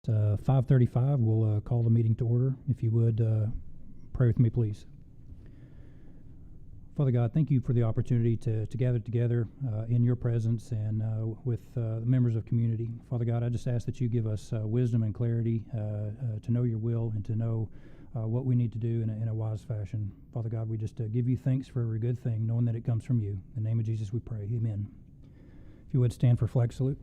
5:35. We'll call the meeting to order. If you would, pray with me, please. Father God, thank you for the opportunity to gather together in your presence and with the members of community. Father God, I just ask that you give us wisdom and clarity to know your will and to know what we need to do in a wise fashion. Father God, we just give you thanks for every good thing, knowing that it comes from you. In the name of Jesus we pray. Amen. If you would stand for flag salute.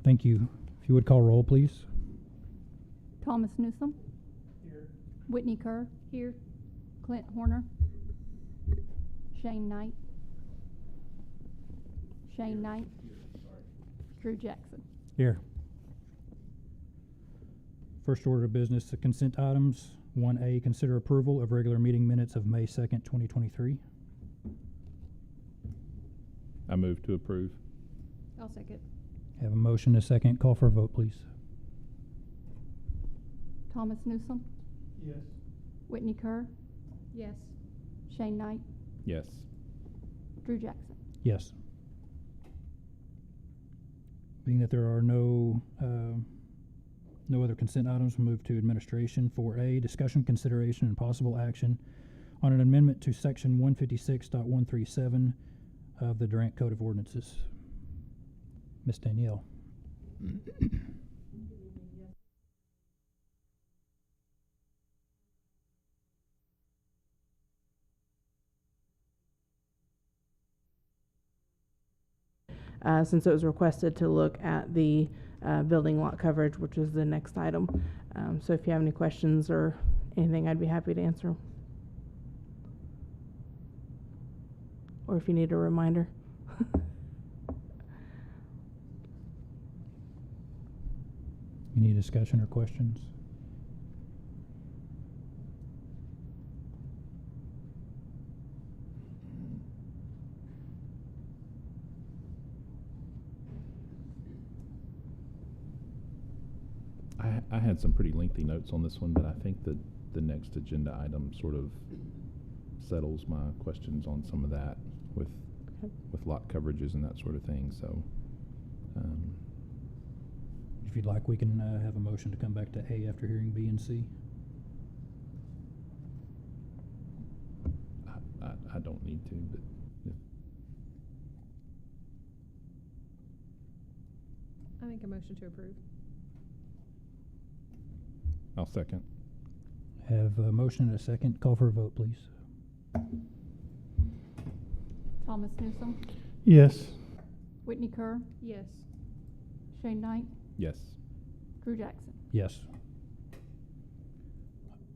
Thank you. If you would call roll, please. Thomas Newsom. Here. Whitney Kerr. Here. Clint Horner. Shane Knight. Shane Knight. Drew Jackson. Here. First order of business, the consent items. 1A, consider approval of regular meeting minutes of May 2nd, 2023. I move to approve. I'll second. Have a motion, a second. Call for a vote, please. Thomas Newsom. Yes. Whitney Kerr. Yes. Shane Knight. Yes. Drew Jackson. Yes. Being that there are no other consent items, we'll move to administration. 4A, discussion, consideration, and possible action on an amendment to section 156.137 of the Durant Code of Ordinances. Ms. Danielle. Since it was requested to look at the building lot coverage, which is the next item. So if you have any questions or anything, I'd be happy to answer. Or if you need a reminder. Any discussion or questions? I had some pretty lengthy notes on this one, but I think that the next agenda item sort of settles my questions on some of that with lot coverages and that sort of thing. So, If you'd like, we can have a motion to come back to A after hearing B and C. I don't need to, but if I make a motion to approve. I'll second. Have a motion and a second. Call for a vote, please. Thomas Newsom. Yes. Whitney Kerr. Yes. Shane Knight. Yes. Drew Jackson. Yes.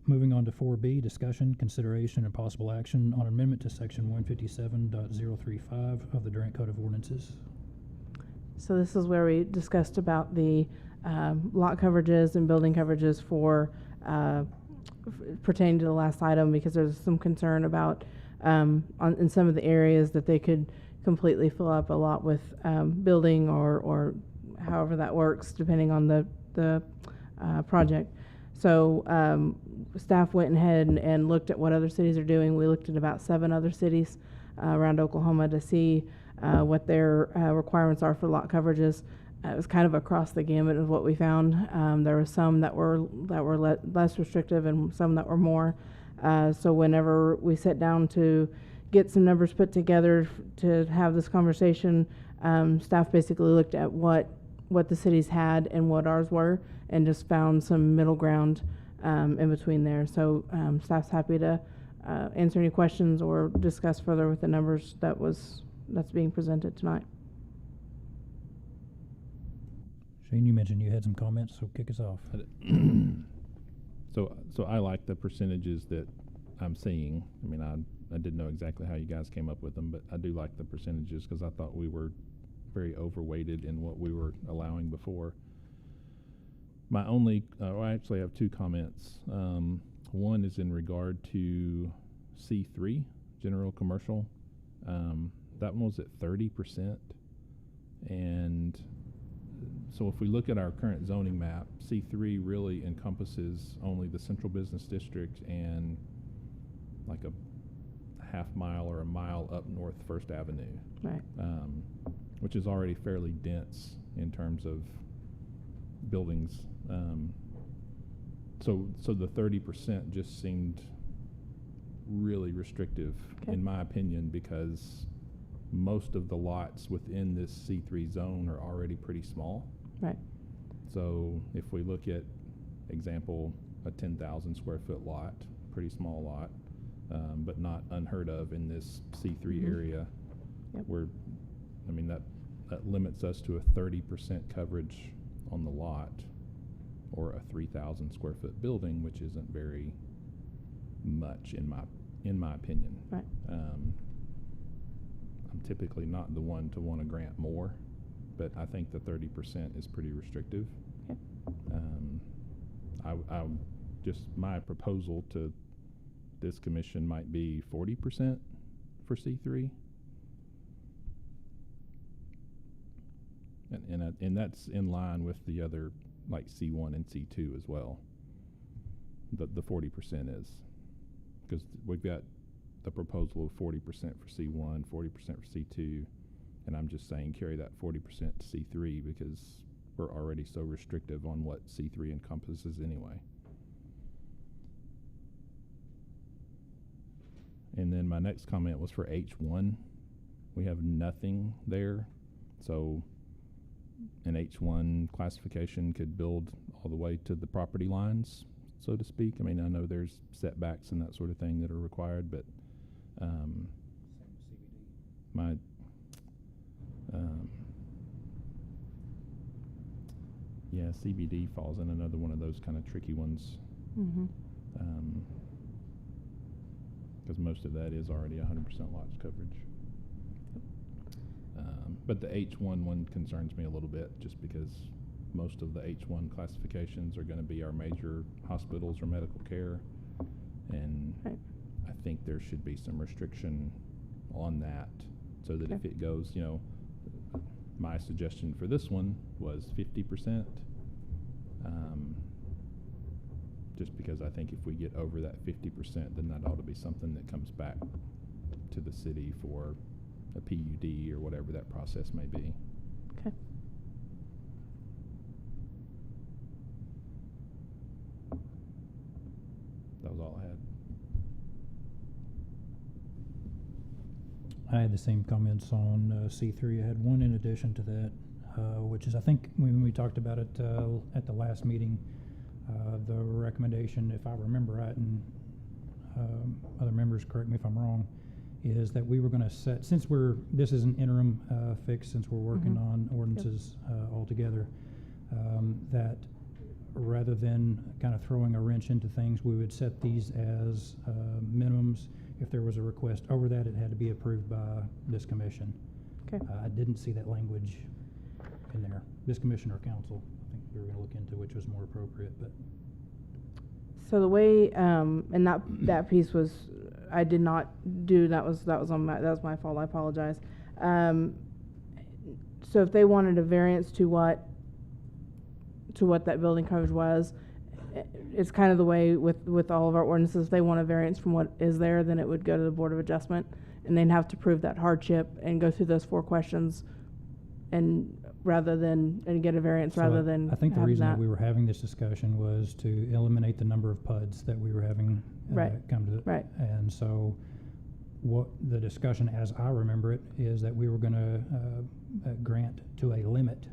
Moving on to 4B, discussion, consideration, and possible action on amendment to section 157.035 of the Durant Code of Ordinances. So this is where we discussed about the lot coverages and building coverages for pertaining to the last item, because there's some concern about in some of the areas that they could completely fill up a lot with building or however that works depending on the project. So staff went ahead and looked at what other cities are doing. We looked at about 7 other cities around Oklahoma to see what their requirements are for lot coverages. It was kind of across the gamut of what we found. There were some that were less restrictive and some that were more. So whenever we sat down to get some numbers put together to have this conversation, staff basically looked at what the cities had and what ours were, and just found some middle ground in between there. So staff's happy to answer any questions or discuss further with the numbers that's being presented tonight. Shane, you mentioned you had some comments, so kick us off. So I like the percentages that I'm seeing. I mean, I didn't know exactly how you guys came up with them, but I do like the percentages because I thought we were very overweighted in what we were allowing before. My only, I actually have 2 comments. One is in regard to C3, general commercial. That one was at 30%. And so if we look at our current zoning map, C3 really encompasses only the central business district and like a half mile or a mile up North First Avenue, Right. which is already fairly dense in terms of buildings. So the 30% just seemed really restrictive, Okay. in my opinion, because most of the lots within this C3 zone are already pretty small. Right. So if we look at, example, a 10,000 square foot lot, pretty small lot, but not unheard of in this C3 Mhm. area, Yep. where, I mean, that limits us to a 30% coverage on the lot, or a 3,000 square foot building, which isn't very much in my opinion. Right. I'm typically not the one to want to grant more, but I think the 30% is pretty restrictive. Okay. I just, my proposal to this commission might be 40% for C3. And that's in line with the other, like C1 and C2 as well. The 40% is, because we've got the proposal of 40% for C1, 40% for C2, and I'm just saying carry that 40% to C3 because we're already so restrictive on what C3 encompasses anyway. And then my next comment was for H1. We have nothing there, so an H1 classification could build all the way to the property lines, so to speak. I mean, I know there's setbacks and that sort of thing that are required, but my yeah, CBD falls in another one of those kind of tricky ones, Mm-hmm. because most of that is already 100% lots coverage. But the H1 one concerns me a little bit, just because most of the H1 classifications are going to be our major hospitals or medical care, and Right. I think there should be some restriction on that, so that Okay. if it goes, my suggestion for this one was 50%, just because I think if we get over that 50%, then that ought to be something that comes back to the city for a PUD or whatever that process may be. Okay. That was all I had. I had the same comments on C3. I had one in addition to that, which is, I think, when we talked about it at the last meeting, the recommendation, if I remember right, and other members correct me if I'm wrong, is that we were going to set, since this is an interim fix, since we're working Mhm. on ordinances altogether, that rather than kind of throwing a wrench into things, we would set these as minimums. If there was a request over that, it had to be approved by this commission. Okay. I didn't see that language in there. This commission or council, I think we were going to look into which was more appropriate, but So the way, and that piece was, I did not do, that was my fault, I apologize. So if they wanted a variance to what that building coverage was, it's kind of the way with all of our ordinances, if they want a variance from what is there, then it would go to the Board of Adjustment, and they'd have to prove that hardship and go through those 4 questions, and get a variance So rather than I think the have reason that we were having this discussion was to eliminate the number of PUDs that we were having Right. come to. Right. And so what the discussion, as I remember it, is that we were going to grant to a limit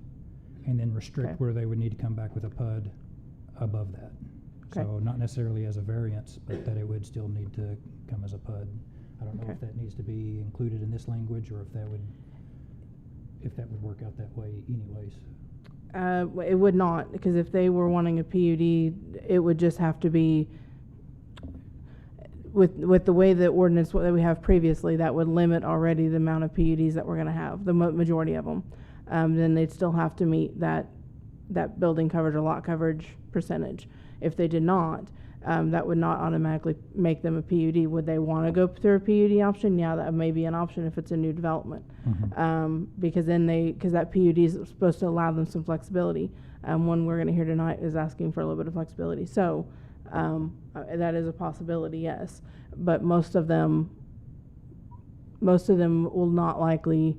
and then restrict Okay. where they would need to come back with a PUD above that. Okay. So not necessarily as a variance, but that it would still need to come as a PUD. I don't know Okay. if that needs to be included in this language or if that would work out that way anyways. It would not, because if they were wanting a PUD, it would just have to be, with the way the ordinance that we have previously, that would limit already the amount of PUDs that we're gonna have, the majority of them. Then they'd still have to meet that building coverage or lot coverage percentage. If they did not, that would not automatically make them a PUD. Would they want to go through a PUD option? Yeah, that may be an option if it's a new development. Because because that PUD is supposed to allow them some flexibility. One we're going to hear tonight is asking for a little bit of flexibility. So that is a possibility, yes. But most of them will not likely,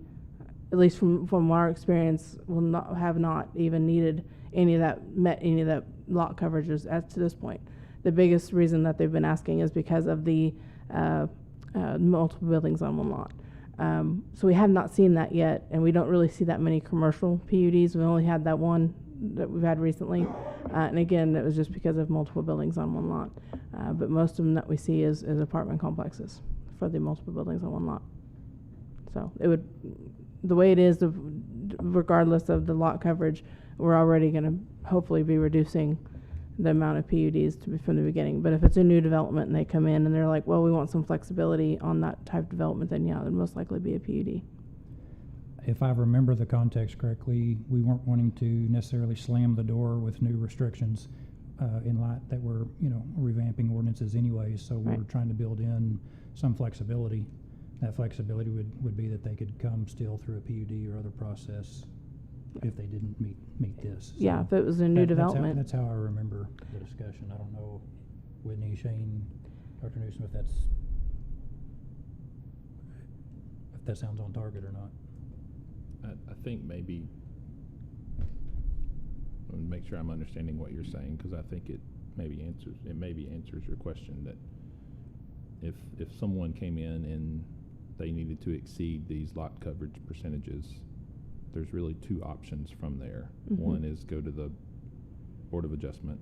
at least from our experience, will not have not even needed met any of that lot coverages as to this point. The biggest reason that they've been asking is because of the multiple buildings on one lot. So we have not seen that yet, and we don't really see that many commercial PUDs. We only had that one that we've had recently, and again, it was just because of multiple buildings on one lot. But most of them that we see is apartment complexes for the multiple buildings on one lot. So it would, the way it is, regardless of the lot coverage, we're already going to hopefully be reducing the amount of PUDs from the beginning. But if it's a new development and they come in and they're like, well, we want some flexibility on that type of development, then yeah, it'd most likely be a PUD. If I remember the context correctly, we weren't wanting to necessarily slam the door with new restrictions in light that we're, revamping ordinances anyway. So we're Right. trying to build in some flexibility. That flexibility would be that they could come still through a PUD or other process if they didn't meet this. So Yeah, if it was a new that's how- development. That's how I remember the discussion. I don't know, Whitney, Shane, Dr. Newsom, if that sounds on target or not. I think maybe, I want to make sure I'm understanding what you're saying, because I think it maybe answers your question, that if someone came in and they needed to exceed these lot coverage percentages, there's really two options from there. Mm-hmm. One is go to the Board of Adjustment.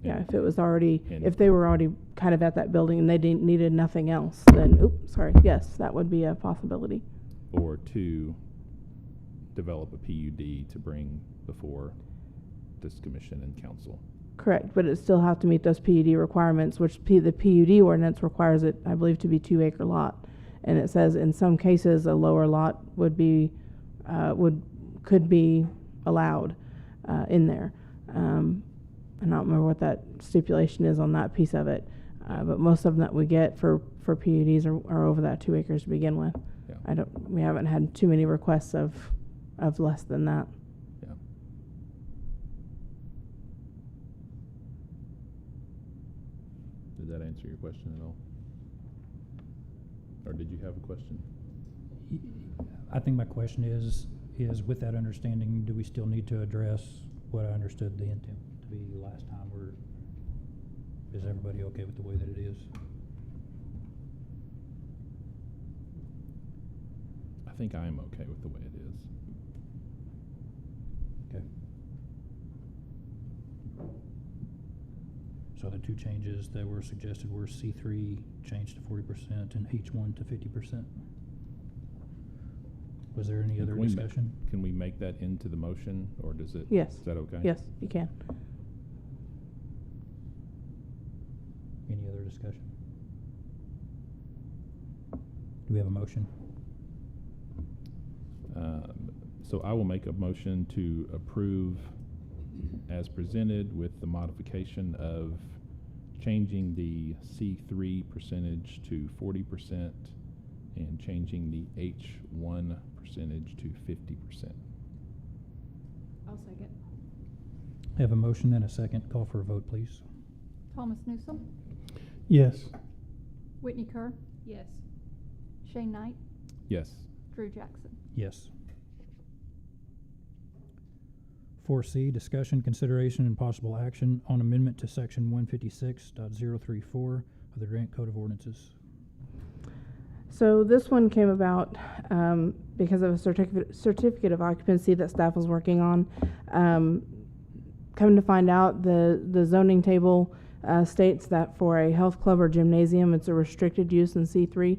Yeah, and- if it was already, and- if they were already kind of at that building and they needed nothing else, then, yes, that would be a possibility. Or two, develop a PUD to bring before this commission and council. Correct, but it still have to meet those PUD requirements, which the PUD ordinance requires it, I believe, to be 2-acre lot. And it says in some cases a lower lot could be allowed in there. I don't remember what that stipulation is on that piece of it, but most of them that we get for PUDs are over that 2 acres to begin with. Yeah. We haven't had too many requests of less than that. Yeah. Did that answer your question at all? Or did you have a question? I think my question is with that understanding, do we still need to address what I understood the intent to be last time, or is everybody okay with the way that it is? I think I am okay with the way it is. Okay. So the two changes that were suggested were C3 changed to 40% and H1 to 50%. Was there any other discussion? Can we make that into the motion, or does it? Yes. Is that okay? Yes, you can. Any other discussion? Do we have a motion? So I will make a motion to approve as presented with the modification of changing the C3 percentage to 40% and changing the H1 percentage to 50%. I'll second. Have a motion and a second. Call for a vote, please. Thomas Newsom, Yes. Whitney Kerr, Yes. Shane Knight, Yes. Drew Jackson. Yes. 4C, discussion, consideration, and possible action on amendment to section 156.034 of the Durant Code of Ordinances. So this one came about because of a certificate of occupancy that staff was working on. Coming to find out, the zoning table states that for a health club or gymnasium, it's a restricted use in C3,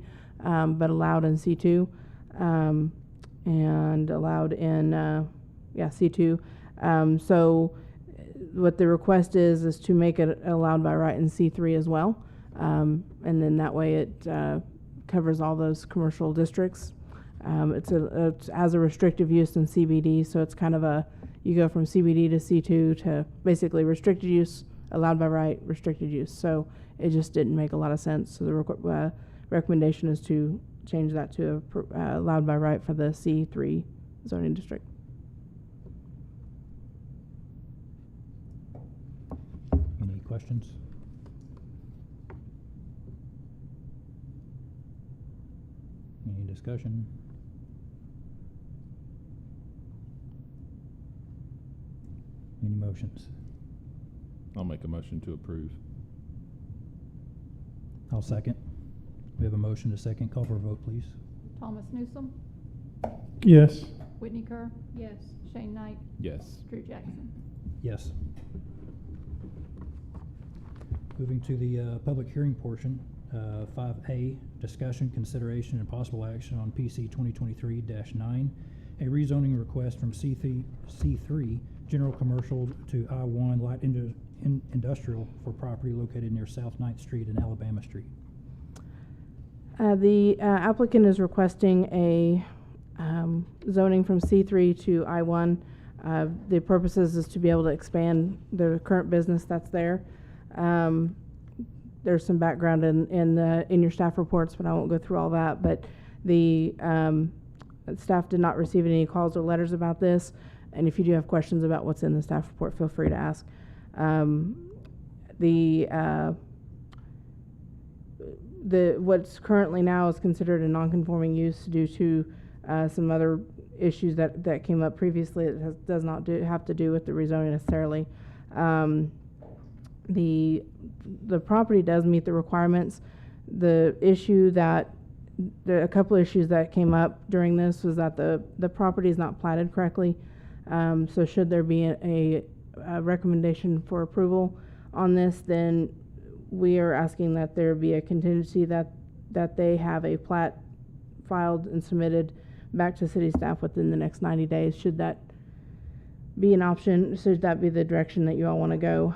but allowed in C2, and allowed in C2. So what the request is to make it allowed by right in C3 as well, and then that way it covers all those commercial districts. It's as a restrictive use in CBD, so it's kind of you go from CBD to C2 to basically restricted use allowed by right, restricted use. So it just didn't make a lot of sense. So the recommendation is to change that to allowed by right for the C3 zoning district. Any questions? Any discussion? Any motions? I'll make a motion to approve. I'll second. We have a motion to second. Call for a vote, please. Thomas Newsom, Yes. Whitney Kerr, Yes. Shane Knight, Yes. Drew Jackson. Yes. Moving to the public hearing portion, 5A, discussion, consideration, and possible action on PC 2023-9, a rezoning request from C3 general commercial to I1 light industrial for property located near South 9th Street and Alabama Street. The applicant is requesting a zoning from C3 to I1. The purposes is to be able to expand the current business that's there. There's some background in your staff reports, but I won't go through all that. But the staff did not receive any calls or letters about this. And if you do have questions about what's in the staff report, feel free to ask. What's currently now is considered a non-conforming use due to some other issues that came up previously. It does not have to do with the rezoning necessarily. The property does meet the requirements. A couple issues that came up during this was that the property is not platted correctly. So should there be a recommendation for approval on this, then we are asking that there be a contingency that they have a plat filed and submitted back to city staff within the next 90 days. Should that be an option? Should that be the direction that you all want to go?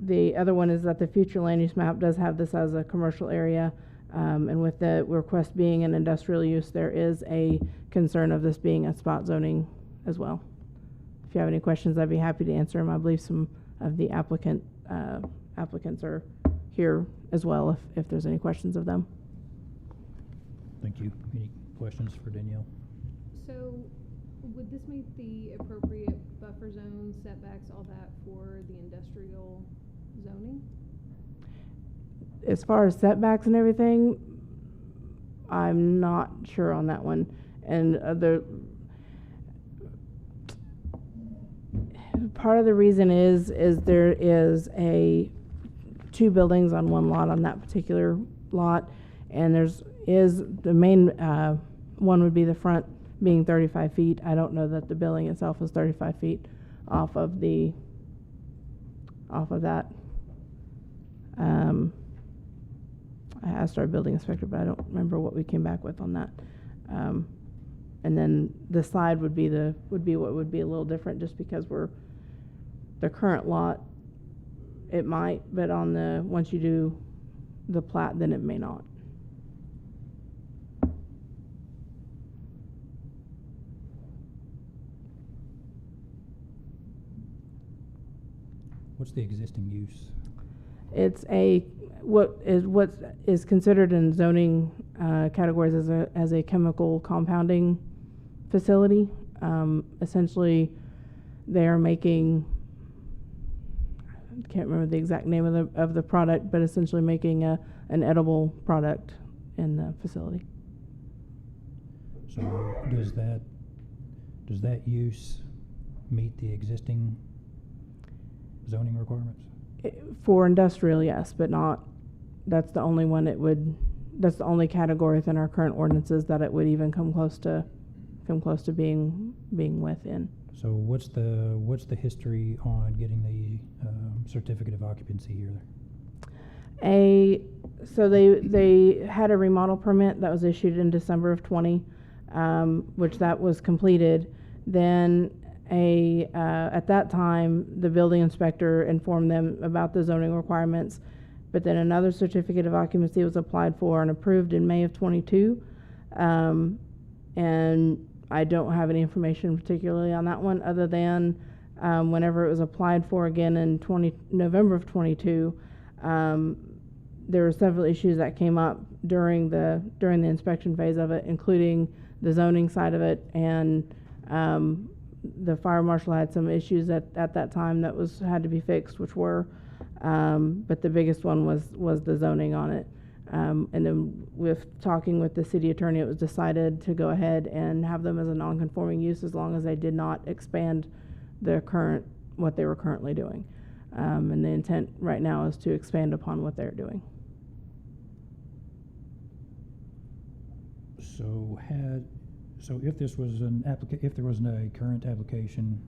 The other one is that the future land use map does have this as a commercial area. And with the request being an industrial use, there is a concern of this being a spot zoning as well. If you have any questions, I'd be happy to answer them. I believe some of the applicants are here as well if there's any questions of them. Thank you. Any questions for Danielle? So would this meet the appropriate buffer zones, setbacks, all that for the industrial zoning? As far as setbacks and everything, I'm not sure on that one. And part of the reason is there is two buildings on one lot on that particular lot, and the main one would be the front being 35 feet. I don't know that the building itself is 35 feet off of that. I asked our building inspector, but I don't remember what we came back with on that. And then the side would be what would be a little different, just because the current lot, it might, but once you do the plat, then it may not. What's the existing use? It's what is considered in zoning categories as a chemical compounding facility. Essentially, they are making, I can't remember the exact name of the product, but essentially making an edible product in the facility. So does that use meet the existing zoning requirements? For industrial, yes, but not. That's the only one that's the only category within our current ordinances that it would even come close to being within. So what's the history on getting the certificate of occupancy here? So they had a remodel permit that was issued in December of 20, which that was completed. Then at that time, the building inspector informed them about the zoning requirements, but then another certificate of occupancy was applied for and approved in May of 22. And I don't have any information particularly on that one, other than whenever it was applied for again in November of 22, there were several issues that came up during the inspection phase of it, including the zoning side of it, and the fire marshal had some issues at that time that had to be fixed, which were, but the biggest one was the zoning on it. And then with talking with the city attorney, it was decided to go ahead and have them as a non-conforming use as long as they did not expand what they were currently doing. And the intent right now is to expand upon what they're doing. So if this was if there wasn't a current application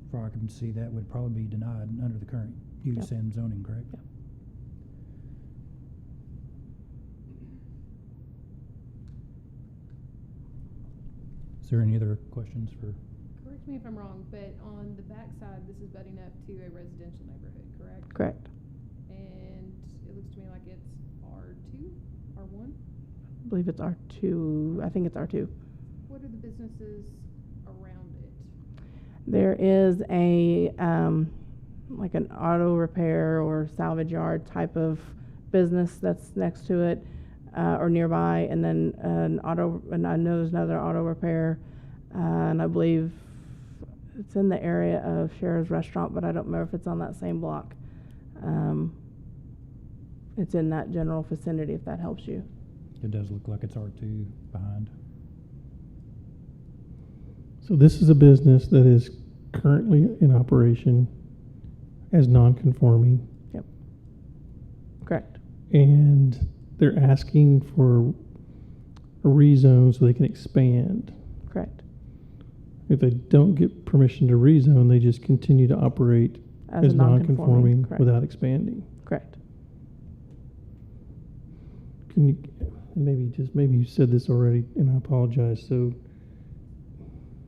for occupancy, that would probably be denied under the current use and zoning, correct? Yep. Is there any other questions for? Correct me if I'm wrong, but on the back side, this is butting up to a residential neighborhood, correct? Correct. And it looks to me like it's R2, R1? I believe it's R2. I think it's R2. What are the businesses around it? There is a like an auto repair or salvage yard type of business that's next to it or nearby, and then and I know there's another auto repair, and I believe it's in the area of Cher's Restaurant, but I don't remember if it's on that same block. It's in that general vicinity, if that helps you. It does look like it's R2 behind. So this is a business that is currently in operation as non-conforming, Yep. Correct. and they're asking for a rezone so they can expand. Correct. If they don't get permission to rezone, they just continue to operate as a non-conforming correct. without expanding. Correct. Can you, maybe you said this already, and I apologize. So,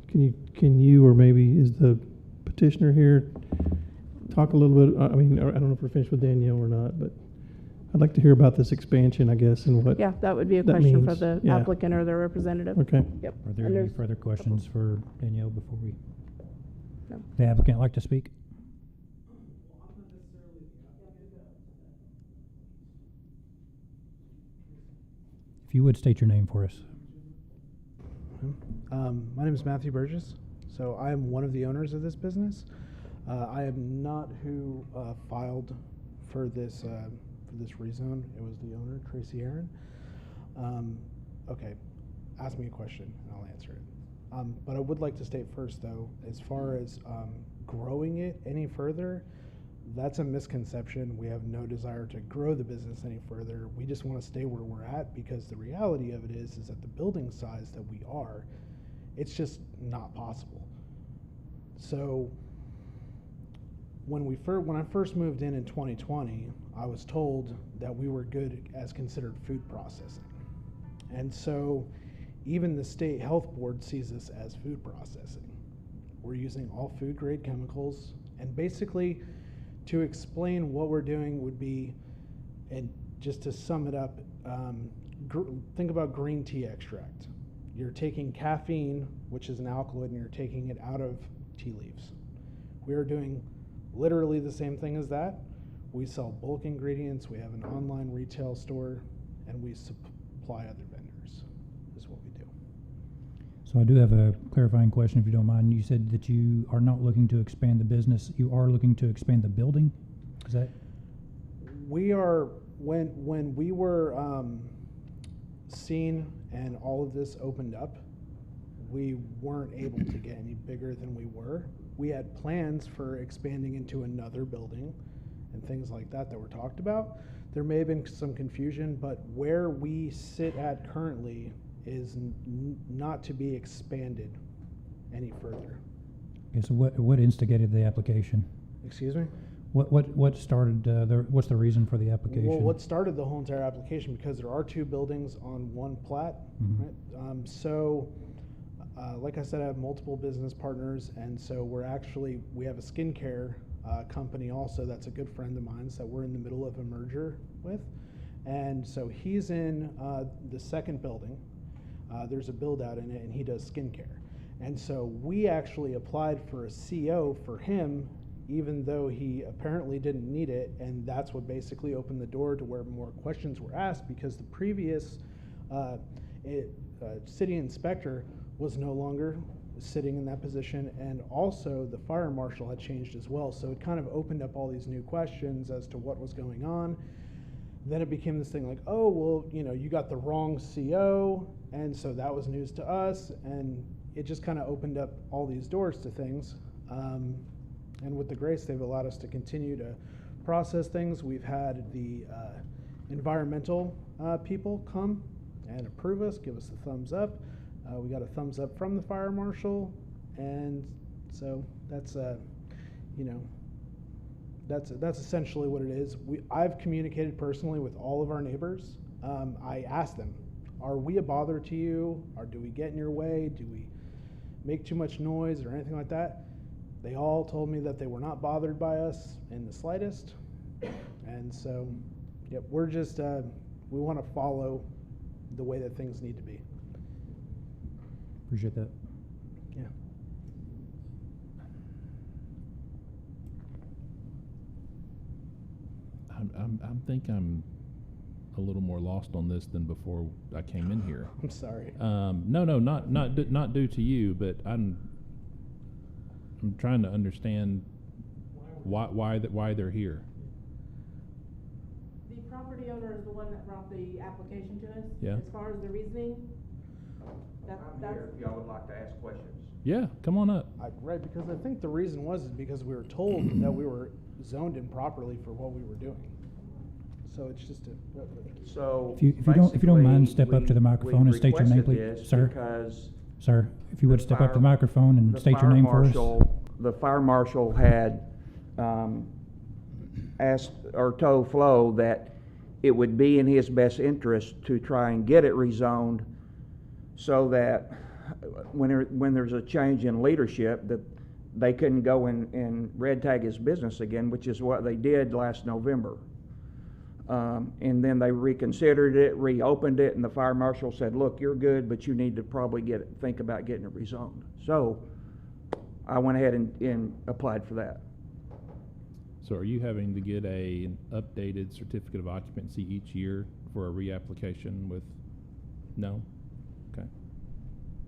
can you, or maybe is the petitioner here, talk a little bit? I mean, I don't know if we're finished with Danielle or not, but I'd like to hear about this expansion, I guess, and what. Yeah, that would be a that question for means. the Yeah. applicant or their representative. Okay. Yep. Are there And any there's- further questions for Danielle before we? No. The applicant like to speak? If you would state your name for us. My name is Matthew Burgess. So I am one of the owners of this business. I am not who filed for this rezone. It was the owner, Tracy Aaron. Okay, ask me a question and I'll answer it. But I would like to state first, though, as far as growing it any further, that's a misconception. We have no desire to grow the business any further. We just want to stay where we're at, because the reality of it is that the building size that we are, it's just not possible. So when I first moved in 2020, I was told that we were good as considered food processing. And so even the state health board sees us as food processing. We're using all food grade chemicals, and basically to explain what we're doing would be, and just to sum it up, think about green tea extract. You're taking caffeine, which is an alkaloid, and you're taking it out of tea leaves. We are doing literally the same thing as that. We sell bulk ingredients, we have an online retail store, and we supply other vendors, is what we do. So I do have a clarifying question, if you don't mind. You said that you are not looking to expand the business. You are looking to expand the building? Is that? We are, when we were seen and all of this opened up, we weren't able to get any bigger than we were. We had plans for expanding into another building and things like that were talked about. There may have been some confusion, but where we sit at currently is not to be expanded any further. Okay, so what instigated the application? Excuse me? What started, what's the reason for the application? Well, what started the whole entire application, because there are two buildings on one plat, Mhm. right? Like I said, I have multiple business partners, and so we have a skincare company also that's a good friend of mine that we're in the middle of a merger with. And so he's in the second building. There's a build out in it, and he does skincare. And so we actually applied for a CO for him, even though he apparently didn't need it, and that's what basically opened the door to where more questions were asked, because the previous city inspector was no longer sitting in that position, and also the fire marshal had changed as well. So it kind of opened up all these new questions as to what was going on. Then it became this thing like, oh, well, you know, you got the wrong CO, and so that was news to us, and it just kind of opened up all these doors to things. And with the grace, they've allowed us to continue to process things. We've had the environmental people come and approve us, give us a thumbs up. We got a thumbs up from the fire marshal, and so that's you know, that's essentially what it is. I've communicated personally with all of our neighbors. I asked them, are we a bother to you, or do we get in your way? Do we make too much noise or anything like that? They all told me that they were not bothered by us in the slightest. And so, yep, we're just, we want to follow the way that things need to be. Appreciate that. Yeah. I think I'm a little more lost on this than before I came in here. I'm sorry. No, not due to you, but I'm trying to understand why they're here. The property owner is the one that brought the application to us. Yeah. As far as the reasoning, that's. I'm here if y'all would like to ask questions. Yeah, come on up. Right, because I think the reason was because we were told that we were zoned improperly for what we were doing. So it's just a. So If you don't mind, basically, step up to the microphone and state your name, please, requested this sir. Because Sir, if you would step up to the microphone and the state your fire name for us. The fire marshal had asked or told Flo that it would be in his best interest to try and get it rezoned so that when there's a change in leadership, that they couldn't go and red tag his business again, which is what they did last November. And then they reconsidered it, reopened it, and the fire marshal said, look, you're good, but you need to probably think about getting it rezoned. So I went ahead and applied for that. So are you having to get an updated certificate of occupancy each year for a reapplication with, no? Okay.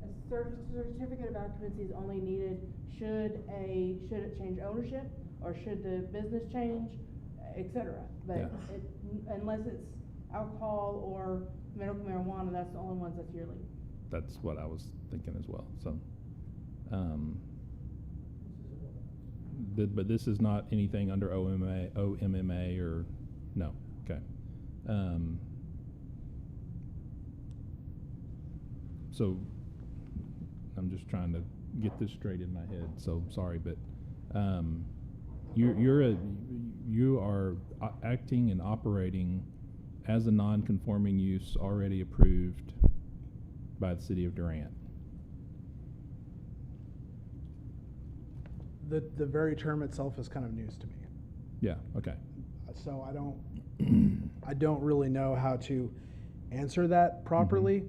A certificate of occupancy is only needed should it change ownership, or should the business change, et cetera. But Yeah. unless it's alcohol or medical marijuana, that's the only ones that's yearly. That's what I was thinking as well, so. But this is not anything under OMMA or, no, okay. So, I'm just trying to get this straight in my head, so sorry, but, you are acting and operating as a non-conforming use already approved by the city of Durant. The very term itself is kind of news to me. Yeah, okay. So I don't really know how to answer that properly.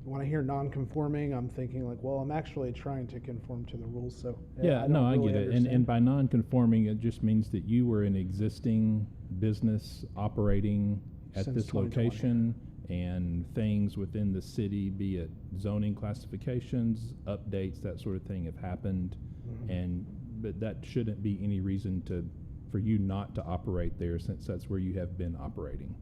When I hear non-conforming, I'm thinking like, well, I'm actually trying to conform to the rules, so. Yeah, no, I get it. And understand. by non-conforming, it just means that you were an existing business operating at Since this 2020. location, and things within the city, be it zoning classifications, updates, that sort of thing have happened. But that shouldn't be any reason for you not to operate there, since that's where you have been operating.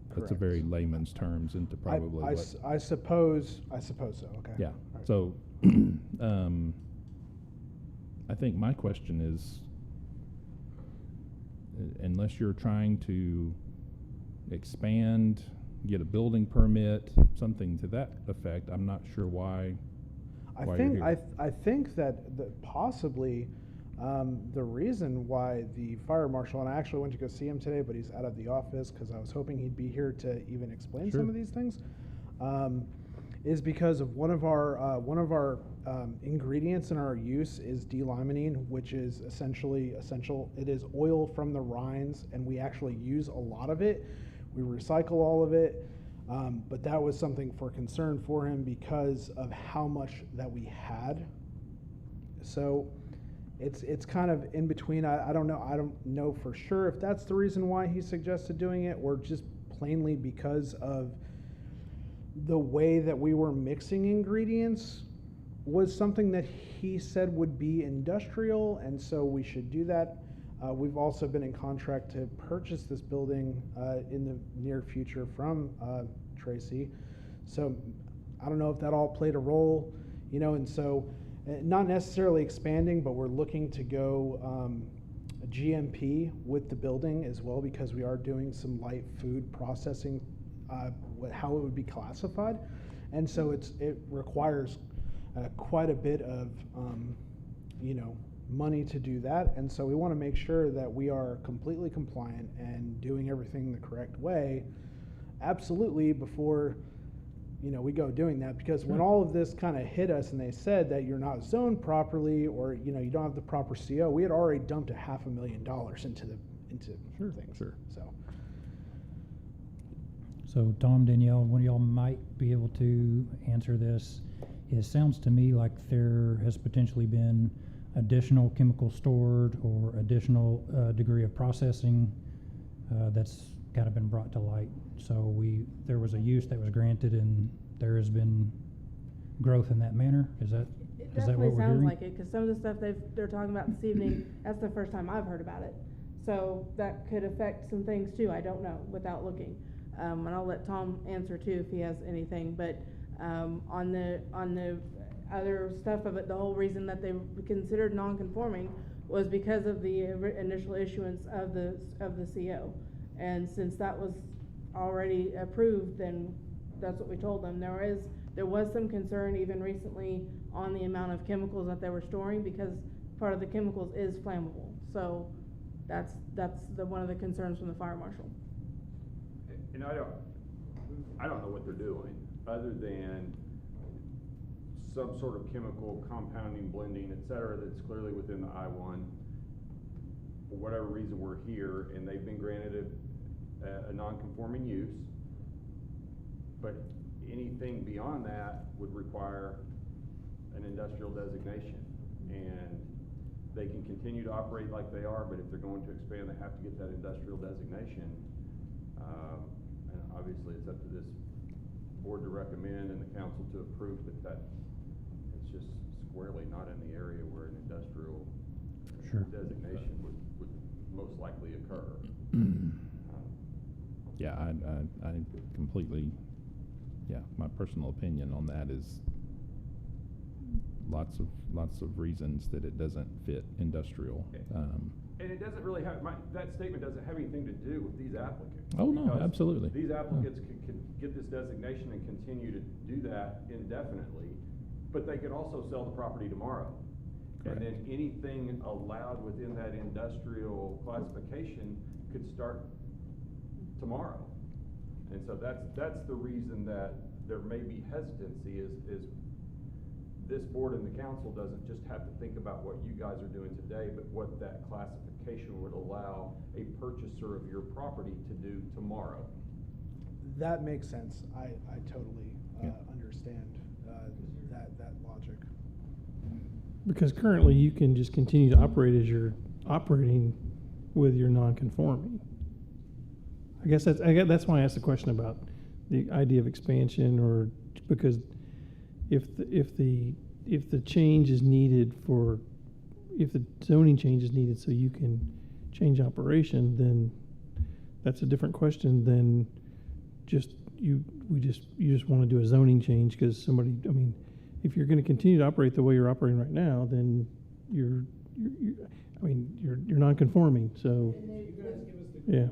That's a Correct. very layman's terms into probably what. I suppose so, okay. Yeah, All right. so, I think my question is, unless you're trying to expand, get a building permit, something to that effect, I'm not sure why you're here. I think that possibly the reason why the fire marshal, and I actually went to go see him today, but he's out of the office because I was hoping he'd be here to even explain Sure. some of these things, is because of one of our ingredients in our use is D-limonene, which is essentially essential. It is oil from the rinds, and we actually use a lot of it. We recycle all of it. But that was something for concern for him because of how much that we had. So it's kind of in between. I don't know. I don't know for sure if that's the reason why he suggested doing it, or just plainly because of the way that we were mixing ingredients was something that he said would be industrial, and so we should do that. We've also been in contract to purchase this building in the near future from Tracy. So I don't know if that all played a role, and so not necessarily expanding, but we're looking to go GMP with the building as well, because we are doing some light food processing, how it would be classified. And so it requires quite a bit of, money to do that. And so we want to make sure that we are completely compliant and doing everything the correct way, absolutely, before, we go doing that. Because when all of this kind of hit us and they said that you're not zoned properly, or, you don't have the proper CO, we had already dumped $500,000 into things. Sure. So Tom, Danielle, one of y'all might be able to answer this. It sounds to me like there has potentially been additional chemical stored or additional degree of processing that's kind of been brought to light. So there was a use that was granted, and there has been growth in that manner. Is that It what definitely we're sounds hearing? like it, because some of the stuff they're talking about this evening, that's the first time I've heard about it. So that could affect some things too, I don't know, without looking. And I'll let Tom answer too if he has anything, but, on the other stuff of it, the whole reason that they considered non-conforming was because of the initial issuance of the CO. And since that was already approved, then that's what we told them. There was some concern even recently on the amount of chemicals that they were storing, because part of the chemicals is flammable. So that's one of the concerns from the fire marshal. And I don't know what they're doing, other than some sort of chemical compounding, blending, et cetera, that's clearly within the I-1. For whatever reason, we're here, and they've been granted a non-conforming use. But anything beyond that would require an industrial designation. And they can continue to operate like they are, but if they're going to expand, they have to get that industrial designation. And obviously, it's up to this board to recommend and the council to approve, but it's just squarely not in the area where an industrial designation would most likely occur. Yeah, I completely, my personal opinion on that is lots of reasons that it doesn't fit industrial. And it doesn't really have, that statement doesn't have anything to do with these applicants. Oh, no, because absolutely. These applicants can get this designation and continue to do that indefinitely, but they could also sell the property tomorrow. Correct. And then anything allowed within that industrial classification could start tomorrow. And so that's the reason that there may be hesitancy is this board and the council doesn't just have to think about what you guys are doing today, but what that classification would allow a purchaser of your property to do tomorrow. That makes sense. I totally understand that logic. Because currently you can just continue to operate as you're operating with your non-conforming. I guess that's why I asked the question about the idea of expansion, or because if the change is needed if the zoning change is needed so you can change operation, then that's a different question than you just want to do a zoning change because somebody. I mean, if you're going to continue to operate the way you're operating right now, then you're non-conforming. So You guys give us the yeah. If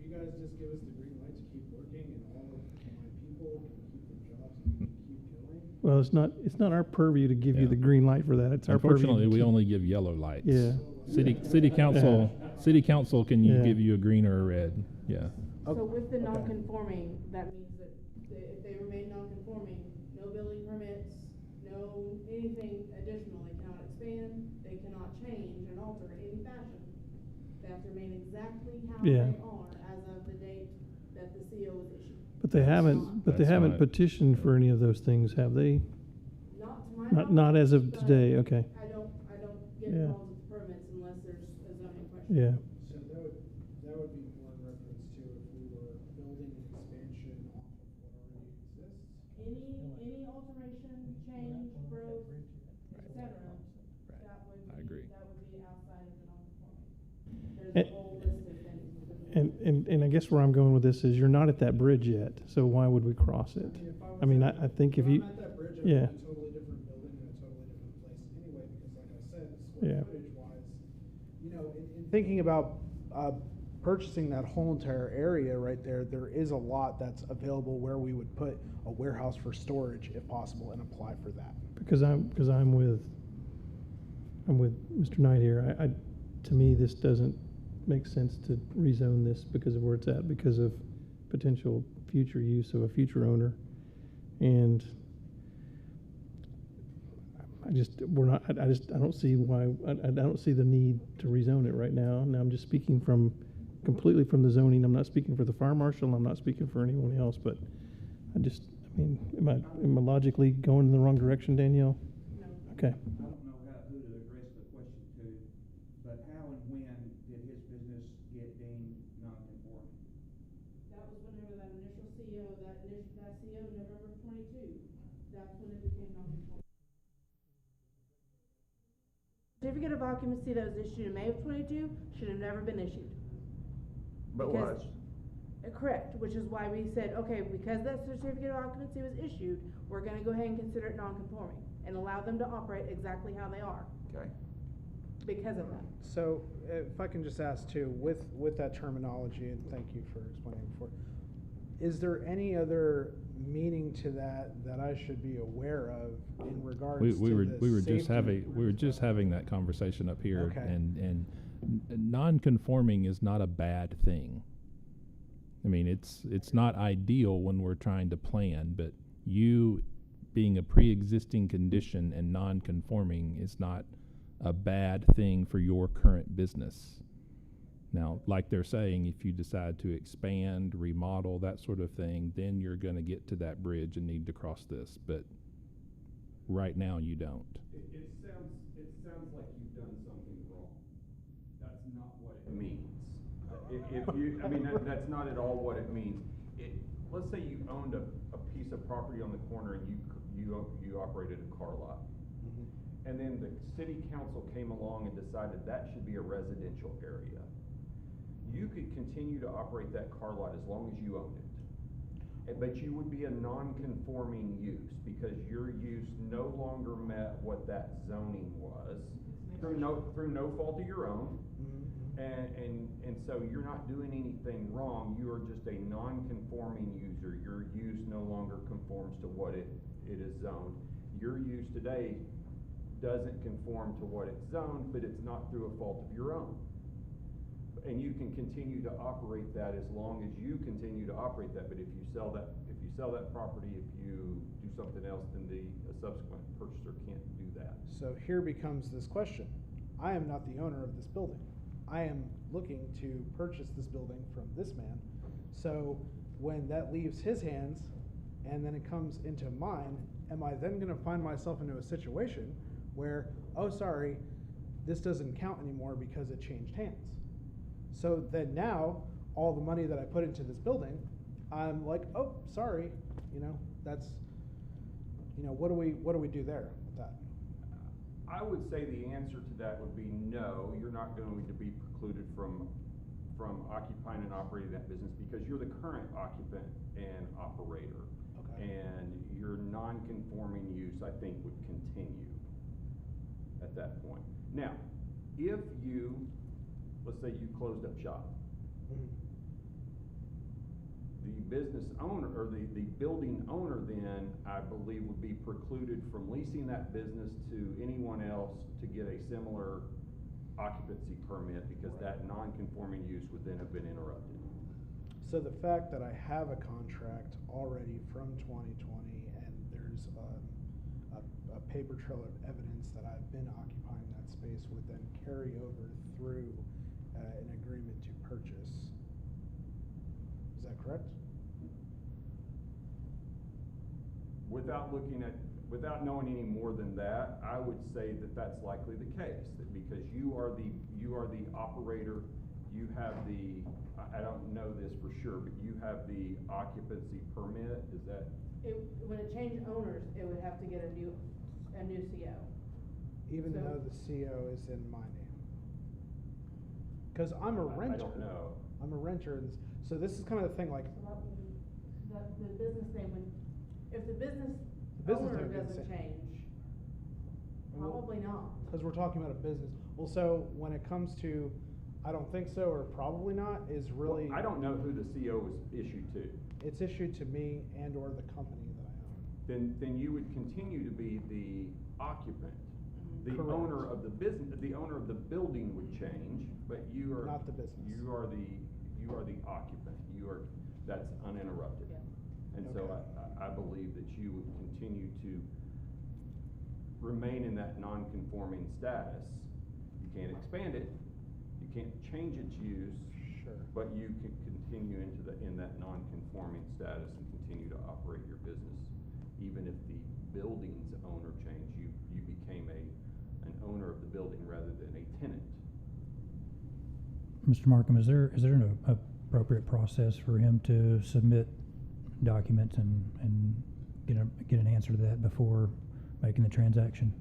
you guys just give us the green light to keep working, and all of my people can keep their jobs and we can keep going. Well, it's not our purview to give you the green light for that. It's our purview. Unfortunately, we only give yellow lights. Yeah. City council can give you a green or a red. Yeah. So with the non-conforming, that means that if they remain non-conforming, no building permits, no anything additional, they cannot expand, they cannot change and alter in any fashion. They have to remain exactly how Yeah. they are as of the date that the CO was issued. But they haven't, That's fine. petitioned for any of those things, have they? Not to my Not as of knowledge, today, but okay. I don't get Yeah. involved with permits unless there's a zoning question. Yeah, So that would be more in reference to if we were building an expansion off of what already exists. Any alteration, change, growth, et cetera, I agree. that would be outside of the non-conforming. There's And- a whole list of things within the and I guess where I'm going with this is you're not at that bridge yet, so why would we cross it? I mean, I think if you, I'm at that bridge, I'm yeah. in a totally different building in a totally different place anyway, because like I said, Yeah. square footage wise, you know, in thinking about, purchasing that whole entire area right there, there is a lot that's available where we would put a warehouse for storage if possible and apply for that. Because I'm with Mr. Knight here. To me, this doesn't make sense to rezone this because of where it's at, because of potential future use of a future owner. And I don't see why, I don't see the need to rezone it right now. Now, I'm just speaking completely from the zoning. I'm not speaking for the fire marshal. I'm not speaking for anyone else, but I mean, am I logically going in the wrong direction, Danielle? No. Okay. I don't know who to address the question to, but how and when did his business get deemed non-conforming? That was whenever that initial CO, that CO, November 22, that's when it became non-conforming. Certificate of occupancy that was issued in May of 22 should have never been issued. But Because- was. Correct, which is why we said, okay, because that certificate of occupancy was issued, we're gonna go ahead and consider it non-conforming and allow them to operate exactly how they are Okay. because of that. So if I can just ask too, with that terminology, and thank you for explaining before, is there any other meaning to that I should be aware of in regards We to were the we were just safety? having that conversation up here, Okay. and non-conforming is not a bad thing. I mean, it's not ideal when we're trying to plan, but you being a pre-existing condition and non-conforming is not a bad thing for your current business. Now, like they're saying, if you decide to expand, remodel, that sort of thing, then you're going to get to that bridge and need to cross this. But right now, you don't. It sounds like you've done something wrong. That's not what it means. That's not at all what it means. Let's say you owned a piece of property on the corner and you operated a car lot. Mhm. And then the city council came along and decided that should be a residential area. You could continue to operate that car lot as long as you owned it. But you would be a non-conforming use because your use no longer met what that zoning was through no fault of your own. Mhm. And so you're not doing anything wrong, you are just a non-conforming user. Your use no longer conforms to what it is zoned. Your use today doesn't conform to what it's zoned, but it's not through a fault of your own. And you can continue to operate that as long as you continue to operate that, but if you sell that property, if you do something else, then the subsequent purchaser can't do that. So here becomes this question. I am not the owner of this building. I am looking to purchase this building from this man. So when that leaves his hands and then it comes into mine, am I then gonna find myself into a situation where, oh, sorry, this doesn't count anymore because it changed hands? So then now, all the money that I put into this building, I'm like, oh, sorry, what do we do there with that? I would say the answer to that would be no, you're not going to be precluded from occupying and operating that business because you're the current occupant and operator. Okay. And your non-conforming use, I think, would continue at that point. Now, if let's say you closed up shop, Mhm. the business owner, or the building owner then, I believe, would be precluded from leasing that business to anyone else to get a similar occupancy permit because that non-conforming use would then have been interrupted. So the fact that I have a contract already from 2020 and there's a paper trail of evidence that I've been occupying that space would then carry over through an agreement to purchase. Is that correct? without knowing any more than that, I would say that that's likely the case, that because you are the operator, you have the, I don't know this for sure, but you have the occupancy permit, is that? When it changed owners, it would have to get a new CO. Even So- though the CO is in my name. Cause I'm a renter. I don't know. I'm a renter, and so this is kind of the thing, like, The business name would, if the business The business owner name would be the doesn't same. change, Well- probably not. cause we're talking about a business. Well, so when it comes to, I don't think so, or probably not, is really. Well, I don't know who the CO was issued to. It's issued to me and or the company that I own. Then you would continue to be the occupant. The Correct. owner of the business, the owner of the building would change, but you are. Not the business. You are the occupant. That's uninterrupted. Yeah. And so Okay. I believe that you would continue to remain in that non-conforming status. You can't expand it, you can't change its use. Sure. But you can continue in that non-conforming status and continue to operate your business. Even if the building's owner changed, you became an owner of the building rather than a tenant. Mr. Markham, is there an appropriate process for him to submit documents and get an answer to that before making the transaction?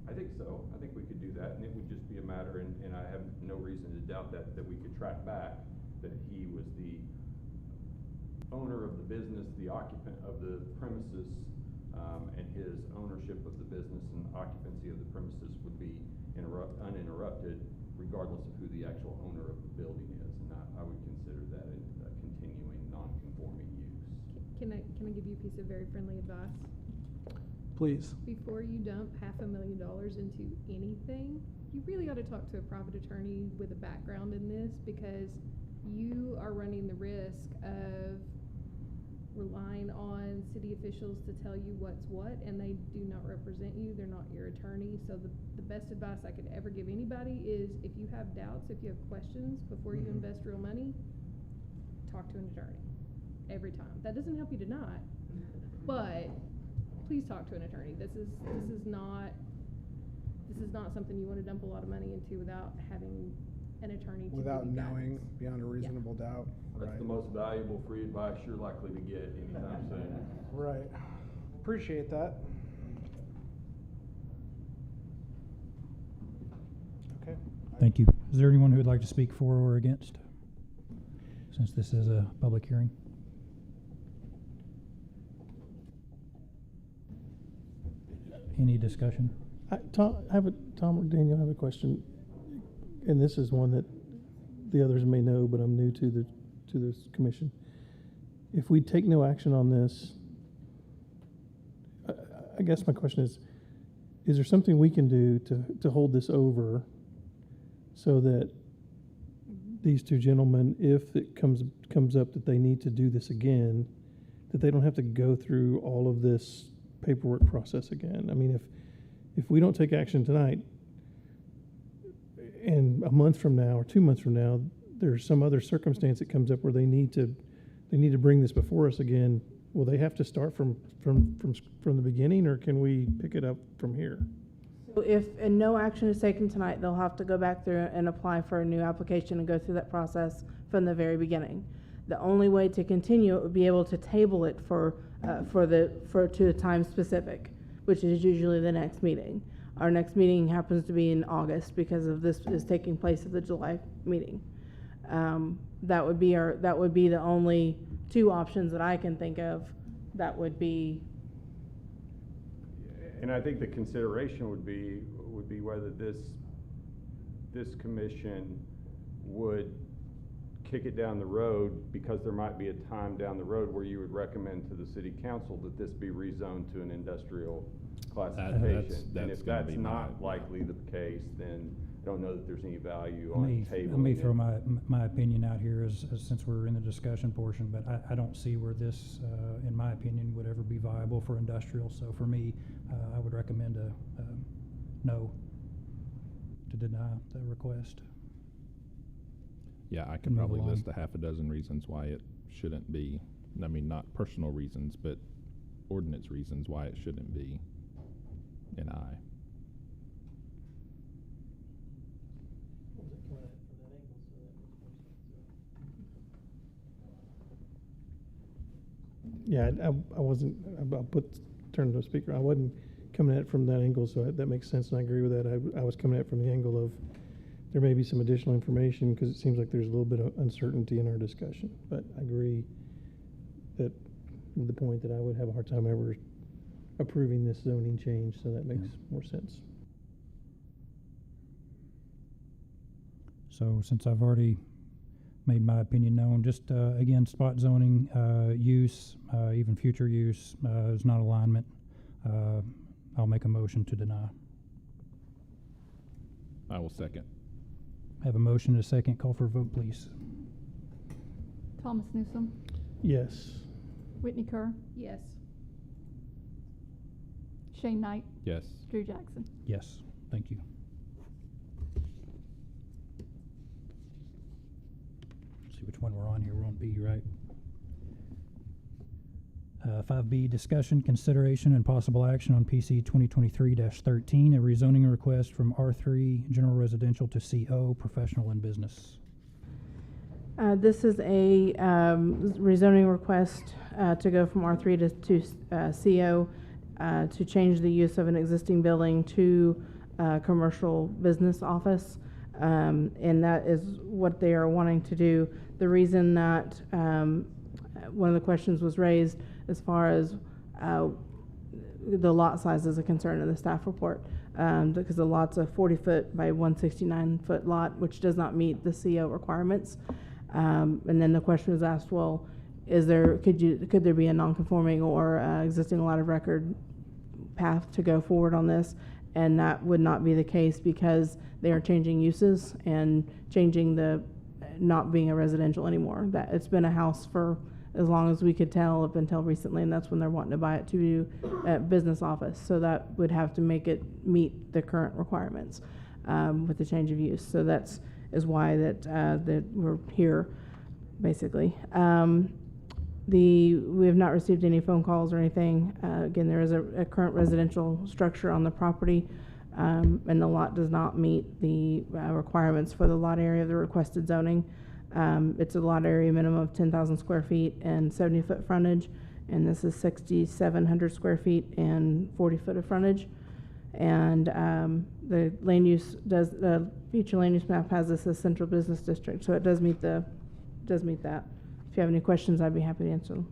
I think so. I think we could do that, and it would just be a matter, and I have no reason to doubt that we could track back that he was the owner of the business, the occupant of the premises, and his ownership of the business and occupancy of the premises would be uninterrupted, regardless of who the actual owner of the building is, and I would consider that a continuing non-conforming use. Can I give you a piece of very friendly advice? Please. Before you dump $500,000 into anything, you really ought to talk to a private attorney with a background in this, because you are running the risk of relying on city officials to tell you what's what, and they do not represent you. They're not your attorney. So the best advice I could ever give anybody is, if you have doubts, if you have questions before you Mhm. invest real money, talk to an attorney every time. That doesn't help you tonight, but please talk to an attorney. This is not something you want to dump a lot of money into without having an attorney to Without give you knowing guidance. beyond a reasonable doubt. That's the most valuable free advice you're likely to get anytime soon. Right. Appreciate that. Okay. Thank you. Is there anyone who would like to speak for or against, since this is a public hearing? Any discussion? Tom or Daniel, I have a question, and this is one that the others may know, but I'm new to this commission. If we take no action on this, I guess my question is there something we can do to hold this over so that these two gentlemen, if it comes up that they need to do this again, that they don't have to go through all of this paperwork process again? I mean, if we don't take action tonight, and a month from now or 2 months from now, there's some other circumstance that comes up where they need to bring this before us again, will they have to start from the beginning, or can we pick it up from here? So if no action is taken tonight, they'll have to go back through and apply for a new application and go through that process from the very beginning. The only way to continue it would be able to table it to a time specific, which is usually the next meeting. Our next meeting happens to be in August because of this is taking place at the July meeting. That would be the only two options that I can think of. That would be. And I think the consideration would be whether this commission would kick it down the road, because there might be a time down the road where you would recommend to the city council that this be rezoned to an industrial classification. And if that's not likely the case, then I don't know that there's any value on tabling. Let me throw my opinion out here as since we're in the discussion portion, but I don't see where this, in my opinion, would ever be viable for industrial. So for me, I would recommend a no to deny the request. Yeah, I could Move probably along. list a half a dozen reasons why it shouldn't be. I mean, not personal reasons, but ordinance reasons why it shouldn't be an I. Yeah, I wasn't, turn to the speaker, I wasn't coming at it from that angle, so that makes sense, and I agree with that. I was coming at it from the angle of, there may be some additional information, because it seems like there's a little bit of uncertainty in our discussion, but I agree that, with the point that I would have a hard time ever approving this zoning change, so that makes more sense. So since I've already made my opinion known, just again, spot zoning use, even future use is not alignment. I'll make a motion to deny. I will second. Have a motion and a second. Call for a vote, please. Thomas Newsom, Yes. Whitney Kerr, Yes. Shane Knight, Yes. Drew Jackson. Yes, thank you. See which one we're on here. We're on B, right? 5B, discussion, consideration, and possible action on PC 2023-13, a rezoning request from R3 General Residential to CO Professional and Business. This is a rezoning request to go from R3 to CO to change the use of an existing building to commercial business office, and that is what they are wanting to do. The reason that one of the questions was raised as far as the lot size is a concern in the staff report, because the lot's a 40-foot by 169-foot lot, which does not meet the CO requirements. And then the question was asked, well, could there be a non-conforming or existing lot of record path to go forward on this? And that would not be the case, because they are changing uses and changing the not being a residential anymore. That it's been a house for as long as we could tell up until recently, and that's when they're wanting to buy it to do a business office. So that would have to make it meet the current requirements with the change of use. So that's why that we're here, basically. We have not received any phone calls or anything. Again, there is a current residential structure on the property, and the lot does not meet the requirements for the lot area of the requested zoning. It's a lot area minimum of 10,000 square feet and 70-foot frontage, and this is 6,700 square feet and 40-foot of frontage. And the land use the future land use map has this as central business district, so it does meet that. If you have any questions, I'd be happy to answer them.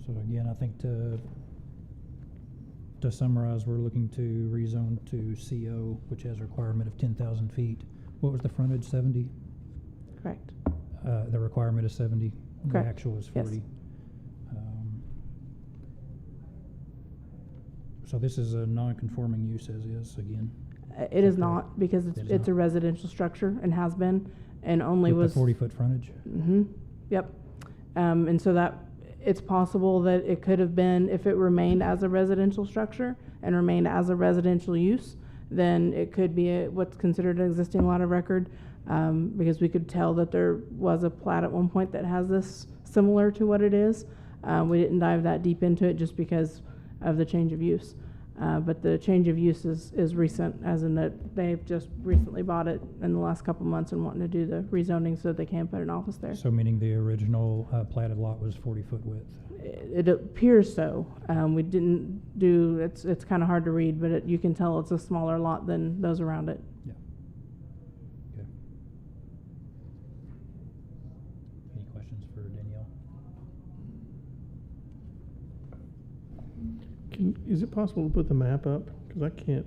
So again, I think to summarize, we're looking to rezone to CO, which has a requirement of 10,000 feet. What was the frontage, 70? Correct. The requirement is 70. Correct. The actual is 40. Yes. So this is a non-conforming use as is, again? It is Okay. not, because It is it's not. a residential structure and has been, and only With was. the 40-foot frontage? Mm-hmm, yep. And so that, it's possible that it could have been, if it remained as a residential structure and remained as a residential use, then it could be what's considered an existing lot of record, because we could tell that there was a plat at one point that has this similar to what it is. We didn't dive that deep into it just because of the change of use. But the change of use is recent, as in that they've just recently bought it in the last couple months and wanting to do the rezoning so that they can put an office there. So meaning the original platted lot was 40-foot width? It appears so. We didn't do, it's kind of hard to read, but you can tell it's a smaller lot than those around it. Yeah. Okay. Any questions for Danielle? Is it possible to put the map up? Because I can't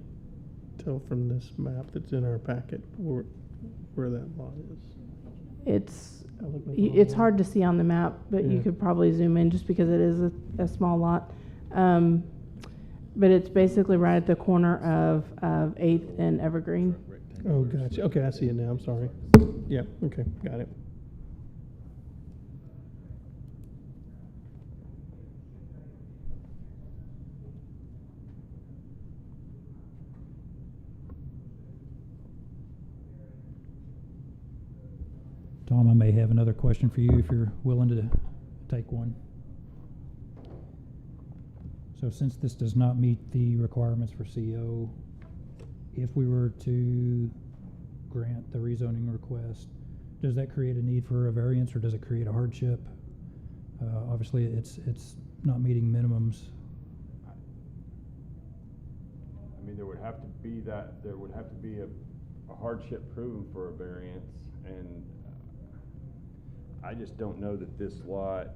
tell from this map that's in our packet where that lot is. It's hard to see on the map, but you Yeah. could probably zoom in just because it is a small lot. But it's basically right at the corner of 8th and Evergreen. Oh, gotcha. Okay, I see it now. I'm sorry. Yeah, okay, got it. Tom, I may have another question for you if you're willing to take one. So since this does not meet the requirements for CO, if we were to grant the rezoning request, does that create a need for a variance, or does it create a hardship? Obviously, it's not meeting minimums. I mean, there would have to be a hardship proven for a variance, and I just don't know that this lot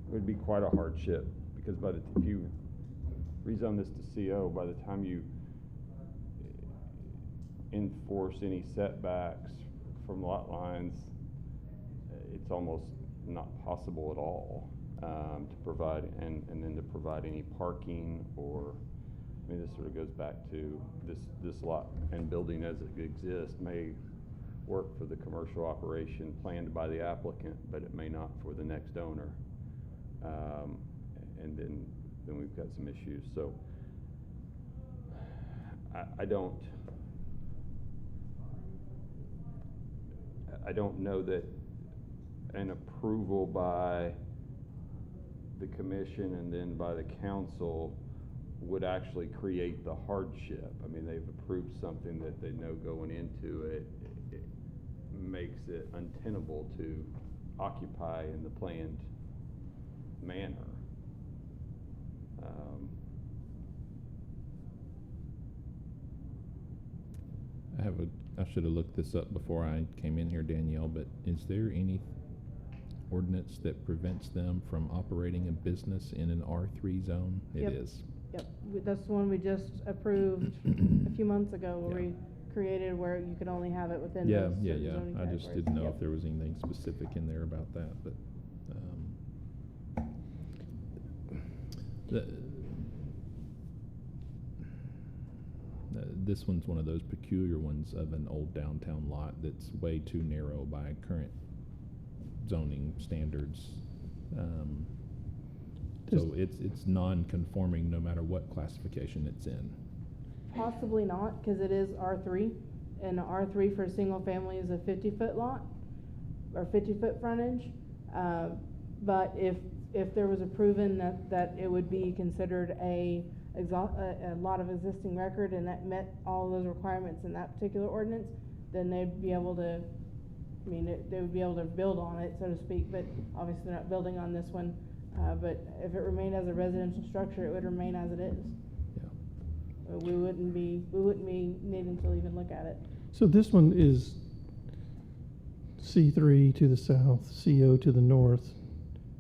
would be quite a hardship, because if you rezone this to CO, by the time you enforce any setbacks from lot lines, it's almost not possible at all to provide, and then to provide any parking, or, I mean, this sort of goes back to this lot and building as it exists may work for the commercial operation planned by the applicant, but it may not for the next owner. And then we've got some issues. So I don't know that an approval by the commission and then by the council would actually create the hardship. I mean, they've approved something that they know going into it, it makes it untenable to occupy in the planned manner. I should have looked this up before I came in here, Danielle, but is there any ordinance that prevents them from operating a business in an R3 zone? Yep. It is. Yep, that's the one we just approved a few months ago, where Yeah. we created where you could only have it within Yeah, those yeah, certain yeah. zoning I just categories. didn't know Yep. if there was anything specific in there about that, but, this one's one of those peculiar ones of an old downtown lot that's way too narrow by current zoning standards. So it's non-conforming no matter what classification it's in. Possibly not, because it is R3, and R3 for a single family is a 50-foot lot, or 50-foot frontage. But if there was a proven that it would be considered a lot of existing record, and that met all those requirements in that particular ordinance, then they'd be able to, they would be able to build on it, so to speak, but obviously they're not building on this one. But if it remained as a residential structure, it would remain as it is. Yeah. We wouldn't be needing to even look at it. So this one is C3 to the south, CO to the north.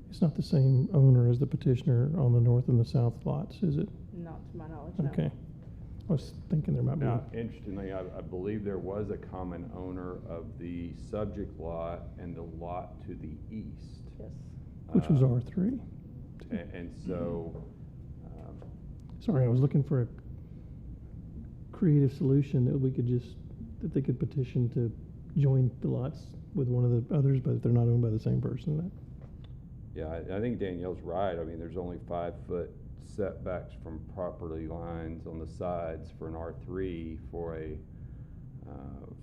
It's not the same owner as the petitioner on the north and the south lots, is it? Not to my knowledge, no. Okay. I was thinking there might be. Now, interestingly, I believe there was a common owner of the subject lot and the lot to the east. Yes. Which was R3. And so, Sorry, I was looking for a creative solution that they could petition to join the lots with one of the others, but if they're not owned by the same person. yeah, I think Danielle's right. I mean, there's only 5-foot setbacks from property lines on the sides for an R3.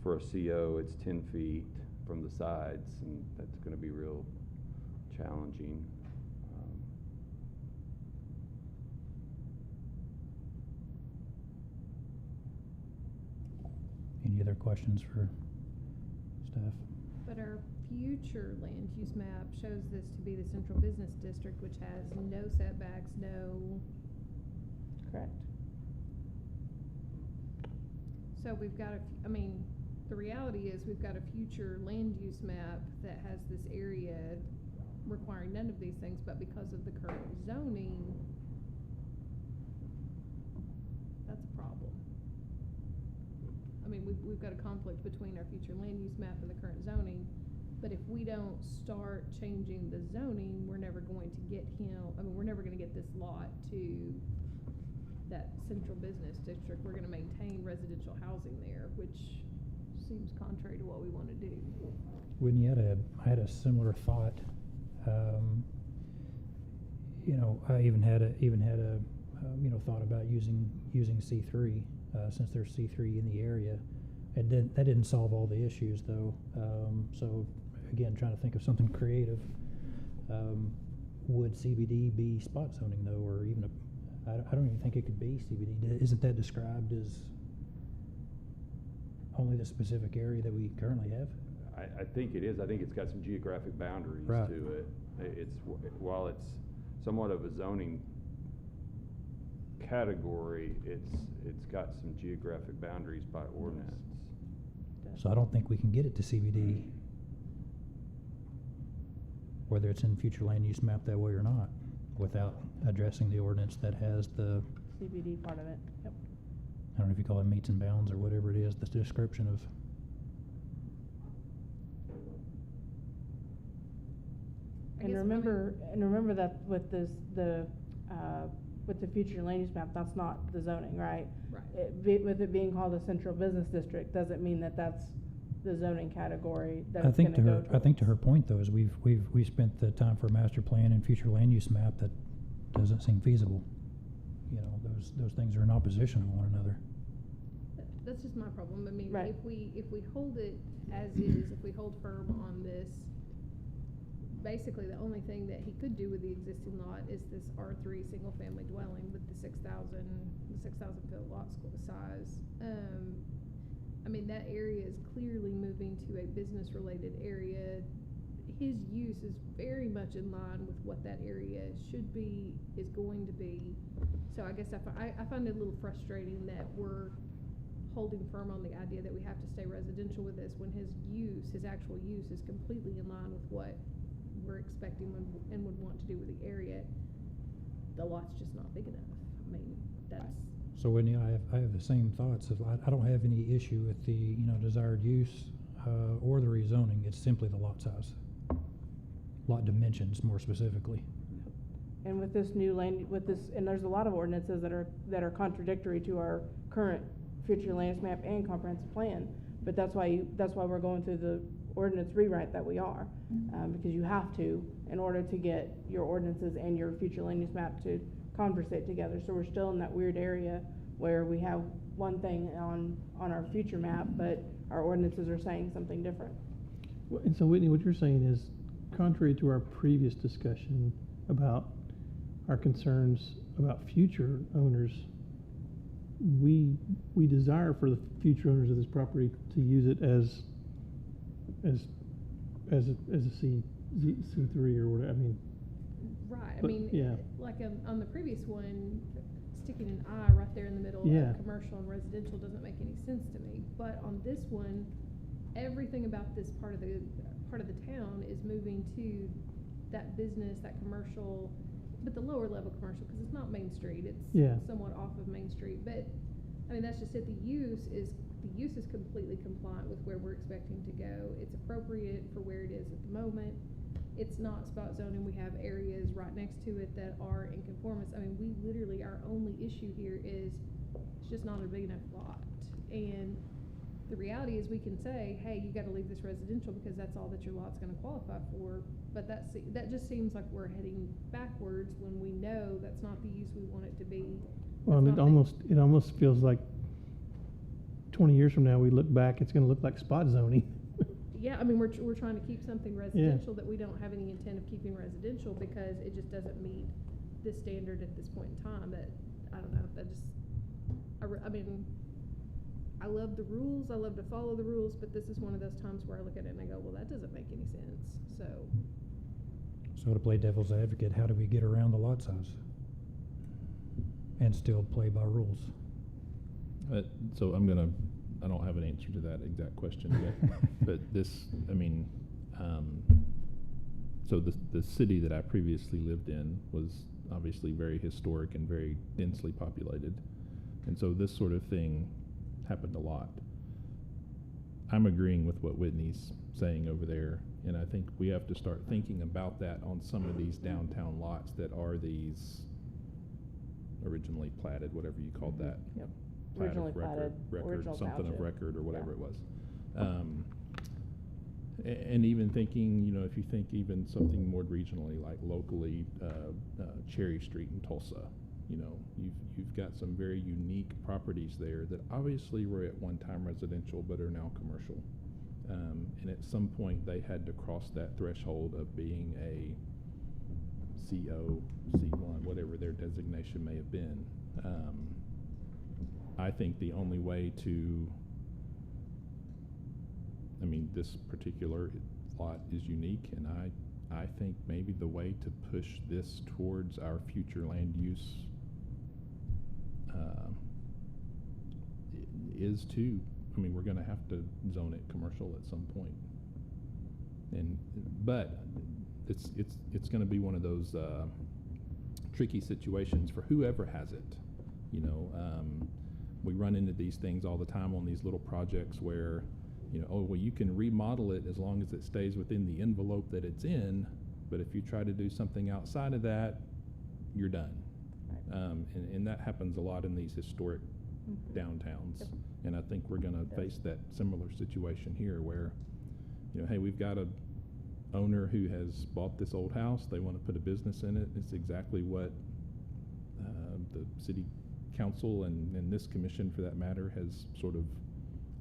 For a CO, it's 10 feet from the sides, and that's going to be real challenging. Any other questions for staff? But our future land use map shows this to be the central business district, which has no setbacks, no. Correct. So we've got the reality is we've got a future land use map that has this area requiring none of these things, but because of the current zoning, that's a problem. I mean, we've got a conflict between our future land use map and the current zoning, but if we don't start changing the zoning, we're never going to get we're never gonna get this lot to that central business district. We're gonna maintain residential housing there, which seems contrary to what we wanna do. Whitney, I had a similar thought. I even had a thought about using C3 since there's C3 in the area. That didn't solve all the issues though. So again, trying to think of something creative. would CBD be spot zoning though, or even I don't even think it could be CBD. Isn't that described as only the specific area that we currently have? I think it is. I think it's got some geographic boundaries Right. to it. While it's somewhat of a zoning category, it's got some geographic boundaries by ordinance. So I don't think we can get it to CBD, whether it's in future land use map that way or not, without addressing the ordinance that has the, CBD part of it, yep. I don't know if you call it meets and bounds or whatever it is, the description of. I And guess remember that with with the future land use map, that's not the zoning, right? Right. With it being called a central business district, doesn't mean that that's the zoning category that I it's think gonna to go her, towards. I think to her point though, is we've spent the time for a master plan and future land use map that doesn't seem feasible. You know, those things are in opposition of one another. That's just my problem. I mean, Right. if we hold it as is, if we hold firm on this, basically the only thing that he could do with the existing lot is this R3 single family dwelling with the 6,000 foot lot size. I mean, that area is clearly moving to a business related area. His use is very much in line with what that area should be, is going to be. So I guess I find it a little frustrating that we're holding firm on the idea that we have to stay residential with this when his actual use is completely in line with what we're expecting and would want to do with the area. The lot's just not big enough. I mean, that's. So Whitney, I have the same thoughts of, I don't have any issue with the, you know, desired use, or the rezoning. It's simply the lot size. Lot dimensions more specifically. And with this new land, and there's a lot of ordinances that are contradictory to our current future land use map and comprehensive plan. But that's why we're going through the ordinance rewrite that we are, because you have to in order to get your ordinances and your future land use map to conversate together. So we're still in that weird area where we have one thing on our future map, but our ordinances are saying something different. And so Whitney, what you're saying is, contrary to our previous discussion about our concerns about future owners, we desire for the future owners of this property to use it as a C3 or whatever. I mean, Right, I but, mean, yeah. like on the previous one, sticking an I right there in the middle Yeah. of commercial and residential doesn't make any sense to me. But on this one, everything about this part of the town is moving to that business, that commercial, but the lower level commercial, because it's not Main Street, it's Yeah. somewhat off of Main Street. But I mean, that's just it. The use is completely compliant with where we're expecting to go. It's appropriate for where it is at the moment. It's not spot zoning. We have areas right next to it that are in conformance. I mean, we literally, our only issue here is it's just not a big enough lot. And the reality is we can say, hey, you gotta leave this residential because that's all that your lot's gonna qualify for. But that just seems like we're heading backwards when we know that's not the use we want it to be. Well, and That's it not almost feels like 20 years from now, we look back, it's gonna look like spot zoning. Yeah, I mean, we're trying to keep something residential that we don't have any intent of keeping residential because it just doesn't meet this standard at this point in time. That, I don't know, that just, I mean, I love the rules, I love to follow the rules, but this is one of those times where I look at it and I go, well, that doesn't make any sense, So to play devil's advocate, how do we get around the lot size and still play by rules? So I don't have an answer to that exact question yet, but this, I mean, so the city that I previously lived in was obviously very historic and very densely populated, and so this sort of thing happened a lot. I'm agreeing with what Whitney's saying over there, and I think we have to start thinking about that on some of these downtown lots that are these originally platted, whatever you called that. Yep. Plat of Originally platted, record, original something of township. record or whatever Yeah. it was. And even thinking, you know, if you think even something more regionally, like locally, Cherry Street in Tulsa, you know, you've got some very unique properties there that obviously were at one time residential but are now commercial. And at some point they had to cross that threshold of being a CO, C1, whatever their designation may have been. I think the only way to, I mean, this particular lot is unique, and I think maybe the way to push this towards our future land use is to, I mean, we're gonna have to zone it commercial at some point. But it's gonna be one of those tricky situations for whoever has it. You know, we run into these things all the time on these little projects where, you know, oh, well, you can remodel it as long as it stays within the envelope that it's in, but if you try to do something outside of that, you're done. And that happens a lot in these historic downtowns. Yep. And I think we're gonna face that similar situation here where, you know, hey, we've got a owner who has bought this old house, they want to put a business in it. It's exactly what the city council and this commission, for that matter, has sort of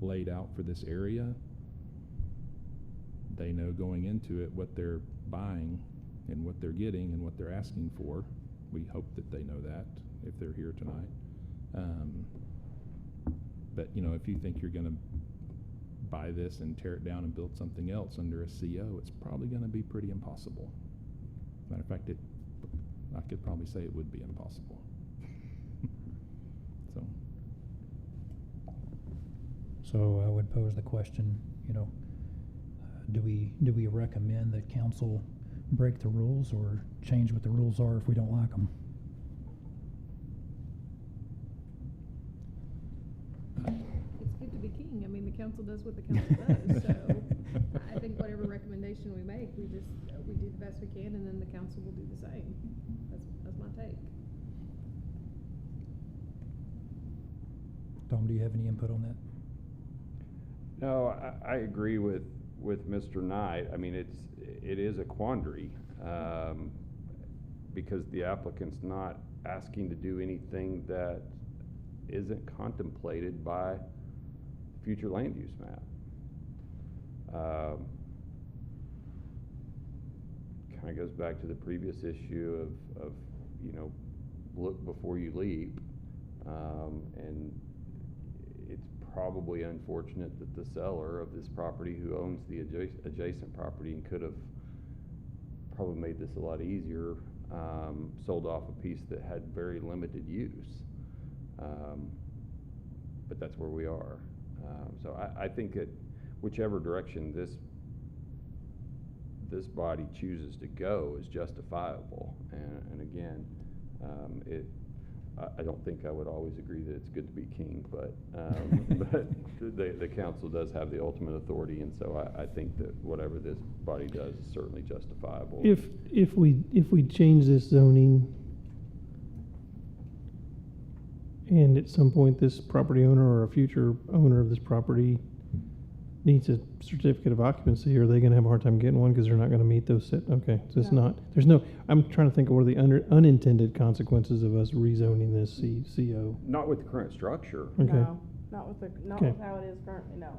laid out for this area. They know going into it what they're buying and what they're getting and what they're asking for. We hope that they know that if they're here tonight. But, you know, if you think you're going to buy this and tear it down and build something else under a CO, it's probably going to be pretty impossible. Matter of fact, I could probably say it would be impossible. So I would pose the question, you know, do we recommend that council break the rules or change what the rules are if we don't like them? It's good to be king. I mean, the council does what the council does, so I think whatever recommendation we make, we do the best we can, and then the council will do the same. That's my take. Tom, do you have any input on that? No, I agree with Mr. Knight. I mean, it is a quandary, because the applicant's not asking to do anything that isn't contemplated by the future land use map. Kind of goes back to the previous issue of you know, look before you leap, and it's probably unfortunate that the seller of this property, who owns the adjacent property and could have probably made this a lot easier, sold off a piece that had very limited use. But that's where we are. So I think that whichever direction this body chooses to go is justifiable. And again, I don't think I would always agree that it's good to be king, but the council does have the ultimate authority, and so I think that whatever this body does is certainly justifiable. If we change this zoning, and at some point this property owner or a future owner of this property needs a certificate of occupancy, are they going to have a hard time getting one because they're not going to meet those set? Okay, so it's not. There's no. I'm trying to think of what are the unintended consequences of us rezoning this CO. Not with the current structure. Okay. No, not with how it is currently. No,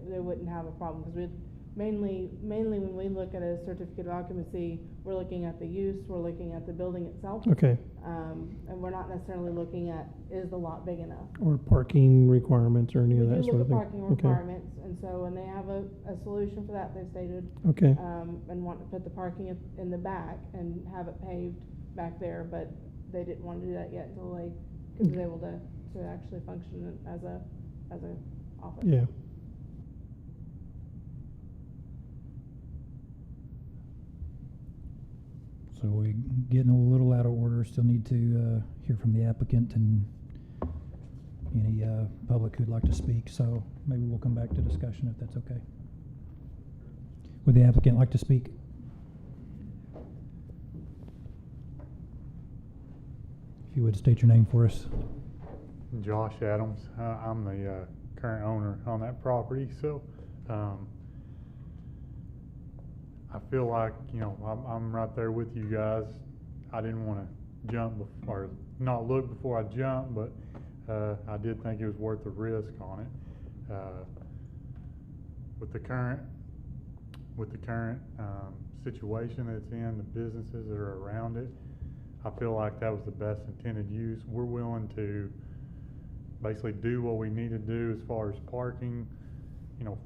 they wouldn't have a problem because we'd mainly when we look at a certificate of occupancy, we're looking at the use, we're looking at the building itself. Okay. And we're not necessarily looking at is the lot big enough. Or parking requirements or any of that sort of thing. We do look at parking requirements, and so when they have a solution for that, they've stated. Okay. And want to put the parking in the back and have it paved back there, but they didn't want to do that yet until they could be able to actually function as a office. Yeah. So we getting a little out of order. Still need to hear from the applicant and any public who'd like to speak. So maybe we'll come back to discussion if that's okay. Would the applicant like to speak? If you would state your name for us. Josh Adams. I'm the current owner on that property, so I feel like, you know, I'm right there with you guys. I didn't want to jump or not look before I jumped, but I did think it was worth the risk on it. With the current situation that it's in, the businesses that are around it, I feel like that was the best intended use. We're willing to basically do what we need to do as far as parking,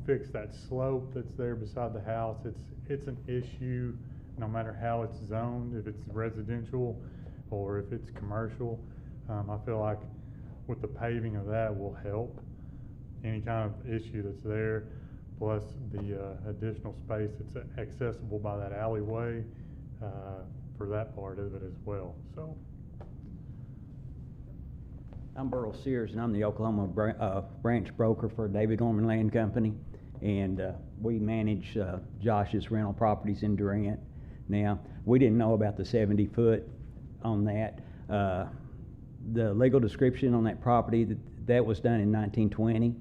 fix that slope that's there beside the house. It's an issue no matter how it's zoned, if it's residential or if it's commercial. I feel like with the paving of that will help any kind of issue that's there, plus the additional space that's accessible by that alleyway for that part of it as well. So. I'm Burl Sears, and I'm the Oklahoma branch broker for David Norman Land Company, and we manage Josh's rental properties in Durant. Now, we didn't know about the 70-foot on that. The legal description on that property, that was done in 1920.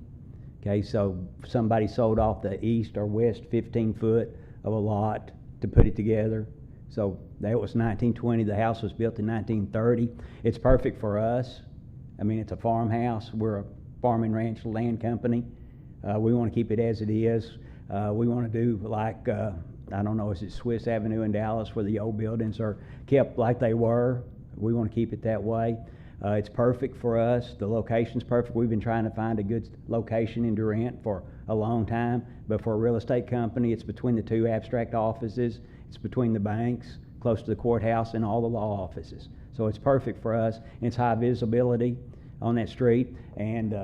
Okay, so somebody sold off the east or west 15-foot of a lot to put it together. So that was 1920. The house was built in 1930. It's perfect for us. I mean, it's a farmhouse. We're a farm and ranch land company. We want to keep it as it is. We want to do like, I don't know, is it Swiss Avenue in Dallas where the old buildings are kept like they were? We want to keep it that way. It's perfect for us. The location's perfect. We've been trying to find a good location in Durant for a long time, but for a real estate company, it's between the two abstract offices. It's between the banks, close to the courthouse, and all the law offices. So it's perfect for us. It's high visibility on that street, and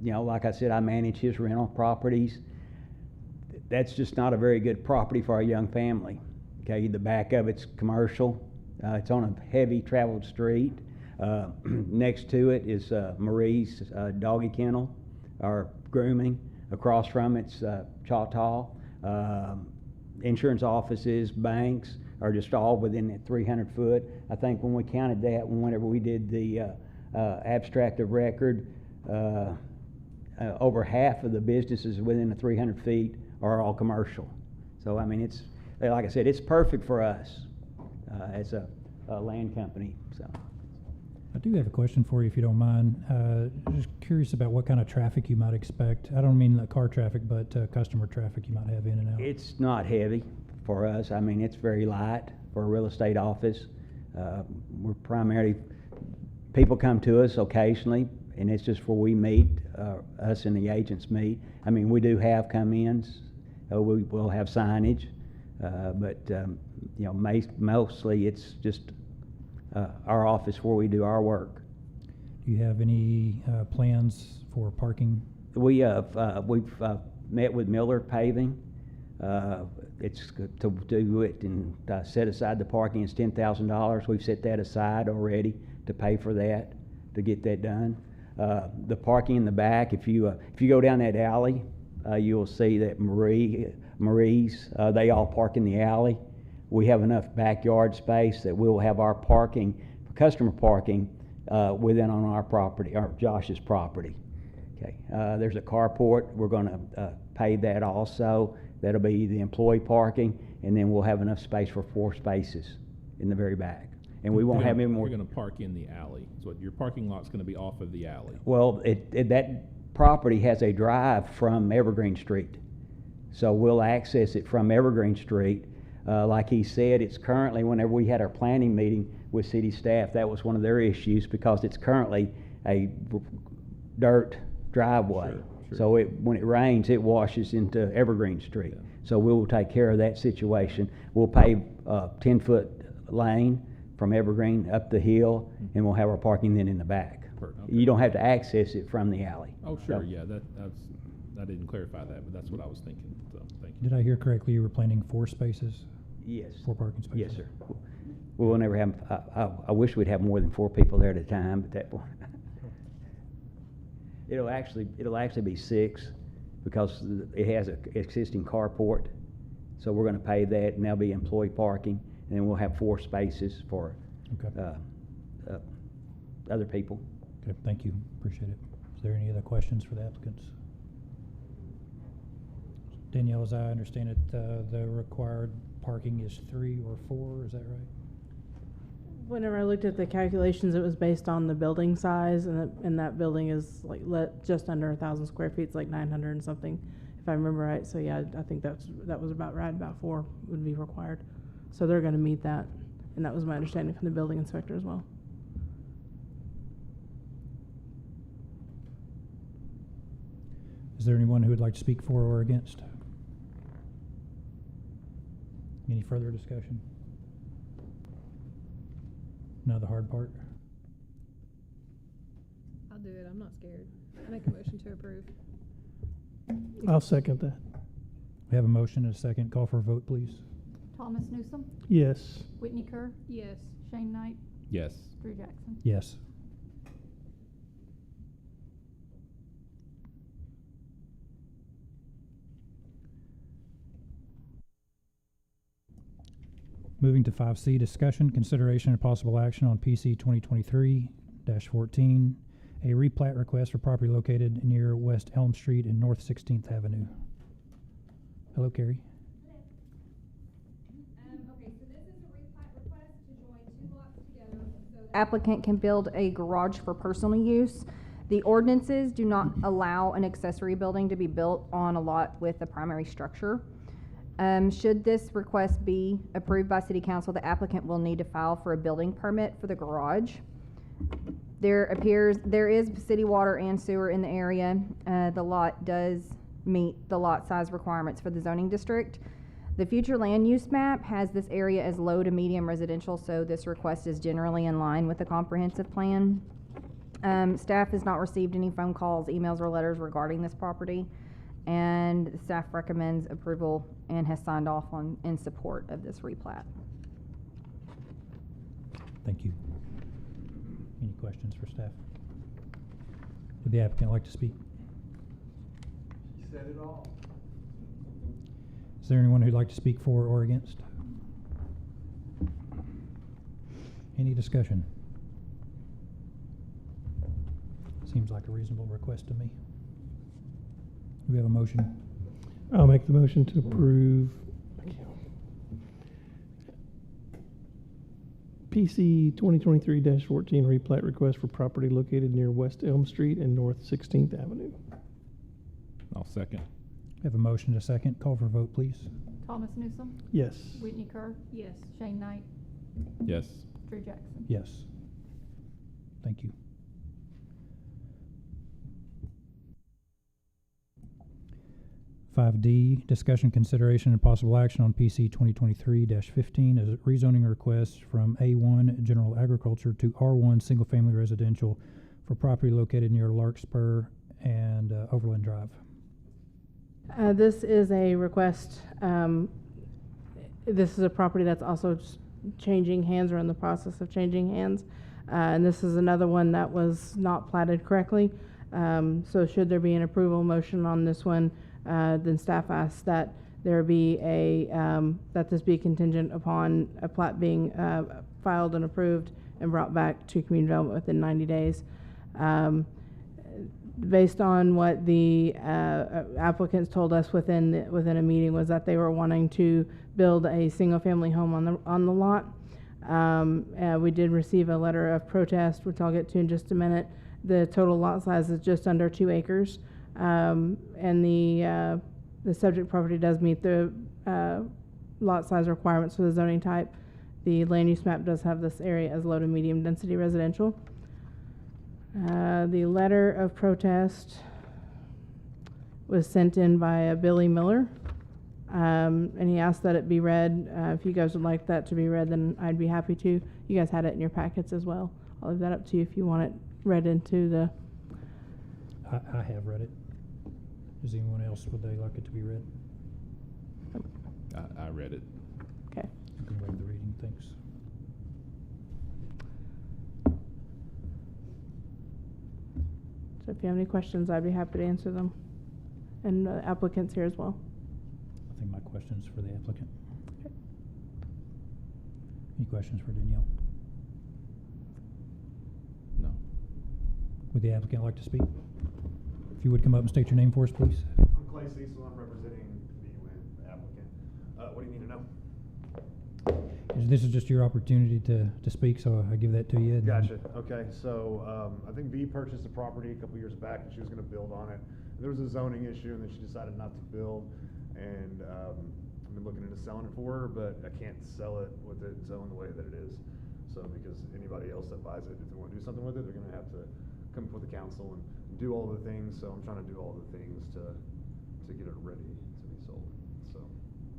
like I said, I manage his rental properties. That's just not a very good property for a young family. Okay, the back of it's commercial. It's on a heavy traveled street. Next to it is Marie's doggy kennel, or grooming. Across from it's Choctaw. Insurance offices, banks are just all within that 300 foot. I think when we counted that, whenever we did the abstract of record, over half of the businesses within the 300 feet are all commercial. So I mean, it's like I said, it's perfect for us as a land company. So. I do have a question for you, if you don't mind. Just curious about what kind of traffic you might expect. I don't mean the car traffic, but customer traffic you might have in and out. It's not heavy for us. I mean, it's very light for a real estate office. We're primarily, people come to us occasionally, and it's just where we meet, us and the agents meet. I mean, we do have come-ins. We will have signage, but mostly it's just our office where we do our work. Do you have any plans for parking? We've met with Miller Paving. It's to do it and set aside the parking. It's $10,000. We've set that aside already to pay for that, to get that done. The parking in the back, if you go down that alley, you'll see that Marie's, they all park in the alley. We have enough backyard space that we'll have our parking, customer parking, within on our property, or Josh's property. Okay. There's a carport. We're going to pave that also. That'll be the employee parking, and then we'll have enough space for 4 spaces in the very back. And we won't have any more. You're going to park in the alley. So your parking lot's going to be off of the alley. Well, that property has a drive from Evergreen Street, so we'll access it from Evergreen Street. Like he said, it's currently, whenever we had our planning meeting with city staff, that was one of their issues, because it's currently a dirt driveway. Sure. So when it rains, it washes into Evergreen Street. Yeah. So we will take care of that situation. We'll pave a 10-foot lane from Evergreen up the hill, and we'll have our parking then in the back. Perfect. You don't have to access it from the alley. Oh, sure, So- yeah, I didn't clarify that, but that's what I was thinking, so, thank you. Did I hear correctly, you were planning 4 spaces? Yes. 4 parking spaces? Yes, sir. We will never have, I wish we'd have more than 4 people there at a time, but that point. It'll actually be 6, because it has an existing carport. So we're gonna pay that, and there'll be employee parking, and then we'll have 4 spaces for, Okay. other people. Okay, thank you. Appreciate it. Is there any other questions for the applicants? Danielle, as I understand it, the required parking is 3 or 4, is that right? Whenever I looked at the calculations, it was based on the building size, and that building is like just under 1,000 square feet. It's like 900 and something, if I remember right. So yeah, I think that was about right. About 4 would be required. So they're gonna meet that, and that was my understanding from the building inspector as well. Is there anyone who would like to speak for or against? Any further discussion? Now the hard part. I'll do it, I'm not scared. I make a motion to approve. I'll second that. We have a motion and a second. Call for a vote, please. Thomas Newsom, Yes. Whitney Kerr, Yes. Shane Knight, Yes. Drew Jackson. Yes. Moving to 5C, discussion, consideration, and possible action on PC 2023-14, a replat request for property located near West Elm Street and North 16th Avenue. Hello, Carrie. Okay, so this is a replat request to join two lots together so the applicant can build a garage for personal use. The ordinances do not allow an accessory building to be built on a lot with a primary structure. Should this request be approved by City Council, the applicant will need to file for a building permit for the garage. There is city water and sewer in the area. The lot does meet the lot size requirements for the zoning district. The future land use map has this area as low to medium residential, so this request is generally in line with the comprehensive plan. Staff has not received any phone calls, emails, or letters regarding this property, and the staff recommends approval and has signed off on in support of this replat. Thank you. Any questions for staff? Would the applicant like to speak? You said it all. Is there anyone who'd like to speak for or against? Any discussion? Seems like a reasonable request to me. Do we have a motion? I'll make the motion to approve PC 2023-14 replat request for property located near West Elm Street and North 16th Avenue. I'll second. We have a motion and a second. Call for a vote, please. Thomas Newsom, Yes. Whitney Kerr, Yes. Shane Knight, Yes. Drew Jackson. Yes. Thank you. D, discussion, consideration, and possible action on PC 2023-15 as a rezoning request from A1 General Agriculture to R1 Single Family Residential for property located near Larkspur and Overland Drive. This is a request, this is a property that's also changing hands or in the process of changing hands. And this is another one that was not platted correctly. So should there be an approval motion on this one, then staff asks that there be that this be contingent upon a plat being filed and approved and brought back to community development within 90 days. Based on what the applicants told us within a meeting was that they were wanting to build a single-family home on the lot. We did receive a letter of protest, which I'll get to in just a minute. The total lot size is just under 2 acres. And the subject property does meet the lot size requirements for the zoning type. The land use map does have this area as low to medium density residential. The letter of protest was sent in by Billy Miller, and he asked that it be read. If you guys would like that to be read, then I'd be happy to. You guys had it in your packets as well. I'll leave that up to you if you want it read into the... I have read it. Does anyone else, would they like it to be read? I read it. Okay. You can waive the reading, thanks. So if you have any questions, I'd be happy to answer them. And the applicant's here as well. I think my question's for the applicant. Okay. Any questions for Danielle? No. Would the applicant like to speak? If you would come up and state your name for us, please. I'm Clay Cecil, I'm representing the applicant. What do you need to know? This is just your opportunity to speak, so I give that to you. Gotcha, okay, so, I think V purchased the property a couple years back and she was gonna build on it. There was a zoning issue and then she decided not to build, and, I've been looking into selling it for, but I can't sell it with it zoned the way that it is. So because anybody else that buys it, if they want to do something with it, they're gonna have to come before the council and do all the things. So I'm trying to do all the things to get it ready to be sold, so.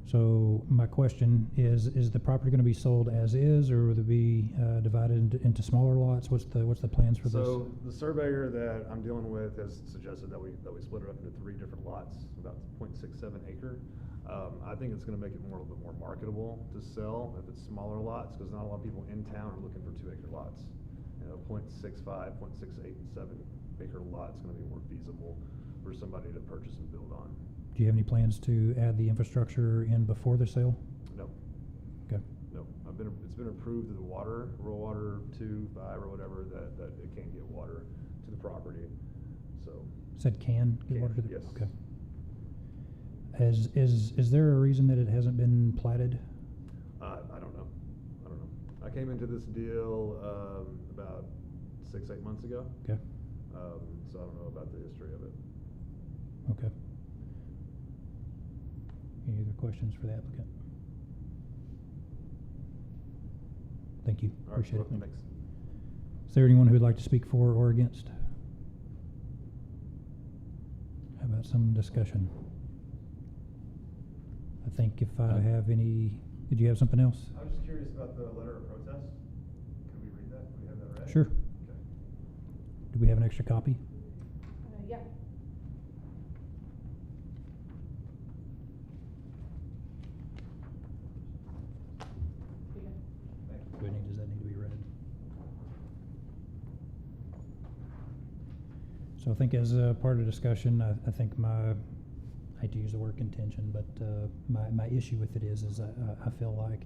So my question is the property gonna be sold as is, or will it be, divided into smaller lots? What's the plans for this? So the surveyor that I'm dealing with has suggested that we split it up into 3 different lots, about 0.67 acre. I think it's gonna make it a little bit more marketable to sell if it's smaller lots, because not a lot of people in town are looking for 2 acre lots. You know, 0.65, 0.68, and 7 acre lot's gonna be more feasible for somebody to purchase and build on. Do you have any plans to add the infrastructure in before the sale? No. Okay. No, it's been approved to the rural water 2, 5, or whatever, that it can get water to the property, so. Said can get Can, water to the? yes. Okay. Is there a reason that it hasn't been platted? I don't know. I came into this deal, about 6-8 months ago. Okay. So I don't know about the history of it. Okay. Any other questions for the applicant? Thank you. All right, Appreciate it. thanks. Is there anyone who would like to speak for or against? How about some discussion? I think if I have any, did you have something else? I was just curious about the letter of protest. Can we read that? Do we have that read? Sure. Okay. Do we have an extra copy? Yeah. Does that need to be read? So I think as a part of the discussion, I think I hate to use the word contention, but my issue with it is I feel like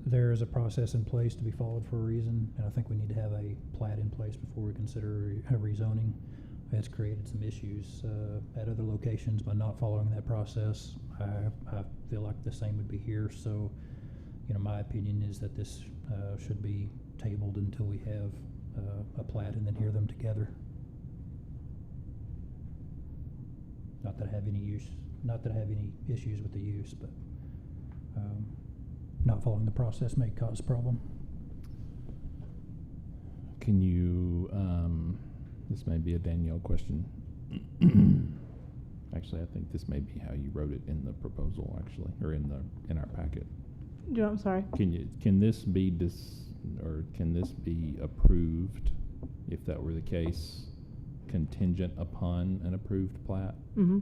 there is a process in place to be followed for a reason, and I think we need to have a plat in place before we consider a rezoning. It's created some issues at other locations by not following that process. I feel like the same would be here, so my opinion is that this should be tabled until we have a plat and then hear them together. Not that I have any issues with the use, but not following the process may cause a problem. Can you, this may be a Danielle question. Actually, I think this may be how you wrote it in the proposal, actually, or in our packet. I'm sorry. Can this be approved, if that were the case, contingent upon an approved plat? Mm-hmm.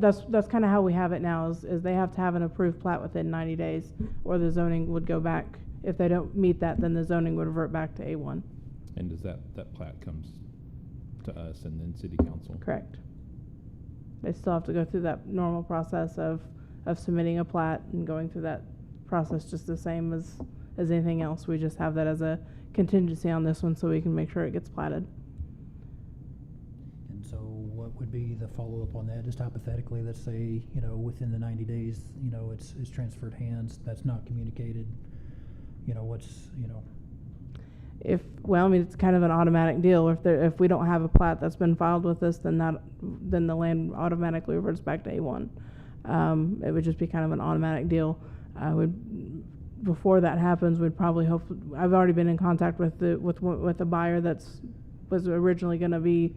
That's kind of how we have it now, is they have to have an approved plat within 90 days, or the zoning would go back. If they don't meet that, then the zoning would revert back to A1. And does that plat comes to us and then city council? Correct. They still have to go through that normal process of submitting a plat and going through that process just the same as anything else. We just have that as a contingency on this one so we can make sure it gets platted. And so what would be the follow-up on that? Just hypothetically, let's say, within the 90 days, it's transferred hands, that's not communicated, It's kind of an automatic deal. If we don't have a plat that's been filed with us, then the land automatically reverts back to A1. It would just be kind of an automatic deal. Before that happens, we'd probably hope. I've already been in contact with the buyer was originally going to be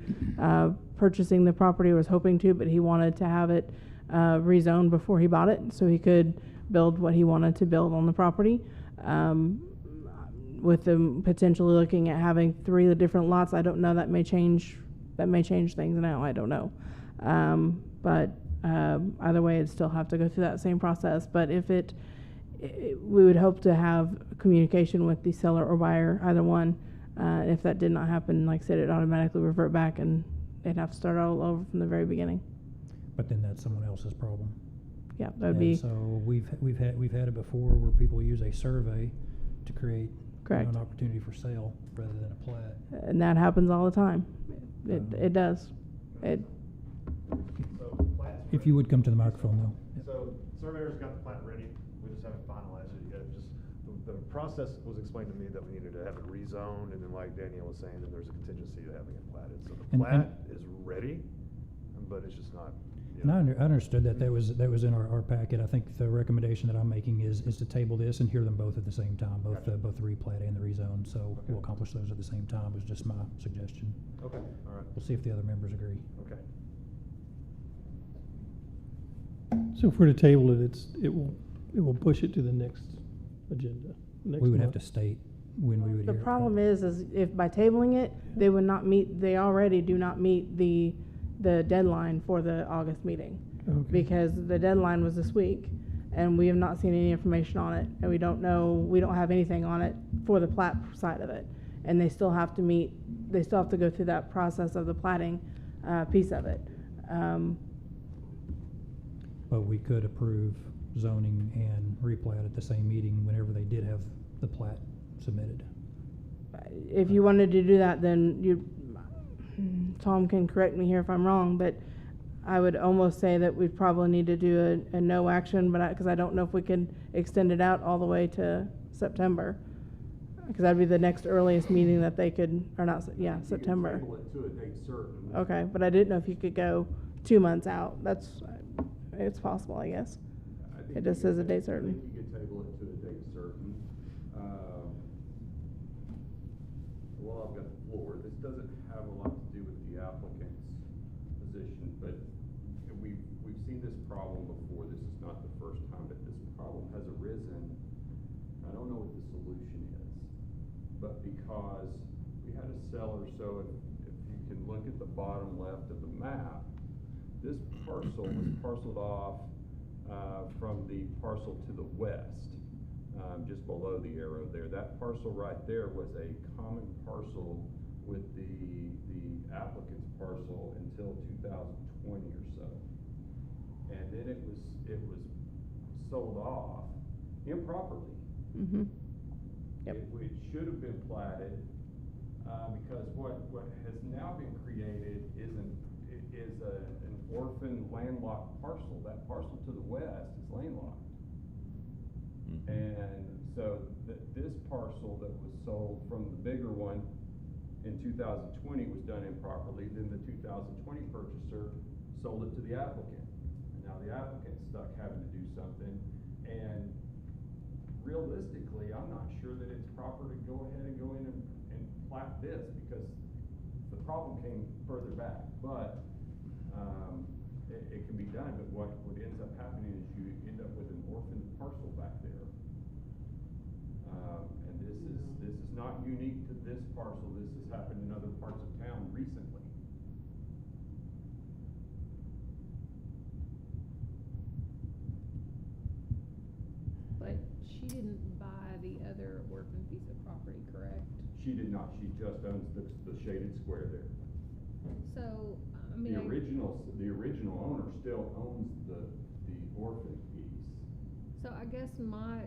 purchasing the property, was hoping to, but he wanted to have it rezoned before he bought it, so he could build what he wanted to build on the property. With them potentially looking at having 3 different lots, I don't know. That may change things now. I don't know. But either way, it'd still have to go through that same process. But if we would hope to have communication with the seller or buyer, either one. If that did not happen, like I said, it automatically revert back and they'd have to start all over from the very beginning. But then that's someone else's problem. Yeah, that'd be. So we've had it before where people use a survey to create an opportunity for sale rather than a plat. And that happens all the time. It does. So If you would come to the microphone, though. So surveyor's got the plat ready, we just haven't finalized it yet. The process was explained to me that we needed to have it rezoned, and then like Danielle was saying, then there's a contingency to having it platted. So the plat is ready, but it's just not And I understood that was in our packet. I think the recommendation that I'm making is to table this and hear them both at the same time, both Gotcha. both the replat and the rezone. So Okay. we'll accomplish those at the same time. Was just my suggestion. Okay, all right, We'll see if the other members agree. okay. So if we're to table it, it will push it to the next agenda. Next We would have month. to state when we would The hear it. problem is if by tabling it, they would not meet, they already do not meet the deadline for the August meeting. Okay. Because the deadline was this week, and we have not seen any information on it, and we don't have anything on it for the plat side of it. And they still have to go through that process of the platting, piece of it. But we could approve zoning and replat at the same meeting whenever they did have the plat submitted. If you wanted to do that, then Tom can correct me here if I'm wrong, but I would almost say that we probably need to do a no action, because I don't know if we can extend it out all the way to September. Because that'd be the next earliest meeting that they could, or not, yeah, September. You can table it to a date certain. Okay, but I didn't know if you could go 2 months out. It's possible, I guess. I think It just you says a could- date certain. I think you could table it to a date certain. Well, I've got the floor. This doesn't have a lot to do with the applicant's position, but we've seen this problem before. This is not the first time that this problem has arisen. I don't know what the solution is, but because we had a seller, so if you can look at the bottom left of the map, this parcel was parceled off from the parcel to the west, just below the arrow there. That parcel right there was a common parcel with the applicant's parcel until 2020 or so. And then it was sold off improperly. Mm-hmm. Yep. It should have been platted, because what has now been created is an orphan landlocked parcel. That parcel to the west is landlocked. And so this parcel that was sold from the bigger one in 2020 was done improperly. Then the 2020 purchaser sold it to the applicant. And now the applicant's stuck having to do something. And realistically, I'm not sure that it's proper to go ahead and go in and plat this, because the problem came further back. But it can be done, but what ends up happening is you end up with an orphan parcel back there. And this is not unique to this parcel. This has happened in other parts of town recently. But she didn't buy the other orphan piece of property, correct? She did not. She just owns the shaded square there. So, I mean, The original owner still owns the orphan piece. so I guess my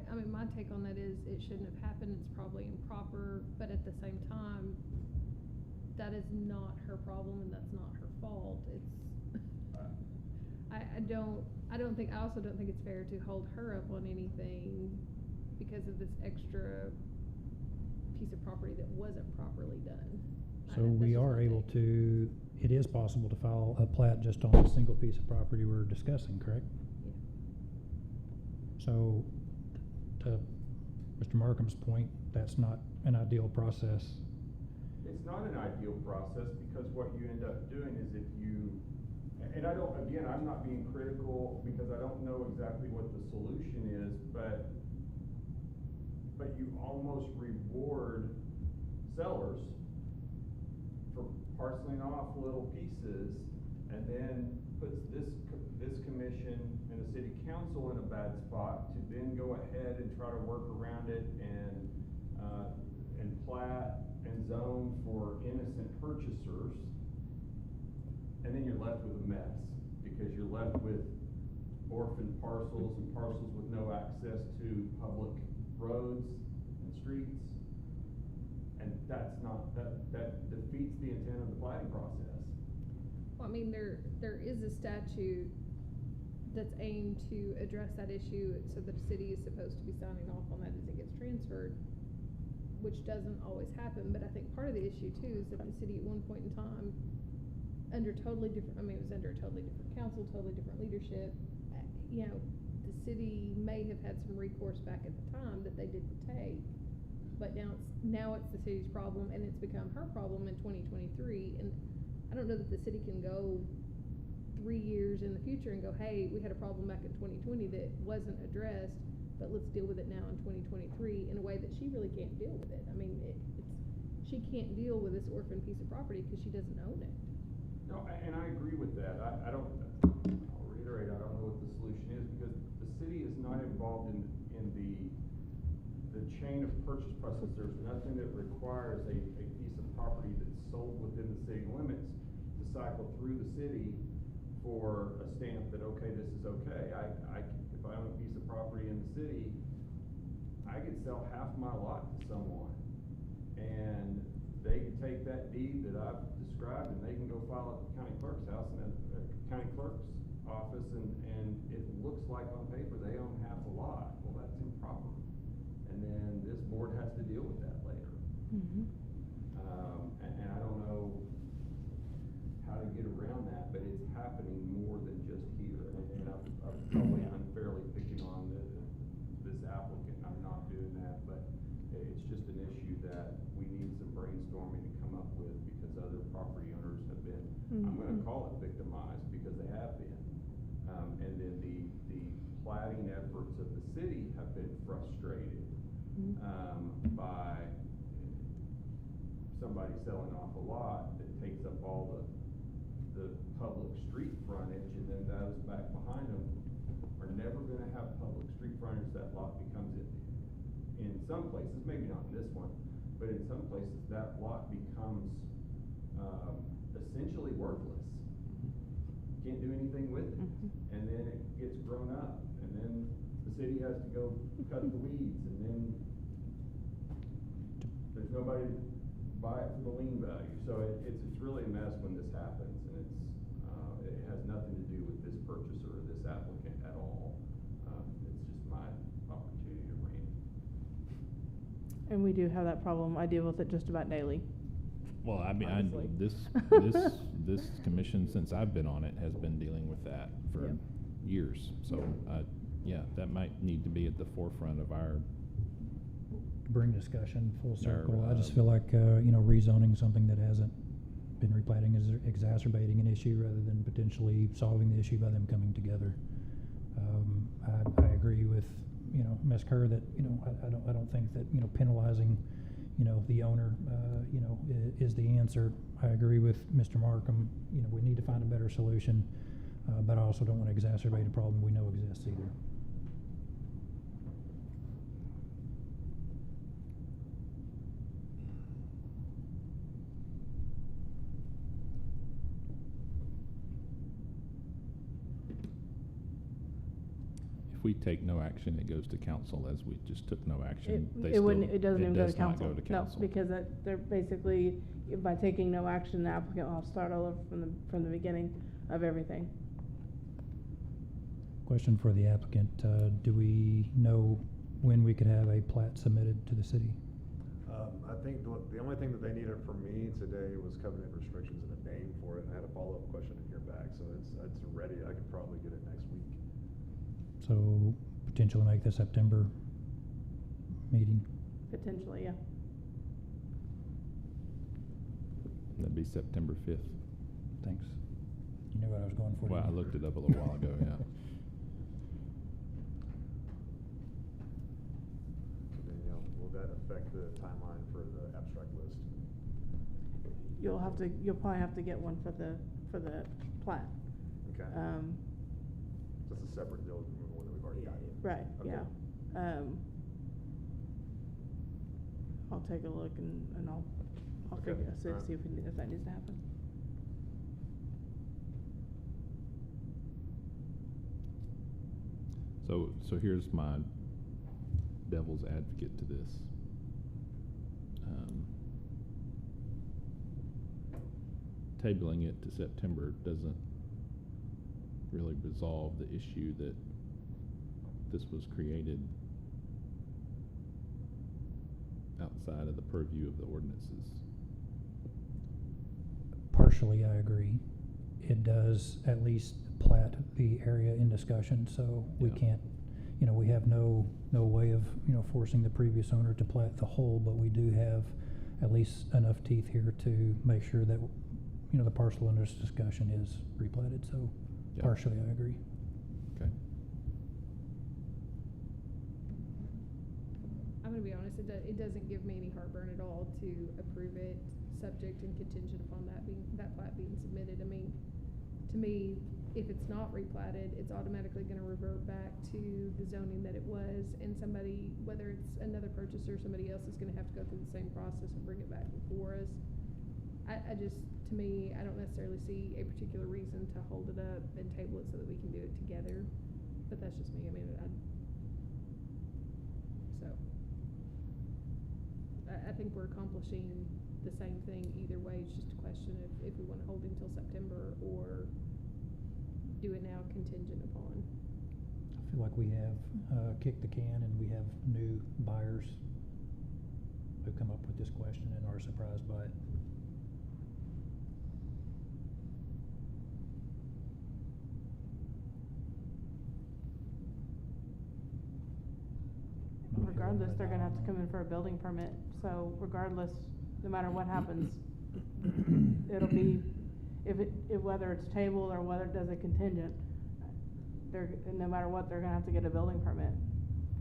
take on that is it shouldn't have happened. It's probably improper, but at the same time, that is not her problem and that's not her fault. It's, I also don't think it's fair to hold her up on anything because of this extra piece of property that wasn't properly done. So That's we just are my able take. to, it is possible to file a plat just on a single piece of property we're discussing, correct? Yeah. So, to Mr. Markham's point, that's not an ideal process. It's not an ideal process, because what you end up doing is if you, and I'm not being critical because I don't know exactly what the solution is, but you almost reward sellers for parceling off little pieces, and then puts this commission and the city council in a bad spot to then go ahead and try to work around it and plat and zone for innocent purchasers, and then you're left with a mess, because you're left with orphan parcels and parcels with no access to public roads and streets. And that defeats the intent of the planning process. Well, I mean, there is a statute that's aimed to address that issue, so the city is supposed to be signing off on that as it gets transferred, which doesn't always happen. But I think part of the issue too is that the city at one point in time under totally different, I mean, it was under a totally different council, totally different leadership. You know, the city may have had some recourse back at the time that they didn't take, but now it's the city's problem, and it's become her problem in 2023, and I don't know that the city can go 3 years in the future and go, hey, we had a problem back in 2020 that wasn't addressed, but let's deal with it now in 2023 in a way that she really can't deal with it. I mean, she can't deal with this orphan piece of property because she doesn't own it. No, and I agree with that. I'll reiterate, I don't know what the solution is, because the city is not involved in the chain of purchase process. There's nothing that requires a piece of property that's sold within the city limits to cycle through the city for a stamp that, okay, this is okay. If I own a piece of property in the city, I could sell half my lot to someone, and they can take that deed that I've described, and they can go file at the county clerk's house and county clerk's office, and it looks like on paper they own half a lot. Well, that's improper, and then this board has to deal with that later. Mm-hmm. And I don't know how to get around that, but it's happening more than just here. And I'm probably unfairly picking on this applicant. I'm not doing that, but it's just an issue that we need some brainstorming to come up with, because other property owners have been, I'm going to call it victimized, because they have been. And then the platting efforts of the city have been frustrated by somebody selling off a lot that takes up all the public street frontage, and then those back behind them are never going to have public street frontage. That lot becomes it. In some places, maybe not in this one, but in some places that lot becomes essentially worthless. Can't do anything with it. And then it gets grown up, and then the city has to go cut the weeds, and then there's nobody to buy it for the lien value. So it's really a mess when this happens, and it has nothing to do with this purchaser or this applicant at all. It's just my opportunity to rant. And we do have that problem. I deal with it just about daily. Well, I mean, Honestly. this commission, since I've been on it, has been dealing with that for years. So, yeah, that might need to be at the forefront of our. Bring discussion full circle. Our, I just feel like, rezoning something that hasn't been replatting is exacerbating an issue rather than potentially solving the issue by them coming together. I agree with, Ms. Kerr that, I don't think that, penalizing, the owner, is the answer. I agree with Mr. Markham. We need to find a better solution, but I also don't want to exacerbate a problem we know exists either. If we take no action, it goes to council, as we just took no action. It doesn't even go to does not council. go to council. No, because they're basically, by taking no action, the applicant will have to start all over from the beginning of everything. Question for the applicant, do we know when we could have a plat submitted to the city? I think the only thing that they needed from me today was covenant restrictions and a name for it, and I had a follow-up question to hear back, so it's ready. I could probably get it next week. So potentially make the September meeting. Potentially, yeah. That'd be September 5th. Thanks. You knew what I was going for. Well, I looked it up a little while ago, yeah. And then, will that affect the timeline for the abstract list? You'll probably have to get one for the plat. Okay. That's a separate deal from the one that we've already got. Right, Okay. yeah. I'll take a look and I'll Okay, figure, see alright. if that needs to happen. So here's my devil's advocate to this. Tabling it to September doesn't really resolve the issue that this was created outside of the purview of the ordinances. Partially, I agree. it does at least plat the area in discussion, so we Yeah. can't, we have no way of, forcing the previous owner to plat the whole, but we do have at least enough teeth here to make sure that, the parcel under discussion is replatted, so Yeah. partially I agree. Okay. I'm gonna be honest, it doesn't give me any heartburn at all to approve it, subject and contingent upon that plat being submitted. I mean, to me, if it's not replatted, it's automatically gonna revert back to the zoning that it was, and somebody, whether it's another purchaser, somebody else is gonna have to go through the same process and bring it back before us. I just, to me, I don't necessarily see a particular reason to hold it up and table it so that we can do it together, but that's just me. I mean, I think we're accomplishing the same thing either way. It's just a question of if we want to hold until September or do it now contingent upon. I feel like we have kicked the can and we have new buyers who come up with this question and are surprised by it. Regardless, they're gonna have to come in for a building permit, so regardless, no matter what happens, it'll be, whether it's tabled or whether it does a contingent, no matter what, they're gonna have to get a building permit.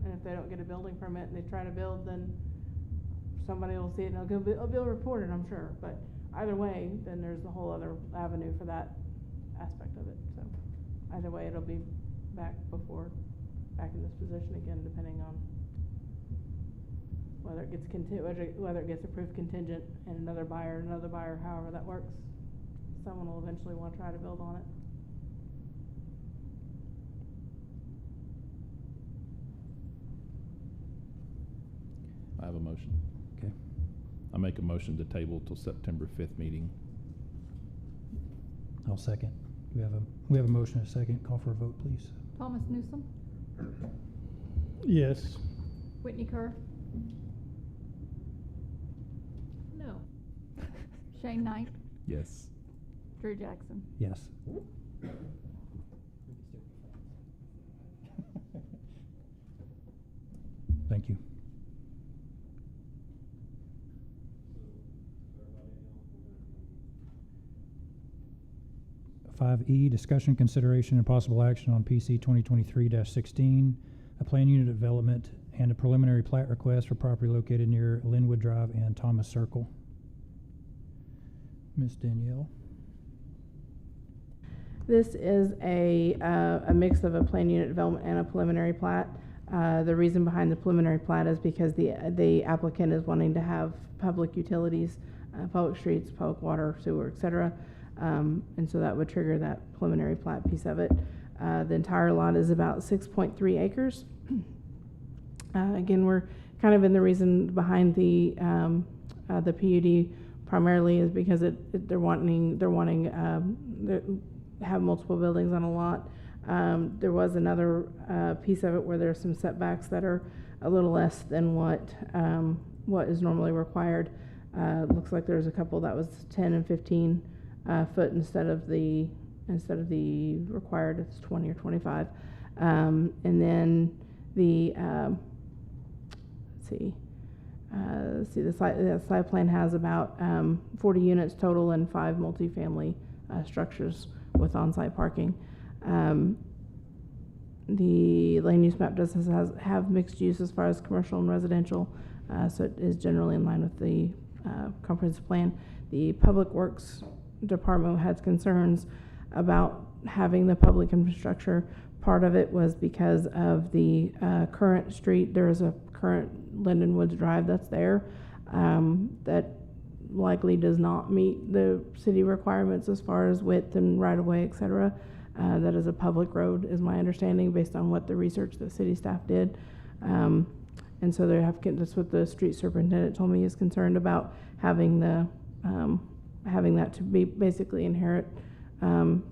And if they don't get a building permit and they try to build, then somebody will see it and it'll be reported, I'm sure, but either way, then there's a whole other avenue for that aspect of it, so either way, it'll be back in this position again, depending on whether it gets whether it gets approved contingent and another buyer, however that works. Someone will eventually want to try to build on it. I have a motion. Okay. I make a motion to table till September 5th meeting. I'll second. We have a motion and a second. Call for a vote, please. Thomas Newsom, Yes. Whitney Kerr, No. Shane Knight, Yes. Drew Jackson. Yes. Thank you. Five E, discussion, consideration, and possible action on PC 2023-16, a plan unit development and a preliminary plat request for property located near Linwood Drive and Thomas Circle. Ms. Danielle. This is a mix of a plan unit development and a preliminary plat. The reason behind the preliminary plat is because the applicant is wanting to have public utilities, public streets, public water, sewer, etc. And so that would trigger that preliminary plat piece of it. The entire lot is about 6.3 acres. Again, we're kind of in the reason behind the PUD primarily is because they're wanting have multiple buildings on a lot. There was another piece of it where there's some setbacks that are a little less than what is normally required. Looks like there's a couple that was 10 and 15 foot instead of the required, it's 20 or 25. And then the the site plan has about 40 units total and 5 multifamily structures with on-site parking. The land use map does have mixed use as far as commercial and residential, so it is generally in line with the comprehensive plan. The Public Works Department had concerns about having the public infrastructure. Part of it was because of the current street. There is a current Linden Woods Drive that's there that likely does not meet the city requirements as far as width and right-of-way, etc. That is a public road, is my understanding, based on what the research that city staff did. And so that's what the street superintendent told me is concerned about, having that to be basically inherit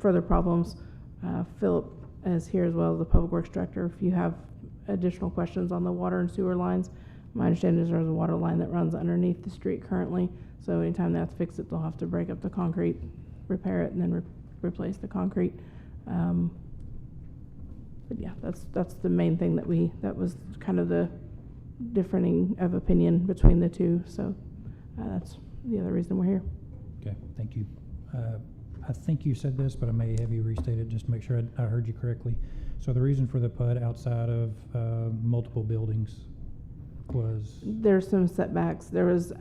further problems. Philip is here as well as the public works director. If you have additional questions on the water and sewer lines, my understanding is there's a water line that runs underneath the street currently. So anytime they have to fix it, they'll have to break up the concrete, repair it, and then replace the concrete. But yeah, that's the main thing that was kind of the differing of opinion between the two. So that's the other reason we're here. Okay, thank you. I think you said this, but I may have you restate it just to make sure I heard you correctly. So the reason for the PUD outside of multiple buildings was? There's some setbacks. There was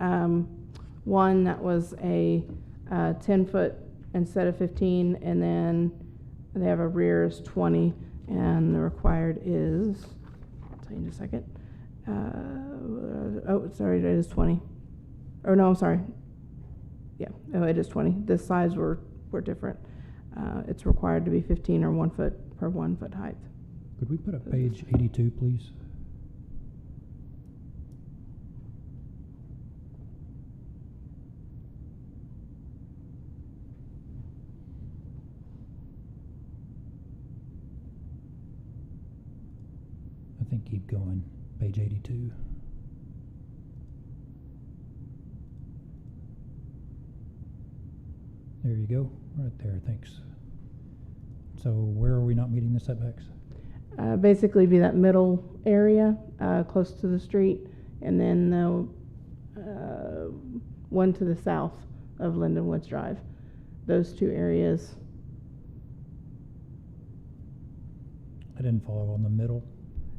one that was a 10-foot instead of 15, and then they have a rear is 20, and the required is, I'll tell you in just a second. Oh, sorry, it is 20. Or no, I'm sorry. Yeah, oh, it is 20. The sides were different. It's required to be 15 or 1 foot per 1 foot height. Could we put up page 82, please? I think keep going. Page 82. There you go. Right there. Thanks. So where are we not meeting the setbacks? Basically be that middle area, close to the street, and then the one to the south of Linden Woods Drive. Those two areas. I didn't follow on the middle.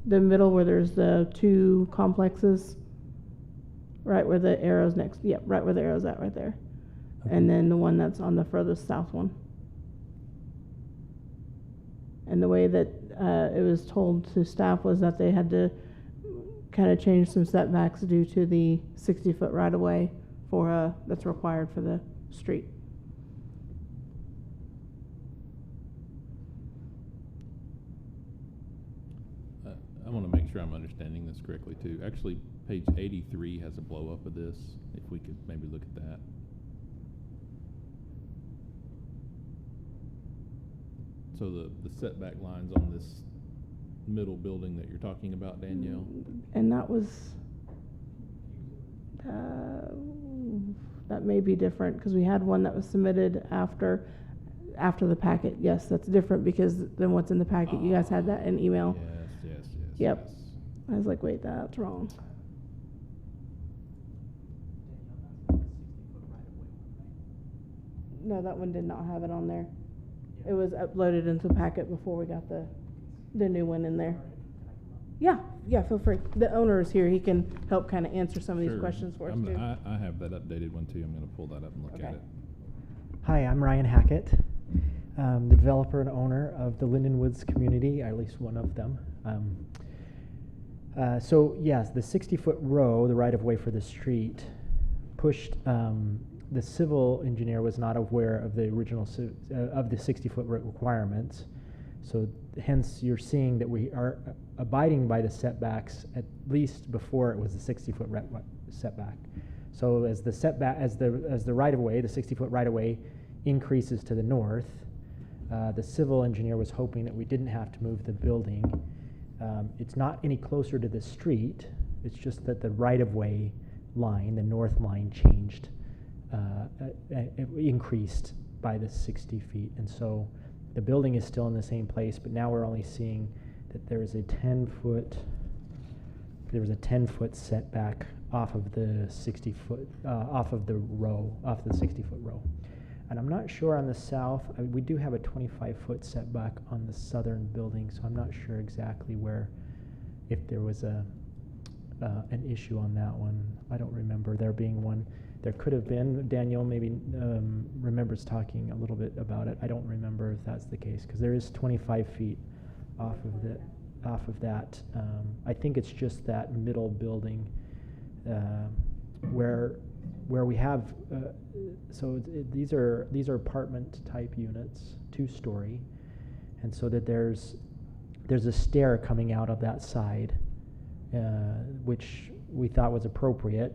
The middle where there's the two complexes, right where the arrow's next. Yep, right where the arrow's at, right there. Okay. And then the one that's on the furthest south one. And the way that it was told to staff was that they had to kind of change some setbacks due to the 60-foot right-of-way for that's required for the street. I want to make sure I'm understanding this correctly too. Actually, page 83 has a blow up of this. If we could maybe look at that. So the setback lines on this middle building that you're talking about, Danielle? And that was, that may be different because we had one that was submitted after the packet. Yes, that's different because than what's in the packet. You guys had that in email. Yes. Yep. I was like, wait, that's wrong. No, that one did not have it on there. It was uploaded into the packet before we got the new one in there. Yeah, feel free. The owner is here. He can help kind of answer some of these questions for us too. I have that updated one too. I'm going to pull that up and look at it. Hi, I'm Ryan Hackett, the developer and owner of the Linden Woods community, or at least one of them. So yes, the 60-foot row, the right-of-way for the street, pushed. The civil engineer was not aware of the original of the 60-foot requirements, so hence you're seeing that we are abiding by the setbacks at least before it was the 60-foot setback. So as the setback, as the right-of-way, the 60-foot right-of-way increases to the north, the civil engineer was hoping that we didn't have to move the building. It's not any closer to the street. It's just that the right-of-way line, the north line, changed. It increased by the 60 feet, and so the building is still in the same place, but now we're only seeing that there was a 10-foot setback off of the 60-foot off of the 60-foot row. And I'm not sure on the south. We do have a 25-foot setback on the southern building, so I'm not sure exactly where, if there was an issue on that one. I don't remember there being one. There could have been. Danielle maybe remembers talking a little bit about it. I don't remember if that's the case because there is 25 feet off of that. I think it's just that middle building where we have. These are apartment type units, 2-story, and so that there's a stair coming out of that side, which we thought was appropriate.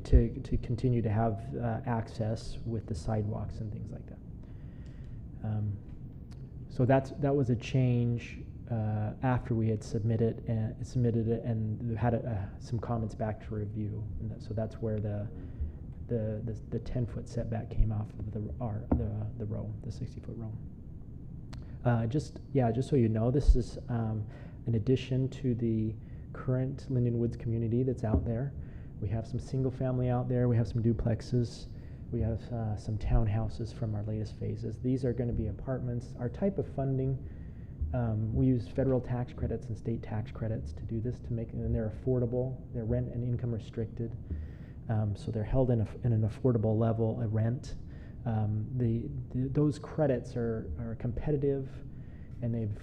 To continue to have access with the sidewalks and things like that. So that was a change after we had submitted it and had some comments back to review. And so that's where the the 10-foot setback came off of the row, the 60-foot row. Just so you know, this is an addition to the current Linden Woods community that's out there. We have some single family out there. We have some duplexes. We have some townhouses from our latest phases. These are going to be apartments. Our type of funding, we use federal tax credits and state tax credits to do this, and they're affordable. They're rent and income restricted, so they're held in an affordable level of rent. Those credits are competitive, and they've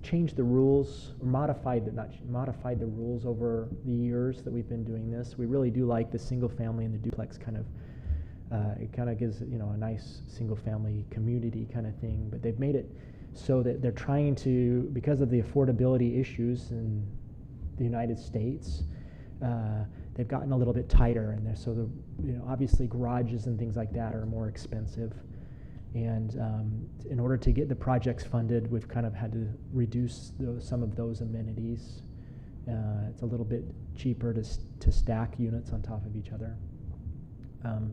changed the rules, or modified the rules over the years that we've been doing this. We really do like the single family and the duplex kind of. It kind of gives, you know, a nice single family community kind of thing, but they've made it so that they're trying to, because of the affordability issues in the United States, they've gotten a little bit tighter, and so obviously garages and things like that are more expensive, and in order to get the projects funded, we've kind of had to reduce some of those amenities. It's a little bit cheaper to stack units on top of each other.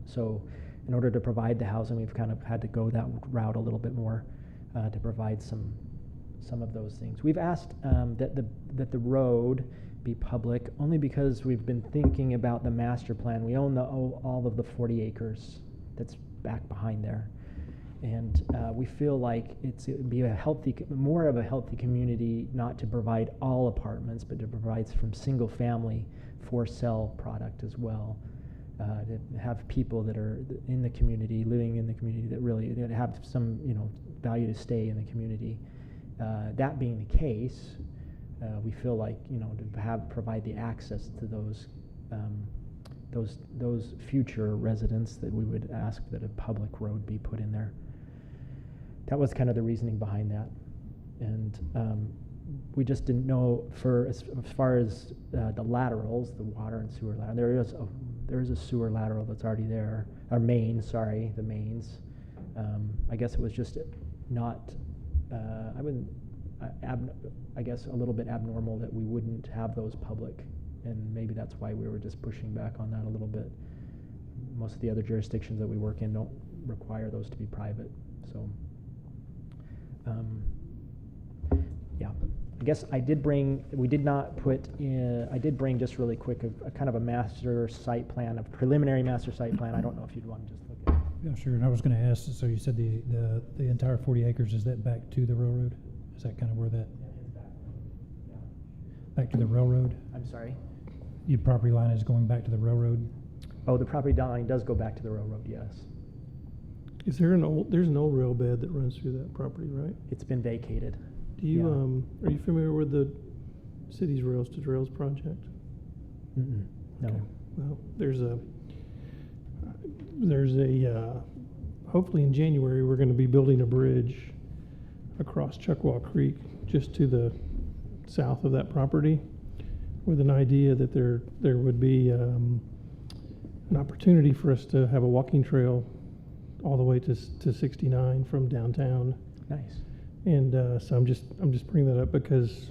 So in order to provide the housing, we've kind of had to go that route a little bit more to provide some of those things. We've asked that the road be public only because we've been thinking about the master plan. We own all of the 40 acres that's back behind there, and we feel like it would be more of a healthy community, not to provide all apartments, but to provide from single family for sale product as well. To have people that are in the community, living in the community, that have some value to stay in the community. That being the case, we feel like to provide the access to those future residents, that we would ask that a public road be put in there. That was kind of the reasoning behind that, and we just didn't know as far as the laterals, the water and sewer lateral. There is a sewer lateral that's already there, or the mains. I guess it was just not, I guess a little bit abnormal that we wouldn't have those public, and maybe that's why we were just pushing back on that a little bit. Most of the other jurisdictions that we work in don't require those to be private, so. Yeah. I guess I did bring just really quick a kind of a master site plan, a preliminary master site plan. I don't know if you'd want to just look at it. Yeah, sure. And I was going to ask, so you said the entire 40 acres, is that back to the railroad? Is that kind of where that? Yeah. Back to the railroad? I'm sorry? Your property line is going back to the railroad? Oh, the property line does go back to the railroad, yes. Is there there's an old rail bed that runs through that property, right? It's been vacated. Do you, are you familiar with the city's Rails to Trails project? Mm-mm. No. Okay. Well, there's a hopefully in January we're going to be building a bridge across Chuckwaw Creek just to the south of that property, with an idea that there would be an opportunity for us to have a walking trail all the way to 69 from downtown. Nice. And so I'm just bringing that up because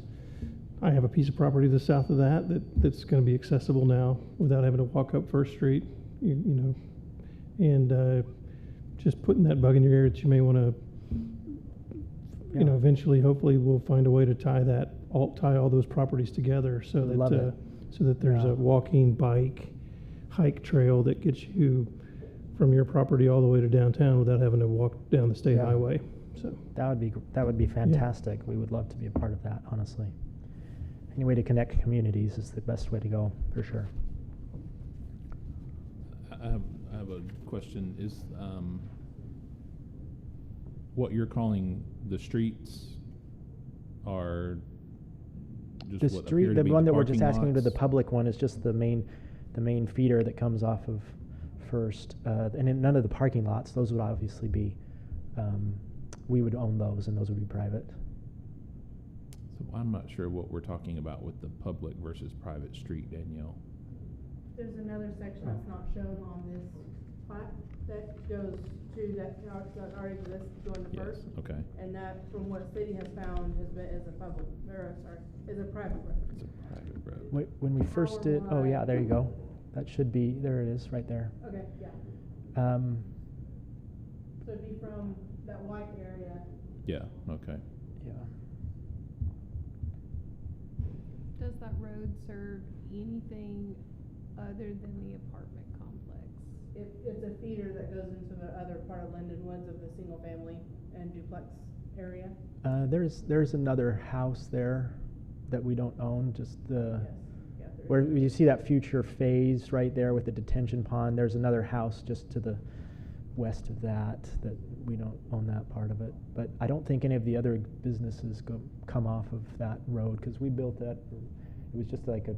I have a piece of property to the south of that's going to be accessible now without having to walk up First Street, and just putting that bug in your ear that you may want to, eventually, hopefully, we'll find a way to tie all those properties together so that there's a walking, bike, hike trail that gets you from your property all the way to downtown without having to walk down the state highway. So that would be fantastic. We would love to be a part of that, honestly. Any way to connect communities is the best way to go, for sure. I have a question. Is what you're calling the streets are just the street, the one that we're just asking to the public one is just the main feeder that comes off of First, and in none of the parking lots. Those would obviously be, we would own those, and those would be private. So I'm not sure what we're talking about with the public versus private street, Danielle. There's another section that's not shown on this plat that goes to that already exists going to First. Okay. And that, from what city has found, is a private road. It's a private road. When we first did, oh yeah, there you go. That should be, there it is, right there. Okay, yeah. So it'd be from that white area. Yeah, okay. Yeah. Does that road serve anything other than the apartment complex? It's a feeder that goes into the other part of Linden Woods of the single family and duplex area. There's another house there that we don't own, just the, Yes. Yeah, there where is. you see that future phase right there with the detention pond. There's another house just to the west of that we don't own that part of it. But I don't think any of the other businesses come off of that road, because we built that, it was just like a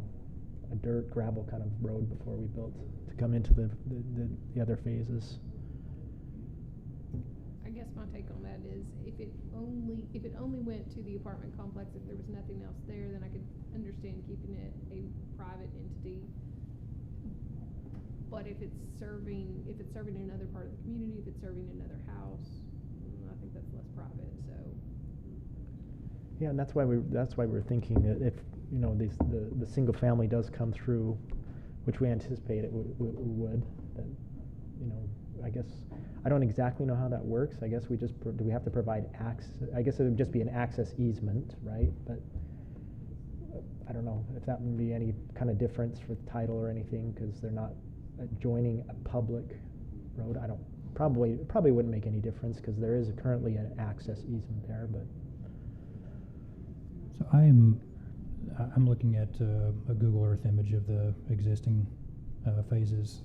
dirt gravel kind of road before we built to come into the other phases. I guess my take on that is if it only went to the apartment complex, if there was nothing else there, then I could understand keeping it a private entity. But if it's serving another part of the community, if it's serving another house, I think that's less private, so. Yeah, and that's why we're thinking that if, you know, the single family does come through, which we anticipate it would, then, you know, I guess, I don't exactly know how that works. I guess we just, do we have to provide access? I guess it would just be an access easement, right? But I don't know if that would be any kind of difference for the title or anything, because they're not adjoining a public road. I don't, probably wouldn't make any difference, because there is currently an access easement there, but. So I'm looking at a Google Earth image of the existing phases.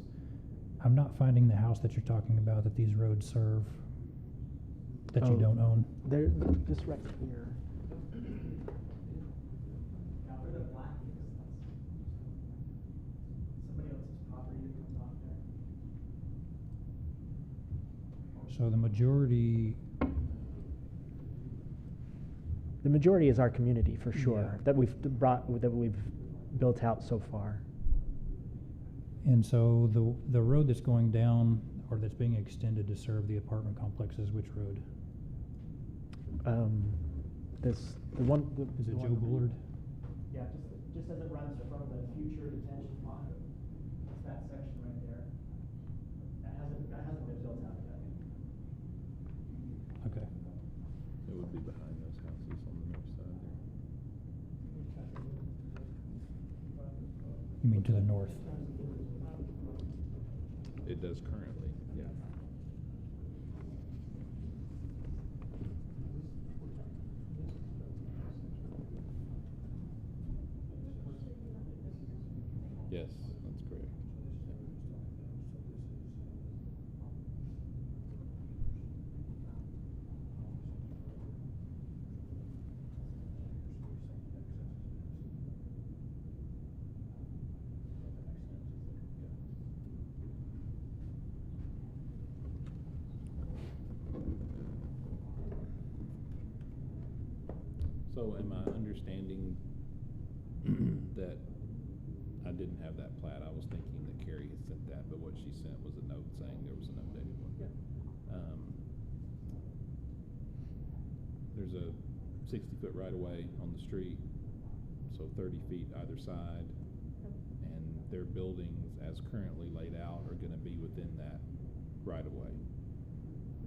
I'm not finding the house that you're talking about that these roads serve, that you don't own. They're just right here. Somebody else's property that comes off there. So the majority is our community, for sure, Yeah. that we've built out so far. And so the road that's going down, or that's being extended to serve the apartment complex, is which road? Is Is it Joe Bullard? Yeah, just as it runs from the future detention pond. It's that section right there. That hasn't been built out yet. Okay. It would be behind those houses on the north side there. You mean to the north? It does currently, yeah. Yes, that's correct. So am I understanding that I didn't have that plat? I was thinking that Carrie had sent that, but what she sent was a note saying there was an updated one. There's a 60-foot right-of-way on the street, so 30 feet either side, and their buildings, as currently laid out, are going to be within that right-of-way.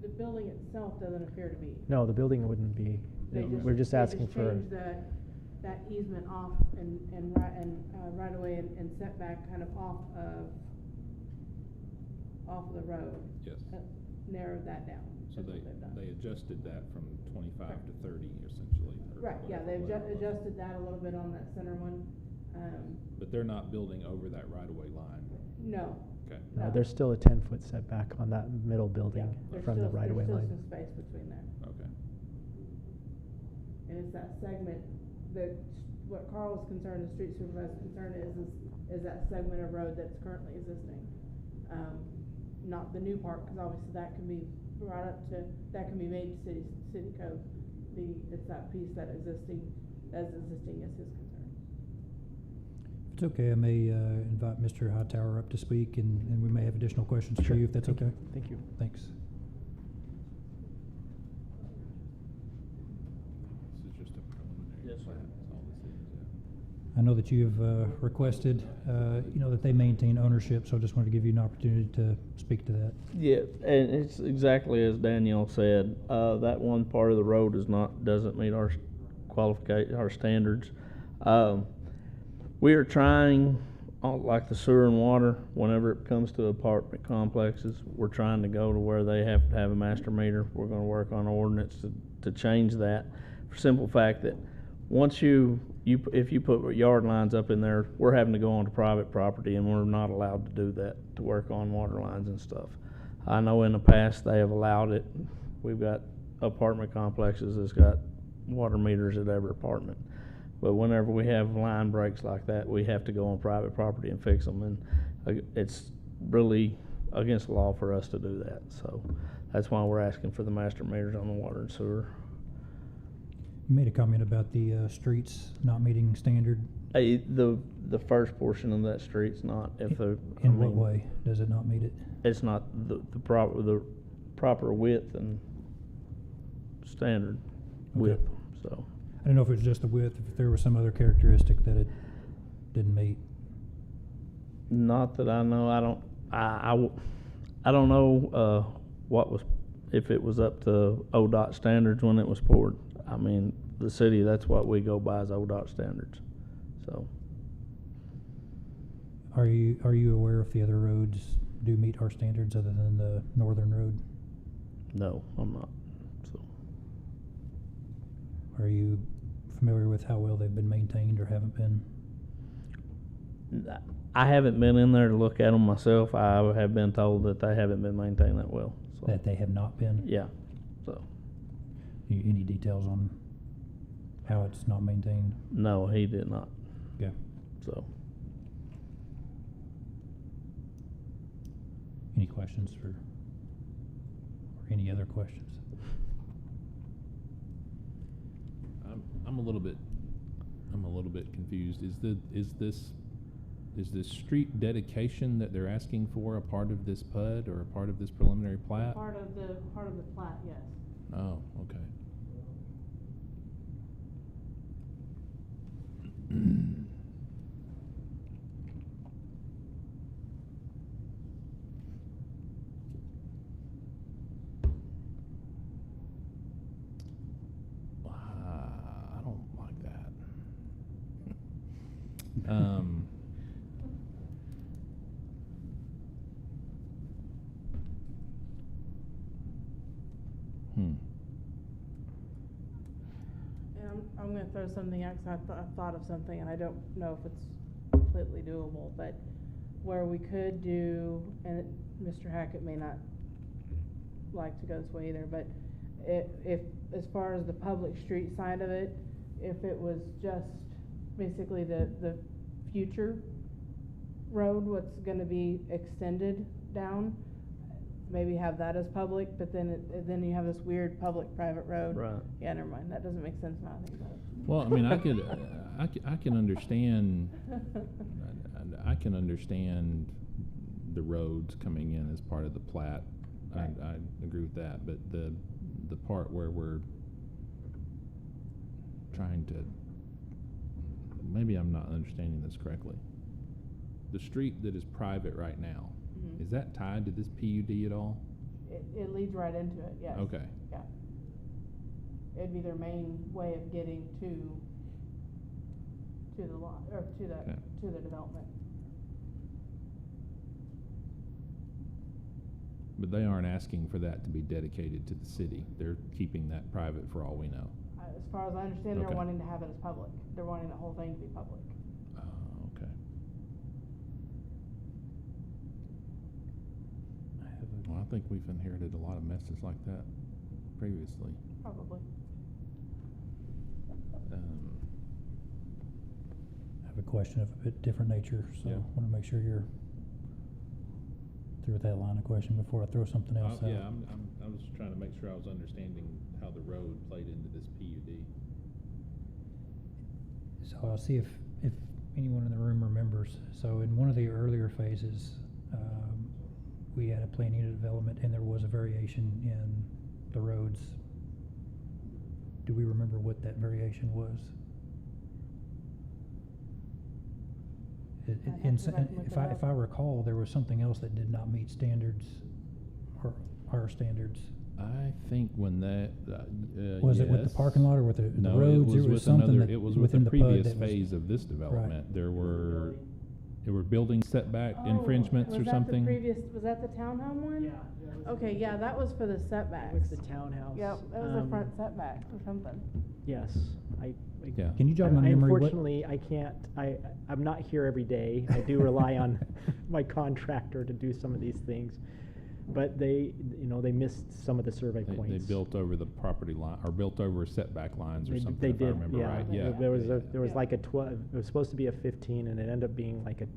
The building itself doesn't appear to be. No, the building wouldn't be. We're just asking for. Change that easement off and right away and setback kind of off of the road. Yes. Narrowed that down. So That's what they've done. they adjusted that from 25 to 30, essentially. or Right, yeah, whatever they've it was. adjusted that a little bit on that center one. But they're not building over that right-of-way line. No. Okay. No, there's still a 10-foot setback on that middle building There's from the still- right-of-way line. There's still some space between there. Okay. And it's that segment that, what Carl's concern, the street supervisor's concern is that segment of road that's currently existing. Not the new part, because obviously that can be brought up to, that can be made city code. It's that piece that existing is his concern. If it's okay, I may invite Mr. Hightower up to speak, and we may have additional questions for Sure. you, if that's okay. Thank you. Thanks. This is just a preliminary Yes, sir. plat, that's all this is, yeah. I know that you've requested, that they maintain ownership, so I just wanted to give you an opportunity to speak to that. Yeah, and it's exactly as Danielle said. That one part of the road doesn't meet our our standards. We are trying, like the sewer and water, whenever it comes to apartment complexes, we're trying to go to where they have to have a master meter. We're going to work on an ordinance to change that, for simple fact that once if you put yard lines up in there, we're having to go onto private property, and we're not allowed to do that, to work on water lines and stuff. I know in the past they have allowed it. We've got apartment complexes that's got water meters at every apartment. But whenever we have line breaks like that, we have to go on private property and fix them, and it's really against the law for us to do that. So that's why we're asking for the master meters on the water and sewer. You made a comment about the streets not meeting standard. The first portion of that street's not. In what way does it not meet it? It's not the proper width and standard width. So I don't know if it was just the width, if there was some other characteristic that it didn't meet. Not that I know. I don't know if it was up to ODOT standards when it was poured. I mean, the city, that's what we go by, is ODOT standards. So, are you aware if the other roads do meet our standards other than the northern road? No, I'm not. So, are you familiar with how well they've been maintained or haven't been? I haven't been in there to look at them myself. I have been told that they haven't been maintained that well. So. That they have not been? Yeah. So. Any details on how it's not maintained? No, he did not. Yeah. So. Any questions or any other questions? I'm a little bit confused. Is this street dedication that they're asking for a part of this PUD or a part of this preliminary plat? Part of the plat, yes. Oh, okay. I don't like that. And I'm going to throw something out because I thought of something, and I don't know if it's completely doable, but where we could do, and Mr. Hackett may not like to go this way either, but if as far as the public street side of it, if it was just basically the future road, what's going to be extended down, maybe have that as public, but then you have this weird public-private road. Right. Yeah, never mind. That doesn't make sense now. I think about it. Well, I mean, I can understand. I can understand the roads coming in as part of the plat. Right. I agree with that, but the part where we're trying to, maybe I'm not understanding this correctly. The street that is private right now, is that tied to this PUD at all? It leads right into it, yes. Okay. Yeah. It'd be their main way of getting to the lot, or to the development. But they aren't asking for that to be dedicated to the city. They're keeping that private for all we know. As far as I understand, Okay. they're wanting to have it as public. They're wanting the whole thing to be public. Okay. Well, I think we've inherited a lot of messes like that previously. Probably. I have a question of a bit different nature, so I want to make sure you're through with that line of question before I throw something else out. Yeah, I was trying to make sure I was understanding how the road played into this PUD. So I'll see if anyone in the room remembers. So in one of the earlier phases, we had a plan unit development, and there was a variation in the roads. Do we remember what that variation was? If I recall, there was something else that did not meet standards, or our standards. I think when that, Was it with the yes. parking lot or with the No, roads? it was There with something another, that it was with within the the PUD previous that was- phase of this development. There were building setback Oh, infringements or was that the something. was that the townhome one? Okay, yeah, that was for the setbacks. With the townhouse. Yep, that was the front setbacks or something. Yes, Yeah. Can you jog my memory? What- Unfortunately, I can't, I'm not here every day. I do rely on my contractor to do some of these things. But they missed some of the survey They points. built over the property line, or built over setback lines or something, They if I did, remember yeah. right. Yeah. There was yeah, there was like a 12, it was supposed to be a 15 and it ended up being like a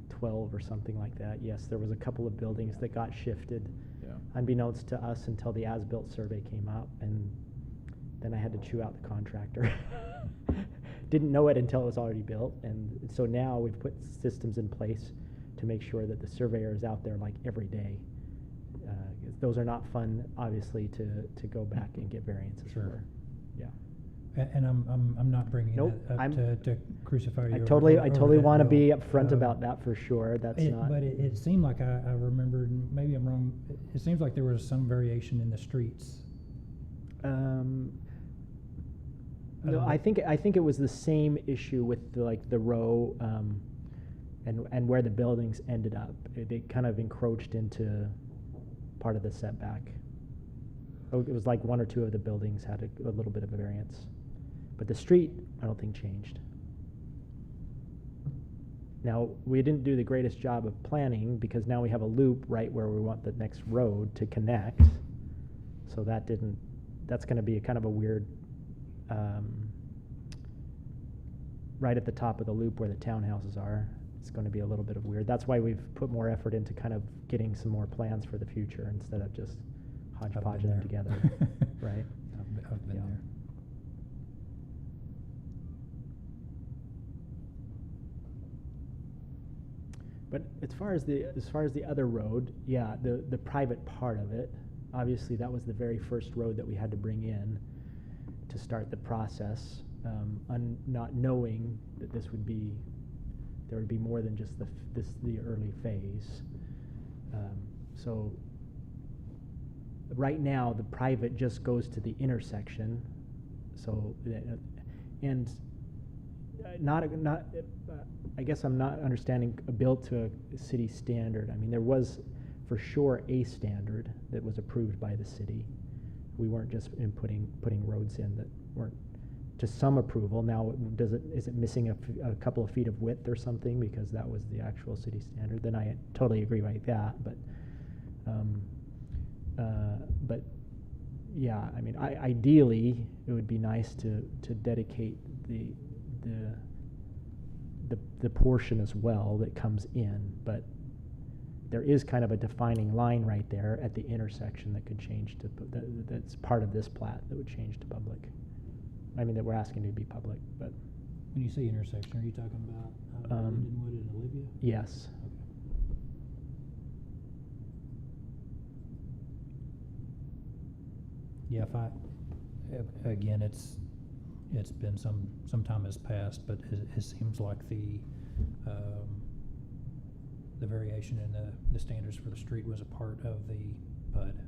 12 or something like that. Yes, there was a couple of buildings that got shifted. Yeah. Unbeknownst to us until the as-built survey came up, and then I had to chew out the contractor. Didn't know it until it was already built, and so now we've put systems in place to make sure that the surveyor is out there like every day. Those are not fun, obviously, to go back and get variances Sure. for. Yeah. And I'm not bringing Nope, that up I'm- to crucify you. I over- totally over that, want to Bill. be upfront Um, about that for sure. That's not. But it seemed like I remembered, and maybe I'm wrong, it seems like there was some variation in the streets. No, I think it was the same issue with the row, and where the buildings ended up. They kind of encroached into part of the setback. It was like one or two of the buildings had a little bit of a variance, but the street I don't think changed. Now, we didn't do the greatest job of planning because now we have a loop right where we want the next road to connect. So that's going to be a kind of a weird, right at the top of the loop where the townhouses are. It's going to be a little bit of weird. That's why we've put more effort into kind of getting some more plans for the future instead of just hodgepodging them together. Right? I've been Yeah. there. But as far as the other road, yeah, the private part of it, obviously that was the very first road that we had to bring in to start the process, not knowing that there would be more than just the early phase. So right now the private just goes to the intersection, so and I guess I'm not understanding built to a city standard. I mean, there was for sure a standard that was approved by the city. We weren't just putting roads in that weren't to some approval. Now, is it missing a couple of feet of width or something because that was the actual city standard? Then I totally agree with that. But yeah, I mean, ideally it would be nice to dedicate the portion as well that comes in, but there is kind of a defining line right there at the intersection that could change to that's part of this plat that would change to public. I mean, that we're asking to be public, but When you say intersection, are you talking about Lindenwood and Olivia? yes. Yeah, again, it's been some time has passed, but it seems like the variation in the standards for the street was a part of the PUD,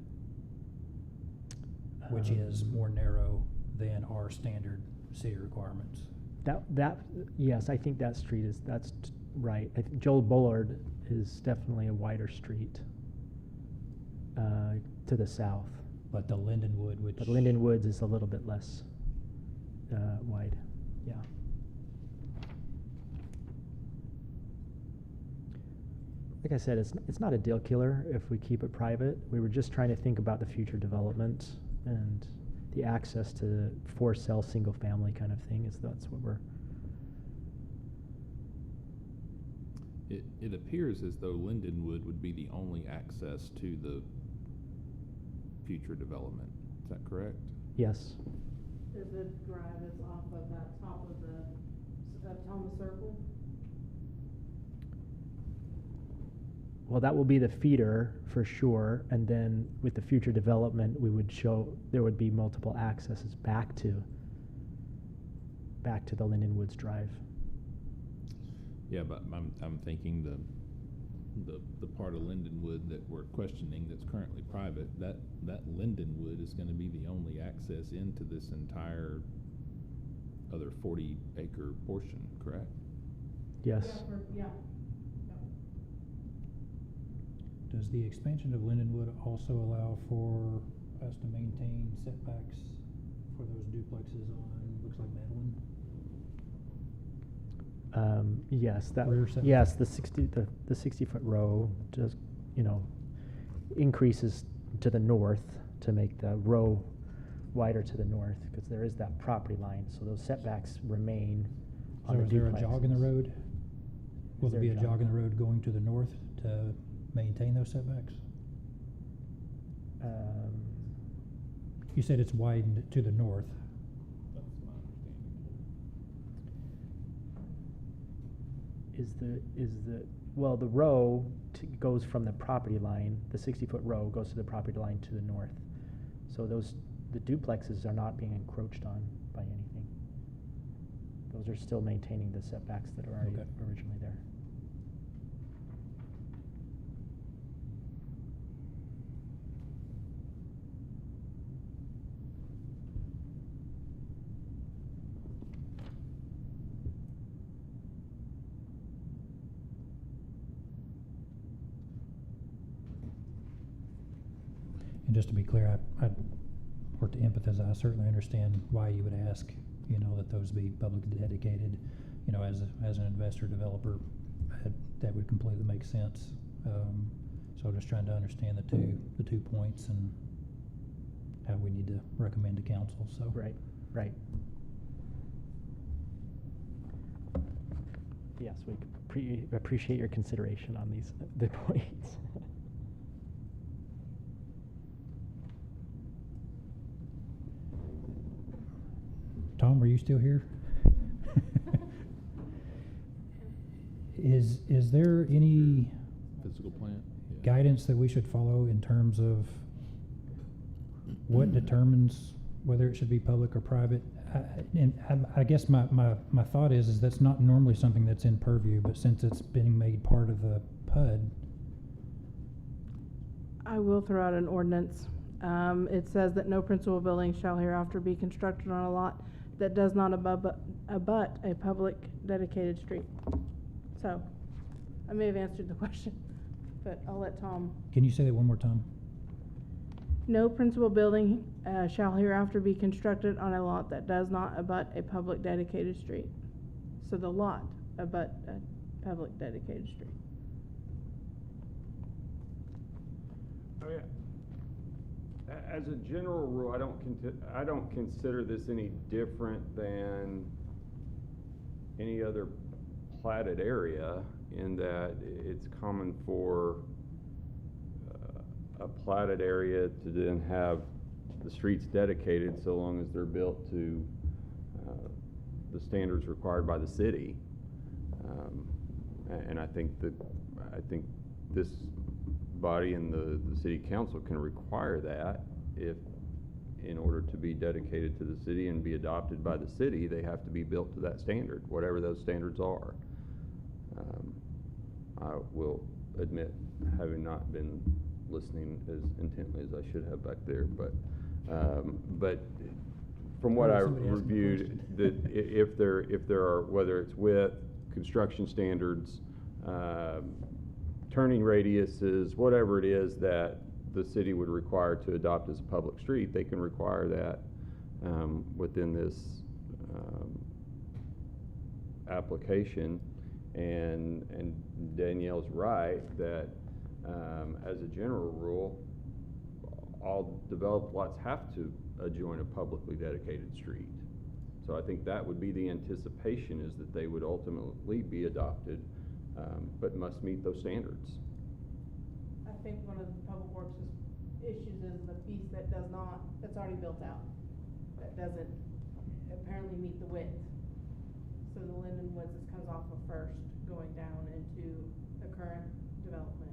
which is more narrow than our standard city requirements. That yes, I think that's right. I think Joel Bullard is definitely a wider street to the south. But the Lindenwood, But Lindenwoods is a little bit less wide. Yeah. Like I said, it's not a deal killer if we keep it private. We were just trying to think about the future development and the access to for sale single family kind of thing. That's what we're. It appears as though Lindenwood would be the only access to the future development. Is that correct? Yes. Is the drive that's off of that top of the Thomas Circle? Well, that will be the feeder for sure, and then with the future development, there would be multiple accesses back to the Lindenwoods Drive. Yeah, but I'm thinking the part of Lindenwood that we're questioning that's currently private, that Lindenwood is gonna be the only access into this entire other 40-acre portion, correct? Yes. Does the expansion of Lindenwood also allow for us to maintain setbacks for those duplexes on, looks like Madeline? Yes, Rear setback. yes, the 60-foot row just, increases to the north to make the row wider to the north, because there is that property line, so those setbacks remain on So the is there a jog in the duplexes. road? Will there there be a a jog in the road going to the north to maintain those setbacks? You said it's widened to the north. That's my understanding. Well, the row goes from the property line, the 60-foot row goes to the property line to the north. So the duplexes are not being encroached on by anything. Those are still maintaining the setbacks that are already Okay. originally there. And just to be clear, I work to empathize. I certainly understand why you would ask, that those be publicly dedicated. As an investor developer, that would completely make sense. So I'm just trying to understand the two points and how we need to recommend to council. So Right. Yes, we appreciate your consideration on the points. Tom, were you still here? Is there any Physical plant? Yeah. guidance that we should follow in terms of what determines whether it should be public or private? I guess my thought is that's not normally something that's in purview, but since it's being made part of the PUD. I will throw out an ordinance. It says that no principal building shall hereafter be constructed on a lot that does not abut a public dedicated street. So, I may have answered the question, but I'll let Tom. Can you say that one more time? No principal building shall hereafter be constructed on a lot that does not abut a public dedicated street. So the lot abut a public dedicated street. Oh, yeah. As a general rule, I don't consider this any different than any other platted area in that it's common for a platted area to then have the streets dedicated so long as they're built to the standards required by the city. And I think this body and the city council can require that if, in order to be dedicated to the city and be adopted by the city, they have to be built to that standard, whatever those standards are. I will admit, having not been listening as intently as I should have back there, but from what I reviewed, that if there are, whether it's width, construction standards, turning radiuses, whatever it is that the city would require to adopt as a public street, they can require that within this application. And Danielle's right that as a general rule, all developed lots have to adjoin a publicly dedicated street. So I think that would be the anticipation, is that they would ultimately be adopted, but must meet those standards. I think one of the public works issues is the piece that's already built out, that doesn't apparently meet the width. So the Lindenwood comes off of First, going down into the current development.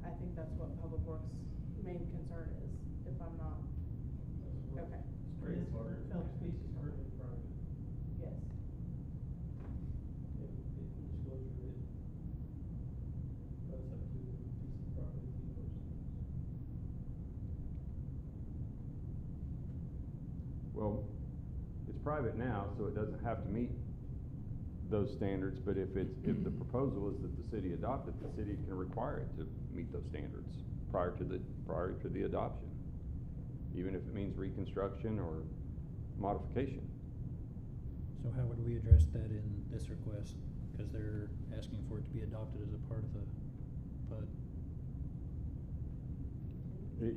I think that's what Public Works' main concern is, if I'm not. Okay. Straightforward. Piece is currently private. Yes. If the disclosure well, it's private now, so it doesn't have to meet those standards, but if the proposal is that the city adopt it, the city can require it to meet those standards prior to the adoption, even if it means reconstruction or modification. So how would we address that in this request? Because they're asking for it to be adopted as a part of the PUD.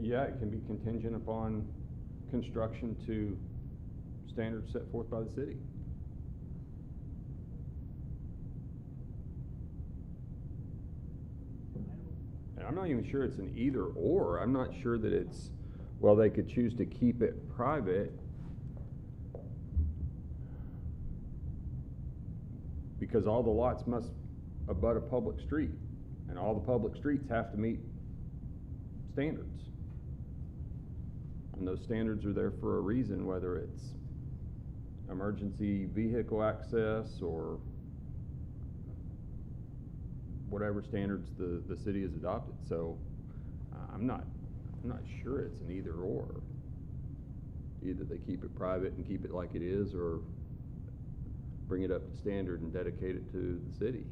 Yeah, it can be contingent upon construction to standards set forth by the city. And I'm not even sure it's an either or. I'm not sure that it's, well, they could choose to keep it private because all the lots must abut a public street, and all the public streets have to meet standards. And those standards are there for a reason, whether it's emergency vehicle access or whatever standards the city has adopted. So I'm not sure it's an either or. Either they keep it private and keep it like it is, or bring it up to standard and dedicate it to the city.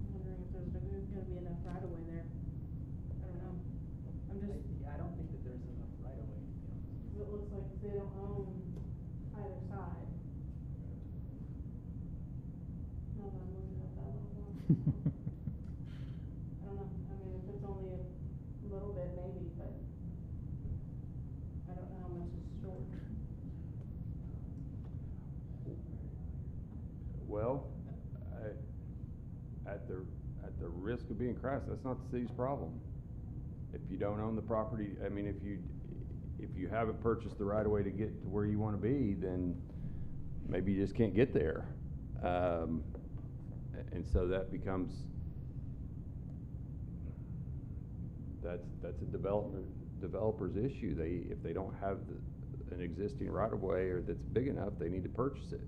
I'm wondering if there's gonna be enough right of way there. I don't know. I don't think that there's enough right of way. It looks like they don't own either side. No, but I'm looking at that little one. I don't know. I mean, if it's only a little bit, maybe, but I don't know how much is short. Well, at the risk of being crass, that's not the city's problem. If you don't own the property, I mean, if you haven't purchased the right of way to get to where you want to be, then maybe you just can't get there. And so that becomes, that's a developer's issue. If they don't have an existing right of way or that's big enough, they need to purchase it.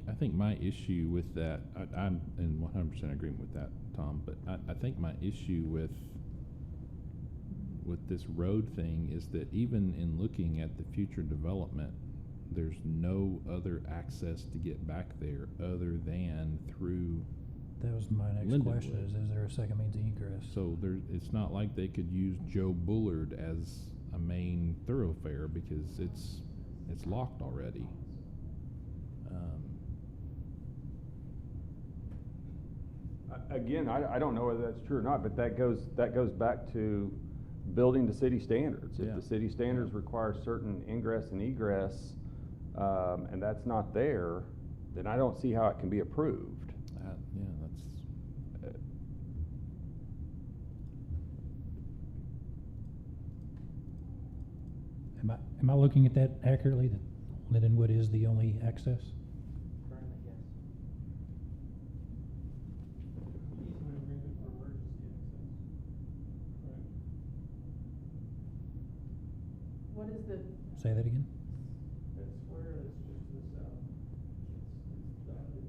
I think my issue with that, I'm in 100% agreement with that, Tom, but I think my issue with this road thing is that even in looking at the future development, there's no other access to get back there other than through That was my next Lindenwood. question, is there a second means of egress? So it's not like they could use Joe Bullard as a main thoroughfare because it's locked already. Again, I don't know whether that's true or not, but that goes back to building to city standards. If Yeah. the city standards require certain ingress and egress, and that's not there, then I don't see how it can be approved. Yeah, that's. Am I looking at that accurately, that Lindenwood is the only access? Currently, yes. Easement agreement for emergency access. Correct. What is the, Say that again? It's where it's just to the south. It's dotted.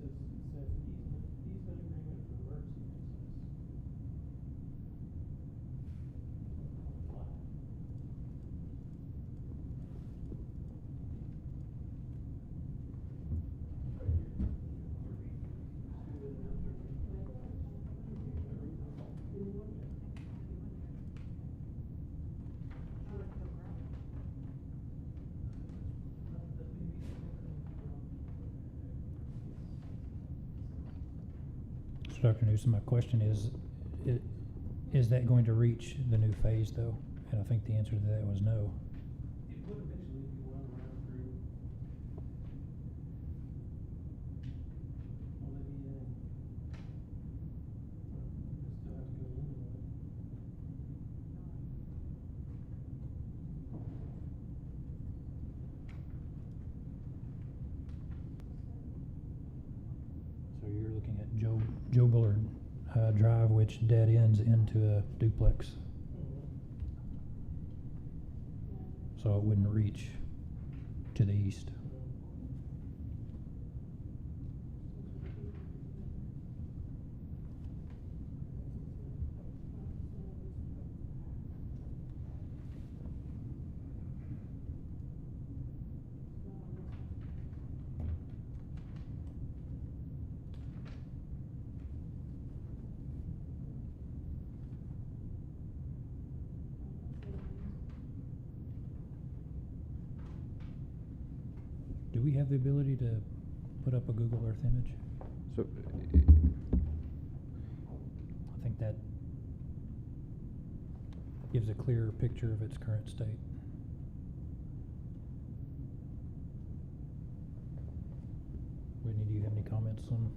It says easement agreement for emergency access. So Dr. Newsom, my question is that going to reach the new phase though? And I think the answer to that was no. It would eventually be run around through. Will it be in? It still has to go into it. So you're looking at Joe Bullard Drive, which dead ends into a duplex. So it wouldn't reach to the east. have the ability to put up a Google Earth image? So, I think that gives a clearer picture of its current state. Whitney, do you have any comments on?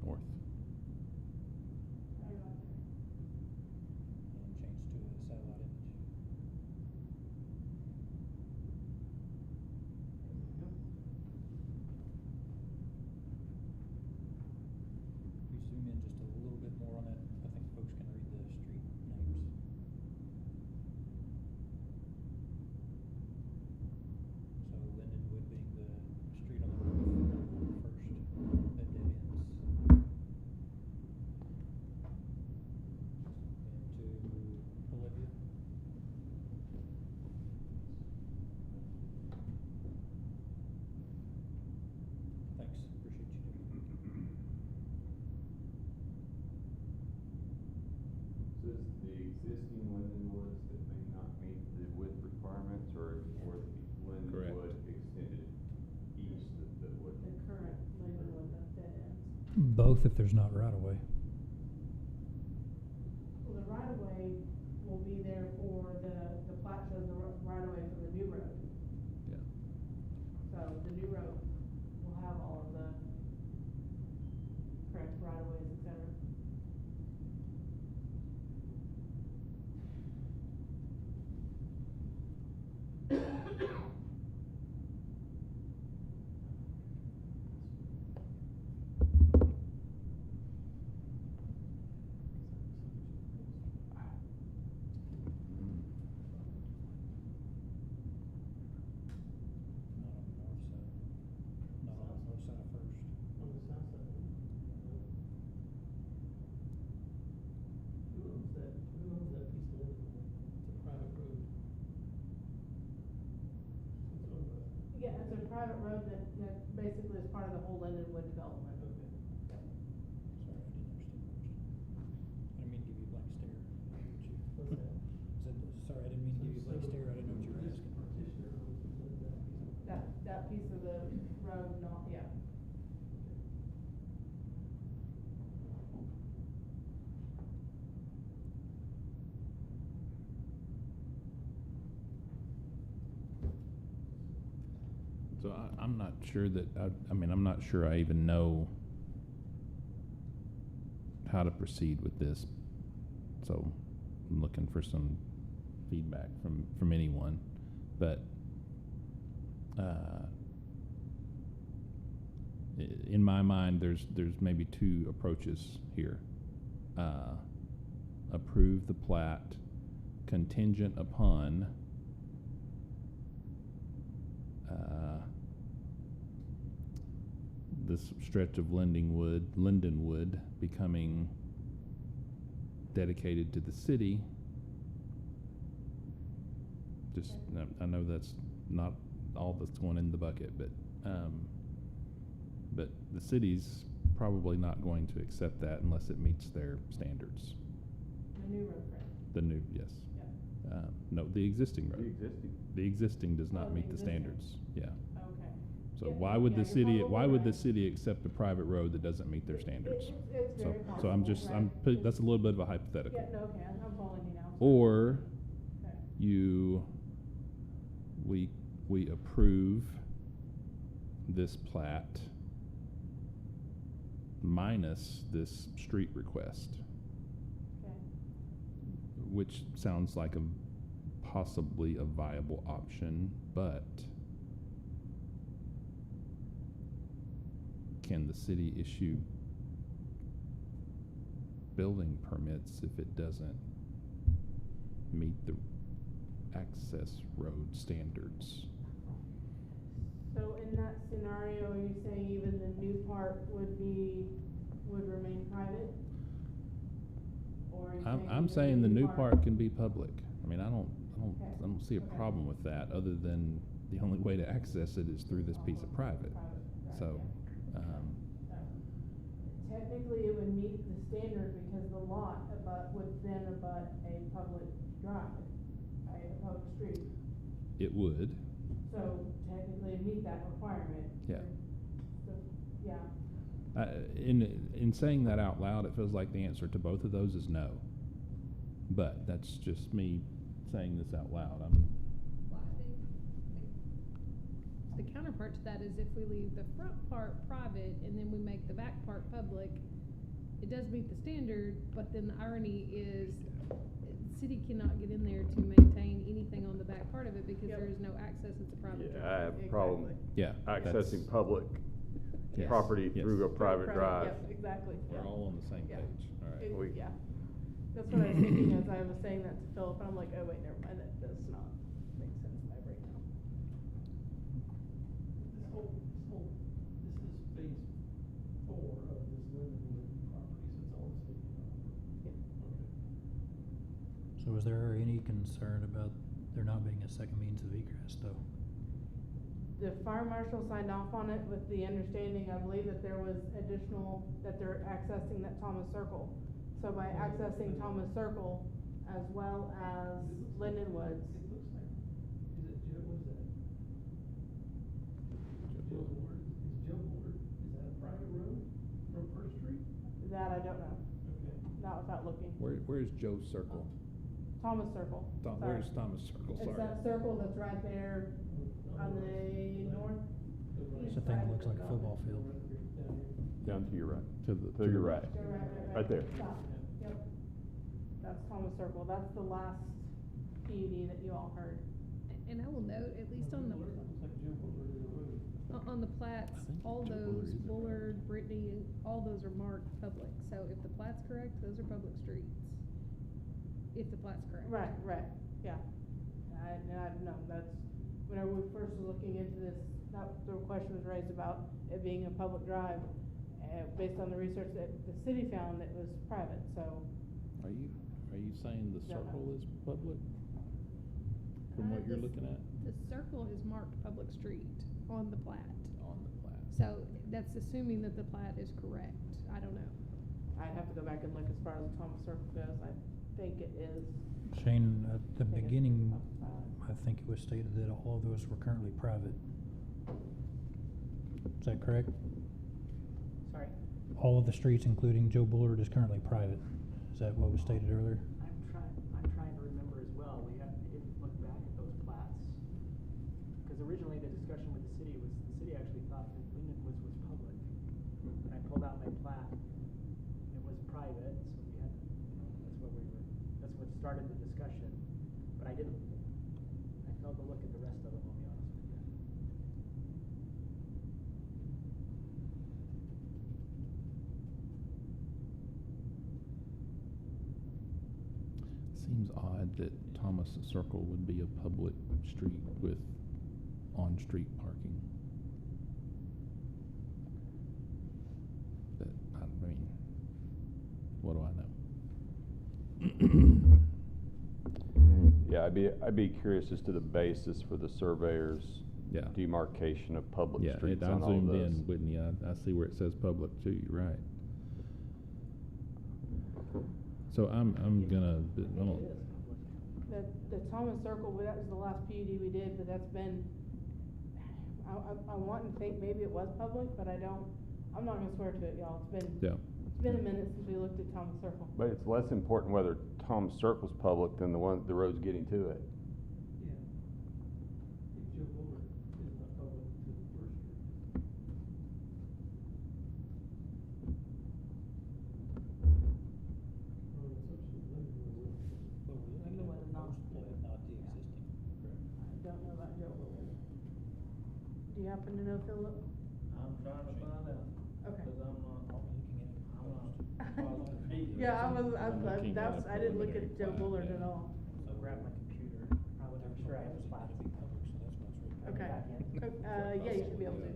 North. And change to a satellite image. If you zoom in just a little bit more on that, I think folks can read the street names. So Lindenwood being the street on the north first, that dead ends. Into Olivia. Thanks, appreciate you doing it. So is the existing Linden Woods that may not meet the width requirements, or Linden Correct. Wood extended east that would? The current Lindenwood, that dead ends. Both if there's not right of way. Well, the right of way will be there for the plat shows the right of way for the new road. Yeah. So the new road will have all of the correct right of ways, et cetera. Not on the north side. Not on the north side of First. On the south side. Who owns that piece of land? It's a private road. It's owned by. Yeah, it's a private road that basically is part of the whole Lindenwood development. Sorry, I didn't mean to give you a blank stare. I didn't know what you were asking. That piece of the road, not, yeah. So I'm not sure that, I mean, I'm not sure I even know how to proceed with this. So I'm looking for some feedback from anyone. But in my mind, there's maybe two approaches here. Approve the plat contingent upon this stretch of Lindenwood becoming dedicated to the city. Just, I know that's not all that's going in the bucket, but the city's probably not going to accept that unless it meets their standards. The new road, right? The new, yes. Yeah. No, the existing road. The existing. The existing does not Oh, the meet the existing. standards, yeah. Okay. So Yeah, why would yeah, the you're city, probably why would the right. city accept a private road that doesn't meet their standards? It's very So I'm possible, just, right? that's a little bit of a hypothetical. Yeah, no, okay, I'm following you now. Or Okay. we approve this plat minus this street request, Okay. which sounds like possibly a viable option, but can the city issue building permits if it doesn't meet the access road standards? So in that scenario, are you saying even the new part would remain private? Or are you I'm even saying the new part can be public. I mean, I don't see a Okay. problem with that, other than the only way to access it is through this piece of private. So, technically it would meet the standard because the lot would then abut a public drive, a public street. It would. So technically it'd meet that requirement. Yeah. So, yeah. In saying that out loud, it feels like the answer to both of those is no. But that's just me saying this out loud. Well, I think the counterpart to that is if we leave the front part private and then we make the back part public, it does meet the standard, but then the irony is the city cannot get in there to maintain anything on the back part of it because there is no access, it's a private Yeah, drive. I have a problem Yeah, accessing public Yes, property yes. through a private drive. Yes, exactly. We're Yeah. all on the same Yeah. page. All right. It- yeah. That's what I was thinking as I was saying that to Philip, and I'm like, oh wait, never mind, that does not make sense in my brain now. This is phase 4 of this Lindenwood property, so it's all the same. Okay. So is there any concern about there not being a second means of egress, though? The fire marshal signed off on it with the understanding, I believe, that there was additional, that they're accessing that Thomas Circle. So by accessing Thomas Circle as well as Linden Woods. It looks like, is it Joe, what is that? Joe Board, is that a private road from First Street? That I don't know, Okay. not without looking. Where's Joe's Circle? Thomas Circle. Sorry. Where's Thomas Circle? It's Sorry. that circle that's right there on the north. It's a thing that looks like a football field. Down to your right. To your right. Right there. Stop. Yep. That's Thomas Circle. That's the last PUD that you all heard. And I will note, at least on the, on the plats, I think all Joe those, Bullard is a Bullard, Brittany, all those are marked public. So if the plat's correct, those are public streets. If the plat's correct. Right, yeah. No, that's, whenever we first were looking into this, that, the question was raised about it being a public drive. Based on the research that the city found, it was private, so. Are you saying the Don't know. circle is public? From what you're looking at? The circle is marked public street on the plat. On the plat. So that's assuming that the plat is correct. I don't know. I'd have to go back and look as far as the Thomas Circle goes. I think it is. Shane, at the I think it's beginning, outside. I think it was stated that all of those were currently private. Is that correct? Sorry? All of the streets, including Joe Bullard, is currently private. Is that what was stated earlier? I'm trying to remember as well. We didn't look back at those plats. Because originally the discussion with the city actually thought that Linden Woods was public. When I pulled out my plat, it was private, so we had, that's what started the discussion. But I failed to look at the rest of them, I'll be honest with you. Seems odd that Thomas Circle would be a public street with on-street parking. But, I mean, what do I know? Yeah, I'd be curious as to the basis for the surveyor's demarcation of public Yeah, streets I on all of zoomed those. in, Whitney. I see where it says public too. You're right. So I'm gonna. The Thomas Circle, that was the last PUD we did, but that's been, I want to think maybe it was public, but I'm not gonna swear to it, y'all. It's been a minute since we looked at Thomas Circle. But it's less important whether Tom's Circle's public than the road's getting to it. If Joe Bullard is not public to the First Street. I don't know about Joe Bullard. Do you happen to know, Philip? I'm trying to find out. Okay. Because I'm not positive. Yeah, I didn't look at Joe Bullard at all. So grab my computer, probably make sure I have the plats. Okay. Yeah, you should be able to.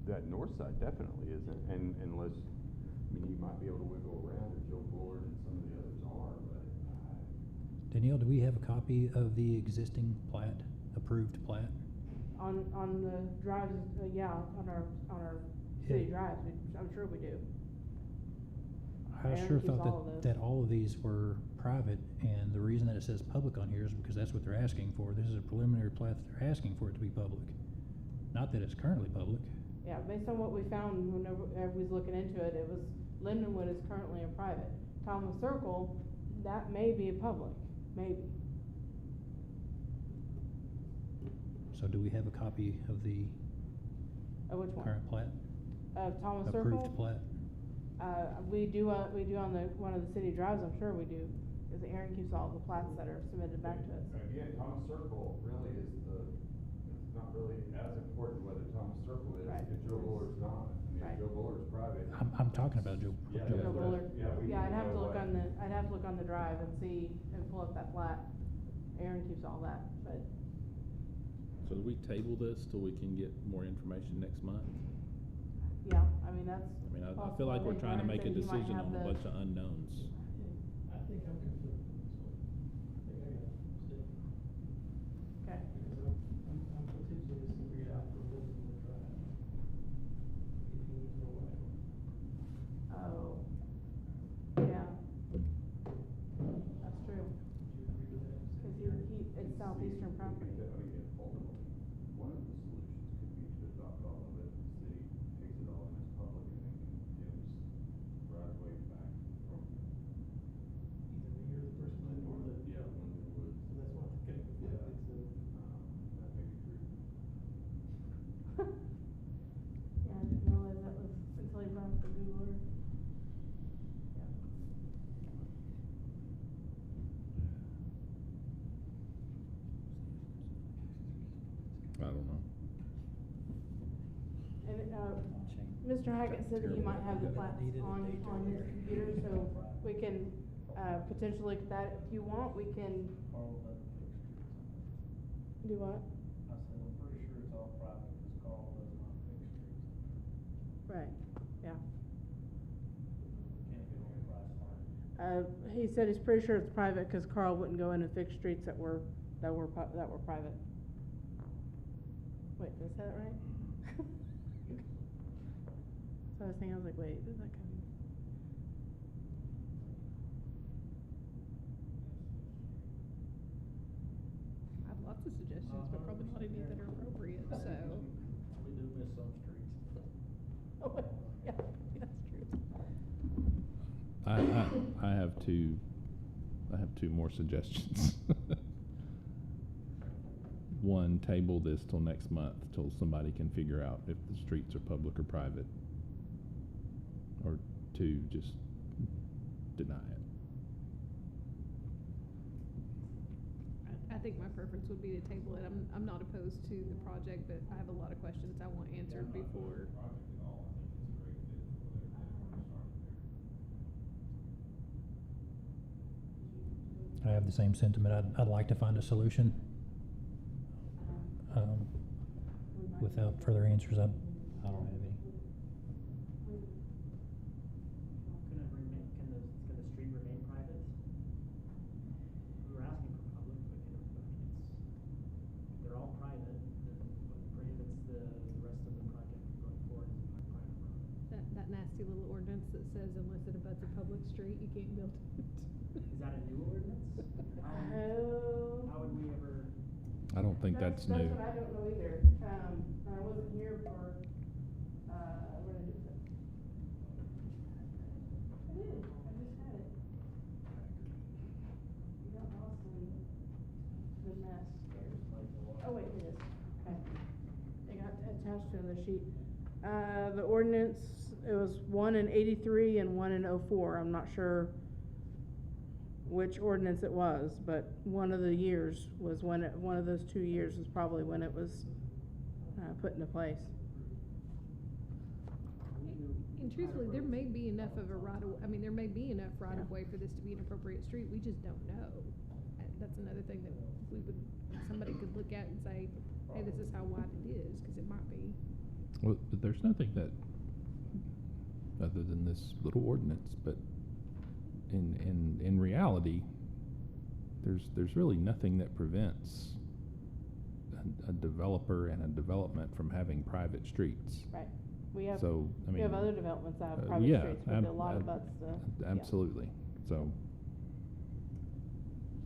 That north side definitely isn't, and unless, you might be able to wiggle around if Joe Bullard and some of the others are, but. Danielle, do we have a copy of the existing plat, approved plat? on the drives, yeah, on our city drives, I'm sure we do. I Aaron sure keeps thought all of those. that all of these were private, and the reason that it says public on here is because that's what they're asking for. This is a preliminary plat that they're asking for it to be public. Not that it's currently public. Yeah, based on what we found whenever we was looking into it, it was Lindenwood is currently a private. Thomas Circle, that may be a public, maybe. So do we have a copy of the Which one? current plat? Thomas Circle? Approved plat? We do on one of the city drives, I'm sure we do, because Aaron keeps all the plats that are submitted back to us. Again, Thomas Circle really is it's not really as important whether Thomas Circle is, Right. if Joe Buller's not. I mean, Right. if Joe Buller's private. I'm talking about Joe. Yeah, Joe yeah, Joe Buller. Buller. Yeah, I'd have to know look what- on the drive and see, and pull up that plat. Aaron keeps all that, but, So do we table this till we can get more information next month? yeah, I mean, that's. I mean, I possible. feel like we're think trying to Ryan make a said he might decision have on a the- bunch of unknowns. I think I'm conflicted on this one. I think I got a mistake. Okay. Because I'm potentially just gonna read out for living in the drive. If he needs more right. Oh, yeah. That's true. Cause it's southeastern property. Ultimately, one of the solutions could be to adopt all of it, the city takes it all in as public and then gives right of way back from. Either me or the person in or the. Yeah, Lindenwood. So that's why I'm getting conflicted, so. That may be true. Yeah, I didn't realize that was until he brought up the Googler. Yeah. I don't know. And, Mr. Hackett said that he might have the plats on his computer, so we can, potentially look at that. If you want, we can. Do what? I said, I'm pretty sure it's all private, because Carl does not fix streets. Right, yeah. Can't get on the price line. He said he's pretty sure it's private, cause Carl wouldn't go in and fix streets that were private. Wait, did I say that right? So I was thinking, I was like, wait, did that come? I have lots of suggestions, but probably not any that are appropriate, so. We do miss some streets. Oh, yeah, that's true. I have two more suggestions. One, table this till next month, till somebody can figure out if the streets are public or private. Or two, just deny it. I think my preference would be to table it. I'm not opposed to the project, but I have a lot of questions I want answered before. I have the same sentiment. I'd like to find a solution. Without further answers, I don't have any. Can the street remain private? We were asking for public, but they're all private, then what prohibits the rest of the project from going forward as a private road? That nasty little ordinance that says unless it abuts a public street, you can't build it. Is that a new ordinance? How would we ever? I don't think that's new. That's what I don't know either. I wasn't here for, what did I do with it? I did, I just had it. You got lost in the mess. Oh, wait, here it is. Okay. It got attached to another sheet. The ordinance, it was one in 83 and one in 04. I'm not sure which ordinance it was, but one of the years was when one of those 2 years was probably when it was put into place. And truthfully, there may be enough of a there may be enough right of way for this to be an appropriate street, we just don't know. That's another thing that somebody could look at and say, hey, this is how wide it is, cause it might be. Well, but there's nothing that, other than this little ordinance, but in reality, there's really nothing that prevents a developer and a development from having private streets. Right. We have, So, I we mean, have other developments that have private yeah, streets, but a lot of us, yeah. absolutely. So,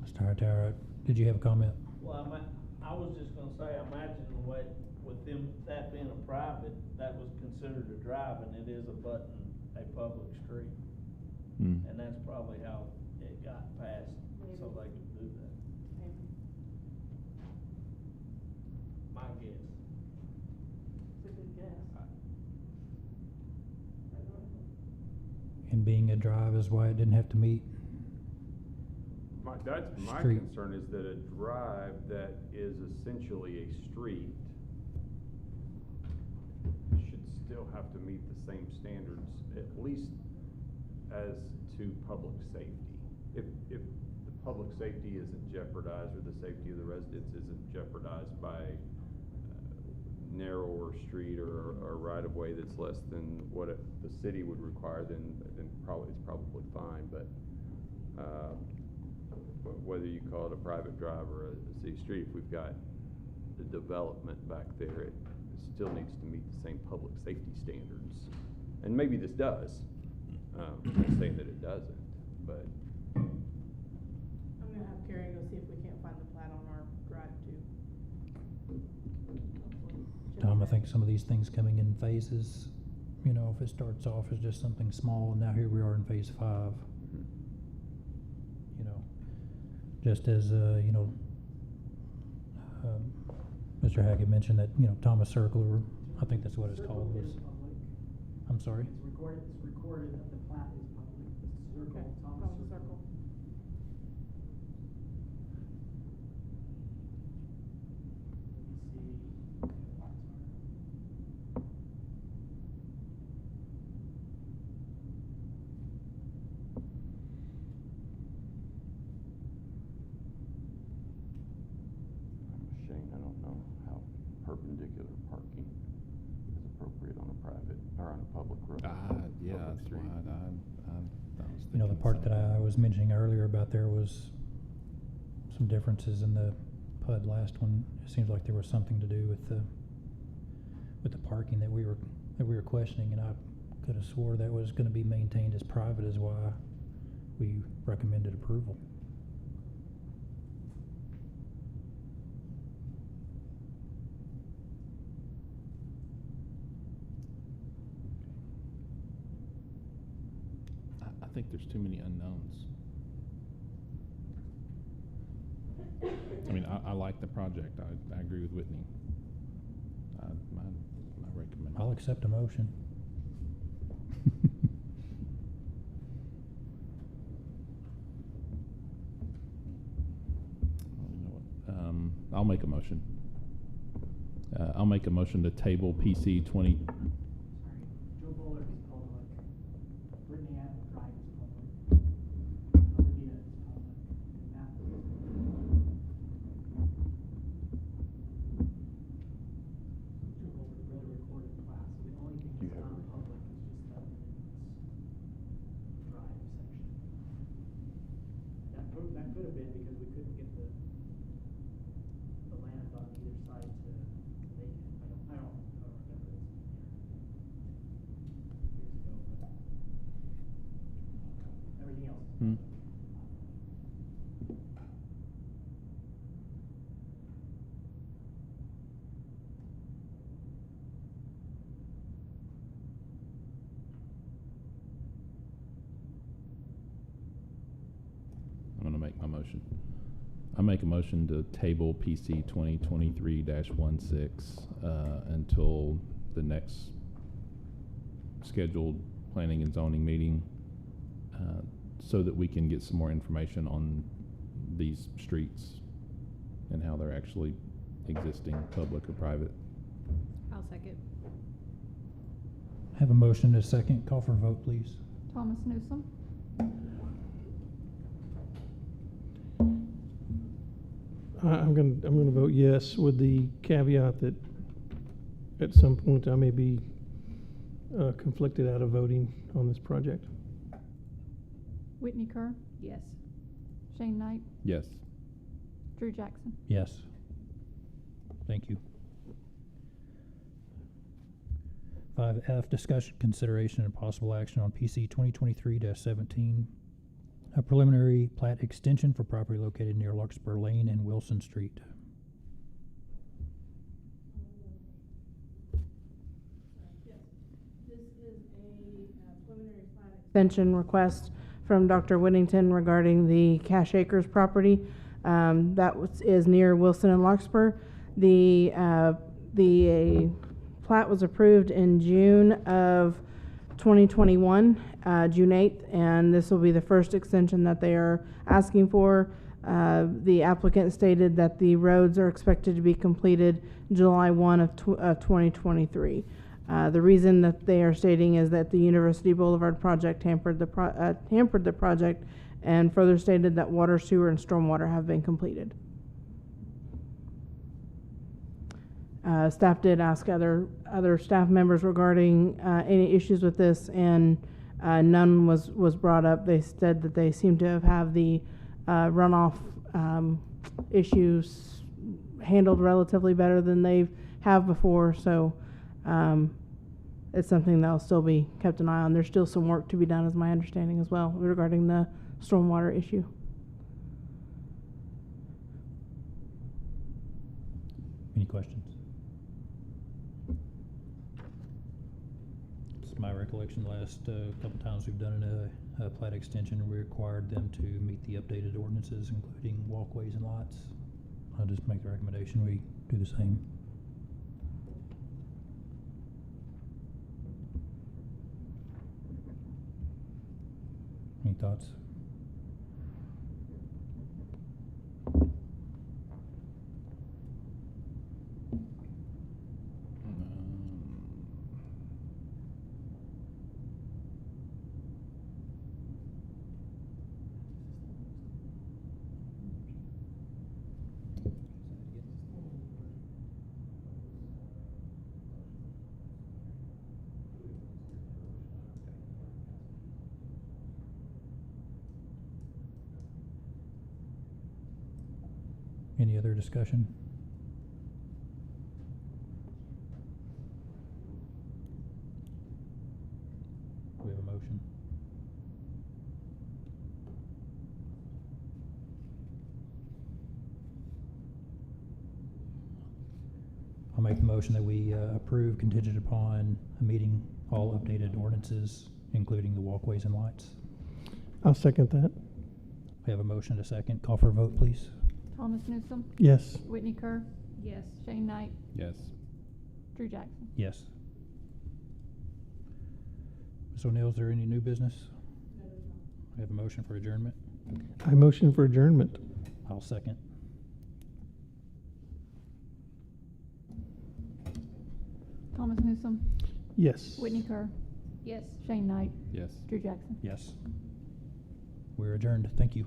Mr. Hightower, did you have a comment? Well, I was just gonna say, I imagine what, with them, that being a private, that was considered a drive, and it is abutting a public street. Mm. And that's probably how it got passed, so they could do that. My guess. It's a good guess. And being a drive is why it didn't have to meet. That's my Street. concern, is that a drive that is essentially a street should still have to meet the same standards, at least as to public safety. If the public safety isn't jeopardized, or the safety of the residents isn't jeopardized by narrower street or right-of-way that's less than what the city would require, then probably it's probably fine. But whether you call it a private drive or a city street, if we've got the development back there, it still needs to meet the same public safety standards. And maybe this does. I'm not saying that it doesn't, but. I'm gonna have Carrie go see if we can't find the plat on our drive too. Tom, I think some of these things coming in phases, you know, if it starts off as just something small, and now here we are in phase 5. You know, just as, you know, Mr. Hackett mentioned that, you know, Thomas Circle, or I think that's what it's called, was, I'm sorry? It's recorded that the plat is public, the circle, Thomas Circle. Let me see. Shane, I don't know how perpendicular parking is appropriate on a private or on a public road. Yeah, public that's street. why I was You know, the thinking part same. that I was mentioning earlier about there was some differences in the PUD last one. It seems like there was something to do with the parking that we were questioning, and I could have swore that was gonna be maintained as private, is why we recommended approval. I think there's too many unknowns. I mean, I like the project. I agree with Whitney. My recommendation. I'll accept a motion. I'll make a motion. I'll make a motion to table PC 20. Sorry, Joe Bullard is public, Brittany Adams Drive is public, Alameda is public, and Matt is Joe Bullard really recorded class, so the only thing that's not public is just that drive section. That could have been because we couldn't get the land on either side to make it. I don't remember this years ago, but everything else. Hmm. I'm gonna make my motion. I make a motion to table PC 2023-16 until the next scheduled planning and zoning meeting, so that we can get some more information on these streets and how they're actually existing, public or private. I'll second. Have a motion and a second. Call for a vote, please. Thomas Newsom, I'm gonna vote yes, with the caveat that at some point I may be conflicted out of voting on this project. Whitney Kerr, Yes. Shane Knight, Yes. Drew Jackson. Yes. Thank you. 5F, discussion, consideration, and possible action on PC 2023-17, a preliminary plat extension for property located near Larkspur Lane and Wilson Street. This is a preliminary plat extension request from Dr. Whittington regarding the Cache Acres property is near Wilson and Larkspur. The plat was approved in June of 2021, June 8th, and this will be the first extension that they are asking for. The applicant stated that the roads are expected to be completed July 1 of 2023. The reason that they are stating is that the University Boulevard project hampered the project, and further stated that water, sewer, and stormwater have been completed. Staff did ask other staff members regarding any issues with this, and none was brought up. They said that they seem to have the runoff issues handled relatively better than they have before, so it's something that'll still be kept an eye on. There's still some work to be done, is my understanding as well, regarding the stormwater issue. Any questions? It's my recollection the last couple times we've done a plat extension, we required them to meet the updated ordinances, including walkways and lots. I'll just make the recommendation we do the same. Any thoughts? Any other discussion? Do we have a motion? I'll make the motion that we approve contingent upon meeting all updated ordinances, including the walkways and lights. I'll second that. We have a motion and a second. Call for a vote, please. Thomas Newsome. Yes. Whitney Kerr. Yes. Shane Knight. Yes. Drew Jackson. Yes. Ms. O'Neill, is there any new business? We have a motion for adjournment. I motion for adjournment. I'll second. Thomas Newsome. Yes. Whitney Kerr. Yes. Shane Knight. Yes. Drew Jackson. Yes. We're adjourned. Thank you.